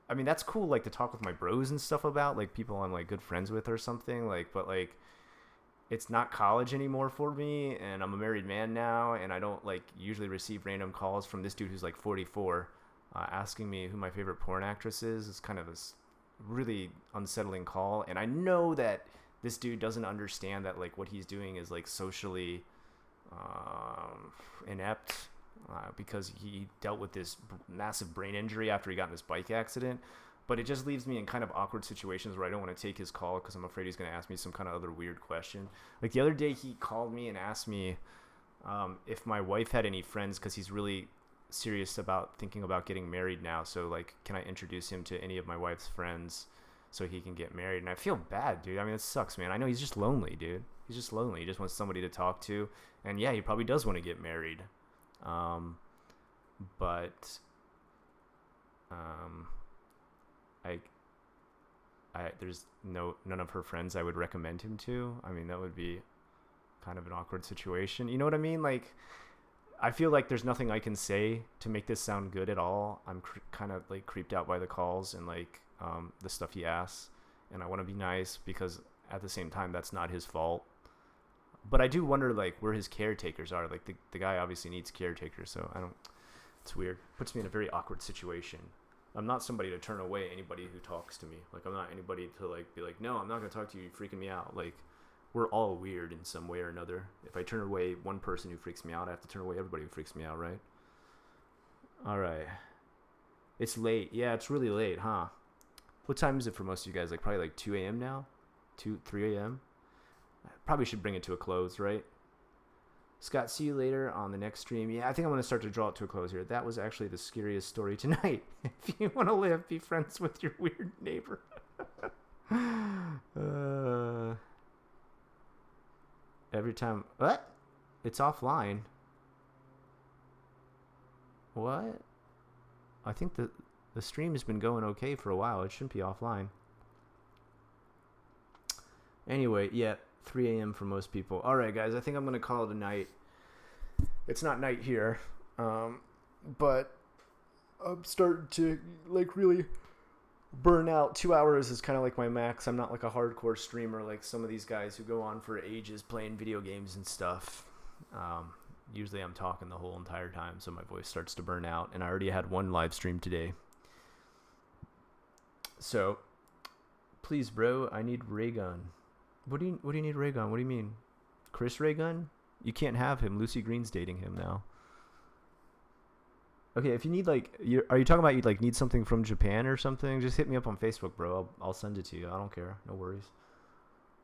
I mean, that's cool, like, to talk with my bros and stuff about, like, people I'm like good friends with or something, like, but like, it's not college anymore for me, and I'm a married man now, and I don't like usually receive random calls from this dude who's like 44 asking me who my favorite porn actress is. It's kind of a really unsettling call, and I know that this dude doesn't understand that like what he's doing is like socially inept because he dealt with this massive brain injury after he got in this bike accident. But it just leaves me in kind of awkward situations where I don't want to take his call because I'm afraid he's going to ask me some kind of other weird question. Like the other day, he called me and asked me if my wife had any friends, because he's really serious about thinking about getting married now. So like, can I introduce him to any of my wife's friends so he can get married? And I feel bad, dude. I mean, it sucks, man. I know he's just lonely, dude. He's just lonely. He just wants somebody to talk to. And yeah, he probably does want to get married. But there's none of her friends I would recommend him to. I mean, that would be kind of an awkward situation. You know what I mean? Like, I feel like there's nothing I can say to make this sound good at all. I'm kind of like creeped out by the calls and like the stuff he asks, and I want to be nice because at the same time that's not his fault. But I do wonder like where his caretakers are. Like the guy obviously needs caretakers, so I don't. It's weird. Puts me in a very awkward situation. I'm not somebody to turn away anybody who talks to me. Like, I'm not anybody to like be like, no, I'm not gonna talk to you. You're freaking me out. Like, we're all weird in some way or another. If I turn away one person who freaks me out, I have to turn away everybody who freaks me out, right? All right. It's late. Yeah, it's really late, huh? What time is it for most of you guys? Like probably like 2 a.m. now? 3 a.m.? Probably should bring it to a close, right? Scott, see you later on the next stream. Yeah, I think I'm going to start to draw it to a close here. That was actually the scariest story tonight. If you want to live, be friends with your weird neighbor. Every time... What? It's offline. What? I think the stream has been going okay for a while. It shouldn't be offline. Anyway, yeah. 3 a.m. for most people. All right, guys, I think I'm going to call it a night. It's not night here, but I'm starting to, like, really burn out. 2 hours is kind of like my max. I'm not like a hardcore streamer like some of these guys who go on for ages playing video games and stuff. Usually I'm talking the whole entire time, so my voice starts to burn out, and I already had one live stream today. So, please, bro, I need ray gun. What do you need ray gun? What do you mean? Chris Ray Gun? You can't have him. Lucy Green's dating him now. Okay, if you need like, are you talking about you like need something from Japan or something? Just hit me up on Facebook, bro. I'll send it to you. I don't care. No worries.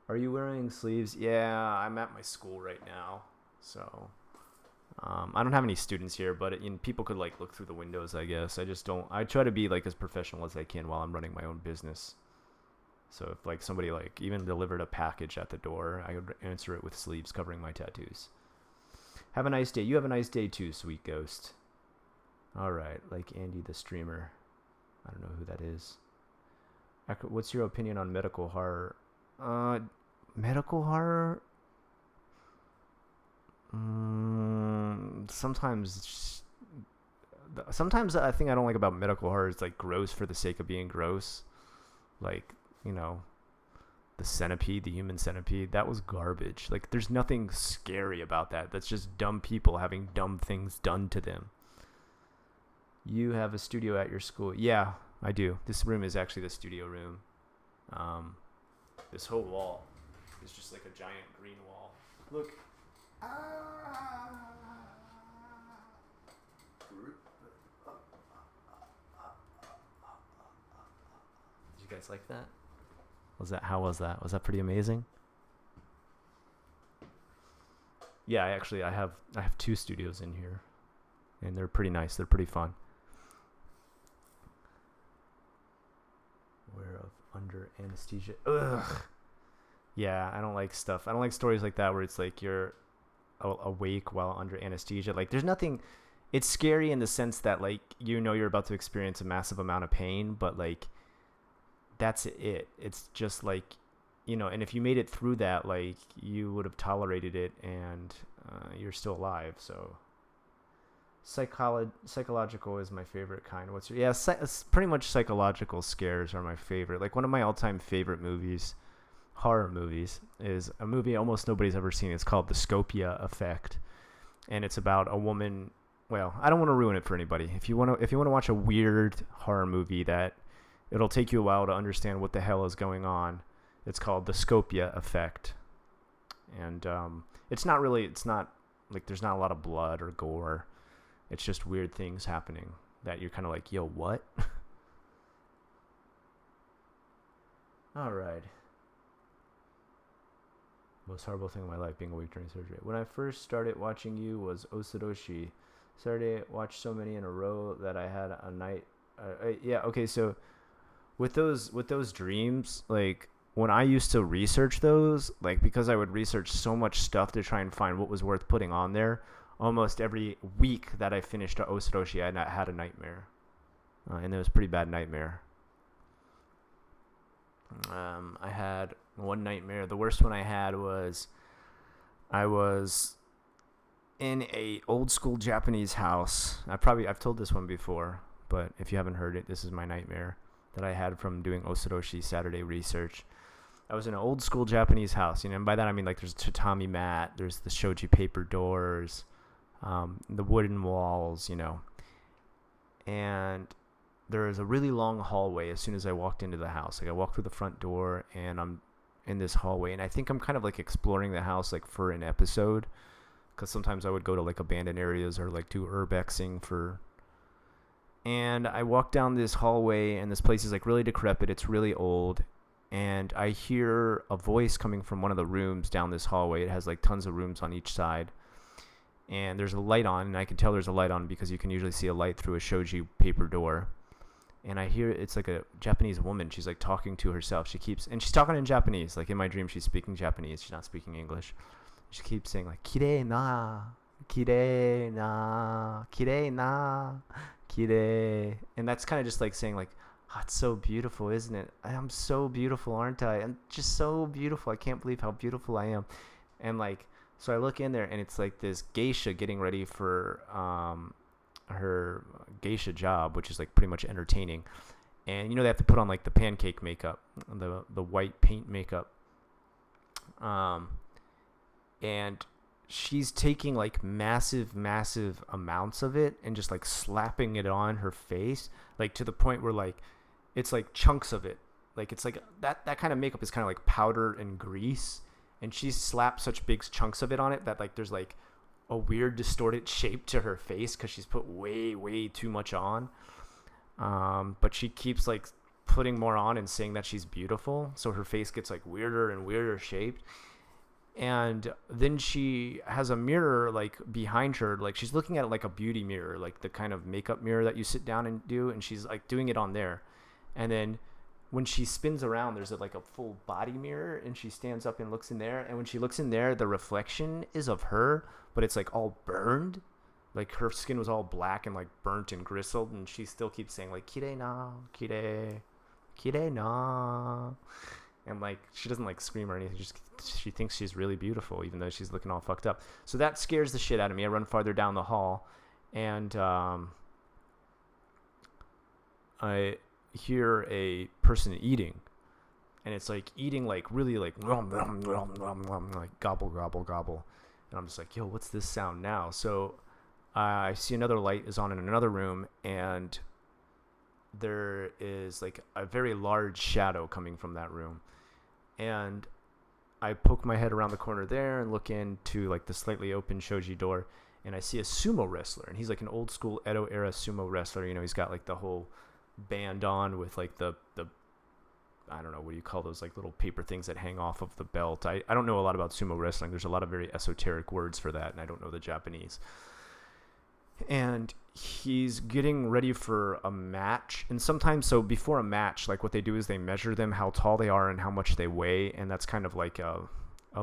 Are you wearing sleeves? Yeah, I'm at my school right now, so I don't have any students here, but people could like look through the windows. I guess I just don't. I try to be like as professional as I can while I'm running my own business. So if like somebody like even delivered a package at the door, I would answer it with sleeves covering my tattoos. Have a nice day. You have a nice day too, sweet ghost. All right, like Andy the streamer. I don't know who that is. What's your opinion on medical horror? Medical horror? Sometimes I think I don't like about medical horror is like gross for the sake of being gross. Like, you know, the centipede, the human centipede, that was garbage. Like, there's nothing scary about that. That's just dumb people having dumb things done to them. You have a studio at your school? Yeah, I do. This room is actually the studio room. This whole wall is just like a giant green wall. Look. Did you guys like that? How was that? Was that pretty amazing? Yeah, I have 2 studios in here, and they're pretty nice. They're pretty fun. Aware of under anesthesia. Ugh. Yeah, I don't like stuff. I don't like stories like that where it's like you're awake while under anesthesia. Like, there's nothing. It's scary in the sense that like you're about to experience a massive amount of pain, but like that's it. It's just like, and if you made it through that, like you would have tolerated it, and you're still alive. So psychological is my favorite kind. Pretty much psychological scares are my favorite. Like one of my all-time favorite movies, horror movies, is a movie almost nobody's ever seen. It's called The Scopia Effect, and it's about a woman. Well, I don't want to ruin it for anybody. If you want to watch a weird horror movie that it'll take you a while to understand what the hell is going on, it's called The Scopia Effect, and it's not like there's not a lot of blood or gore. It's just weird things happening that you're kind of like, yo, what? All right. Most horrible thing in my life, being awake during surgery. When I first started watching you was Osoroshi. Saturday, watched so many in a row that I had a night. Yeah, okay, so with those dreams, like when I used to research those, like because I would research so much stuff to try and find what was worth putting on there, almost every week that I finished Osoroshi, I had a nightmare, and it was a pretty bad nightmare. I had one nightmare. The worst one I had was I was in a old school Japanese house. I've told this one before, but if you haven't heard it, this is my nightmare that I had from doing Osoroshi Saturday research. I was in an old school Japanese house, and by that I mean like there's a tatami mat, there's the shoji paper doors, the wooden walls, and there is a really long hallway as soon as I walked into the house. Like I walked through the front door and I'm in this hallway, and I think I'm kind of like exploring the house like for an episode, because sometimes I would go to like abandoned areas or like do urbexing for. And I walk down this hallway, and this place is like really decrepit. It's really old, and I hear a voice coming from one of the rooms down this hallway. It has like tons of rooms on each side, and there's a light on, and I can tell there's a light on because you can usually see a light through a shoji paper door. And I hear it's like a Japanese woman. She's like talking to herself. And she's talking in Japanese. Like in my dream, she's speaking Japanese. She's not speaking English. She keeps saying like kirei na, kirei na, kirei na, kirei. And that's kind of just like saying like, oh, it's so beautiful, isn't it? I'm so beautiful, aren't I? I'm just so beautiful. I can't believe how beautiful I am. And like, so I look in there, and it's like this geisha getting ready for her geisha job, which is like pretty much entertaining. And they have to put on like the pancake makeup, the white paint makeup, and she's taking like massive amounts of it and just like slapping it on her face, like to the point where like it's like chunks of it, like it's like that kind of makeup is kind of like powder and grease, and she slapped such big chunks of it on it that like there's like a weird distorted shape to her face because she's put way too much on. But she keeps like putting more on and saying that she's beautiful, so her face gets like weirder and weirder shaped. And then she has a mirror like behind her, like she's looking at it like a beauty mirror, like the kind of makeup mirror that you sit down and do, and she's like doing it on there. And then when she spins around, there's like a full body mirror, and she stands up and looks in there, and when she looks in there, the reflection is of her, but it's like all burned, like her skin was all black and like burnt and gristled, and she still keeps saying like "Kirei na, kirei na," and like she doesn't like scream or anything, just she thinks she's really beautiful even though she's looking all fucked up. So that scares the shit out of me. I run farther down the hall, and I hear a person eating, and it's like eating like really like like gobble gobble gobble, and I'm just like, yo, what's this sound now? So I see another light is on in another room, and there is like a very large shadow coming from that room, and I poke my head around the corner there and look into like the slightly open shoji door, and I see a sumo wrestler, and he's like an old school Edo era sumo wrestler. You know, he's got like the whole band on with like the I don't know, what do you call those like little paper things that hang off of the belt. I don't know a lot about sumo wrestling. There's a lot of very esoteric words for that, and I don't know the Japanese. And he's getting ready for a match, and sometimes, so before a match, like what they do is they measure them, how tall they are and how much they weigh, and that's kind of like a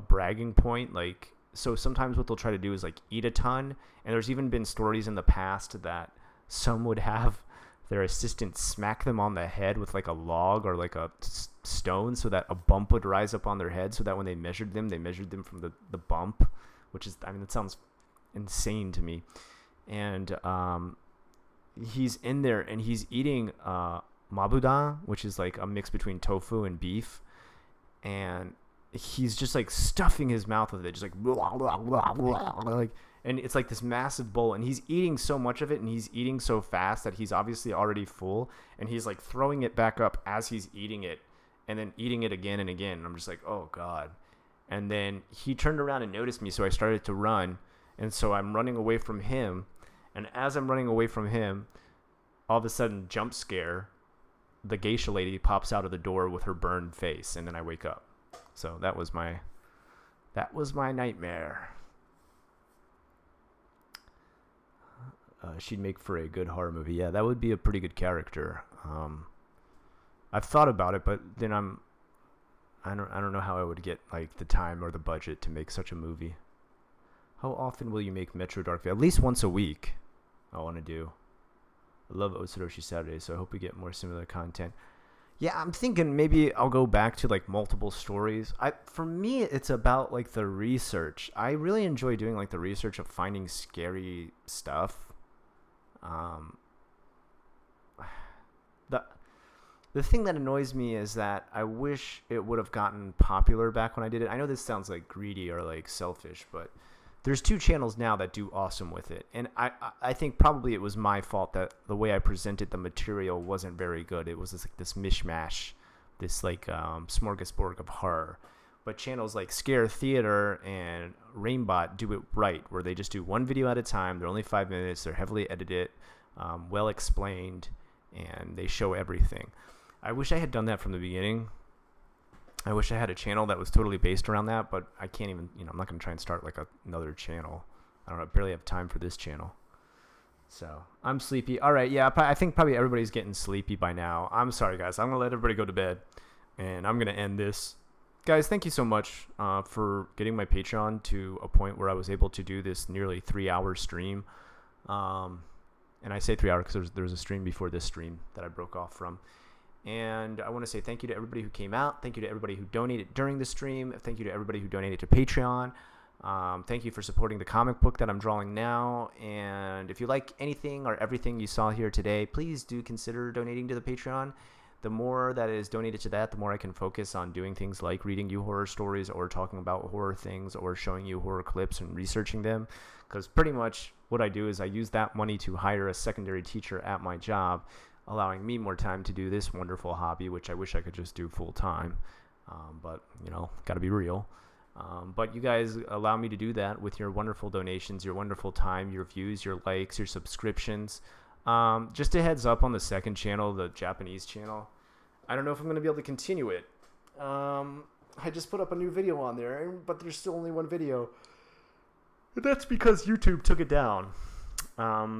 bragging point. Like, so sometimes what they'll try to do is like eat a ton, and there's even been stories in the past that some would have their assistant smack them on the head with like a log or like a stone, so that a bump would rise up on their head, so that when they measured them from the bump, which is, I mean, that sounds insane to me. And he's in there and he's eating mabuda, which is like a mix between tofu and beef, and he's just like stuffing his mouth with it, just like blah, blah, blah, blah, like, and it's like this massive bowl, and he's eating so much of it, and he's eating so fast that he's obviously already full, and he's like throwing it back up as he's eating it, and then eating it again and again. And I'm just like, oh god. And then he turned around and noticed me, so I started to run, and so I'm running away from him. And as I'm running away from him, all of a sudden, jump scare, the geisha lady pops out of the door with her burned face, and then I wake up. So that was my nightmare. She'd make for a good horror movie. Yeah, that would be a pretty good character. I've thought about it, but then I don't know how I would get like the time or the budget to make such a movie. How often will you make Metro Dark? At least once a week. I want to do. I love Otsuroshi Saturday, so I hope we get more similar content. Yeah, I'm thinking maybe I'll go back to like multiple stories. For me, it's about like the research. I really enjoy doing like the research of finding scary stuff. The thing that annoys me is that I wish it would have gotten popular back when I did it. I know this sounds like greedy or like selfish, but there's 2 channels now that do awesome with it. And I think probably it was my fault that the way I presented the material wasn't very good. It was just like this mishmash, this like smorgasbord of horror. But channels like Scare Theater and Rainbot do it right, where they just do one video at a time. They're only 5 minutes. They're heavily edited, well explained, and they show everything. I wish I had done that from the beginning. I wish I had a channel that was totally based around that, but I can't even, I'm not going to try and start like another channel. I don't know, I barely have time for this channel. So, I'm sleepy. All right, yeah, I think probably everybody's getting sleepy by now. I'm sorry, guys. I'm going to let everybody go to bed, and I'm going to end this. Guys, thank you so much for getting my Patreon to a point where I was able to do this nearly 3-hour stream. And I say 3 hours because there was a stream before this stream that I broke off from. And I want to say thank you to everybody who came out. Thank you to everybody who donated during the stream. Thank you to everybody who donated to Patreon. Thank you for supporting the comic book that I'm drawing now. And if you like anything or everything you saw here today, please do consider donating to the Patreon. The more that is donated to that, the more I can focus on doing things like reading you horror stories or talking about horror things or showing you horror clips and researching them. Because pretty much what I do is I use that money to hire a secondary teacher at my job, allowing me more time to do this wonderful hobby, which I wish I could just do full time. But, got to be real. But you guys allow me to do that with your wonderful donations, your wonderful time, your views, your likes, your subscriptions. Just a heads up on the second channel, the Japanese channel. I don't know if I'm going to be able to continue it. I just put up a new video on there, but there's still only one video. That's because YouTube took it down.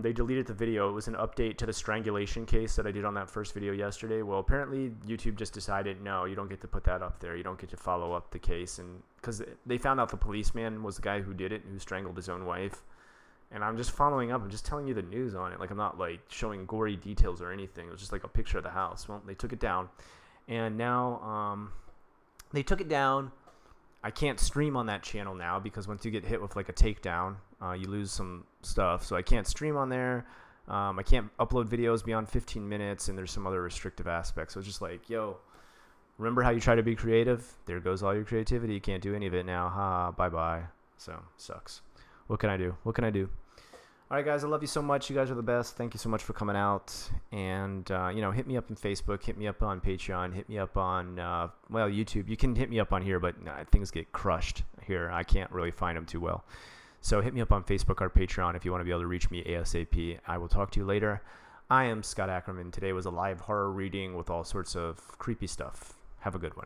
They deleted the video. It was an update to the strangulation case that I did on that first video yesterday. Well, apparently YouTube just decided, no, you don't get to put that up there. You don't get to follow up the case. And because they found out the policeman was the guy who did it, who strangled his own wife. And I'm just following up. I'm just telling you the news on it. Like, I'm not like showing gory details or anything. It was just like a picture of the house. Well, they took it down. And now they took it down. I can't stream on that channel now because once you get hit with like a takedown, you lose some stuff. So I can't stream on there. I can't upload videos beyond 15 minutes, and there's some other restrictive aspects. So it's just like, yo, remember how you try to be creative? There goes all your creativity. You can't do any of it now. Ha, bye-bye. So, sucks. What can I do? What can I do? All right, guys, I love you so much. You guys are the best. Thank you so much for coming out. And, hit me up on Facebook. Hit me up on Patreon. Hit me up on, YouTube. You can hit me up on here, but things get crushed here. I can't really find them too well. So hit me up on Facebook or Patreon if you want to be able to reach me ASAP. I will talk to you later. I am Scott Ackerman. Today was a live horror reading with all sorts of creepy stuff. Have a good one.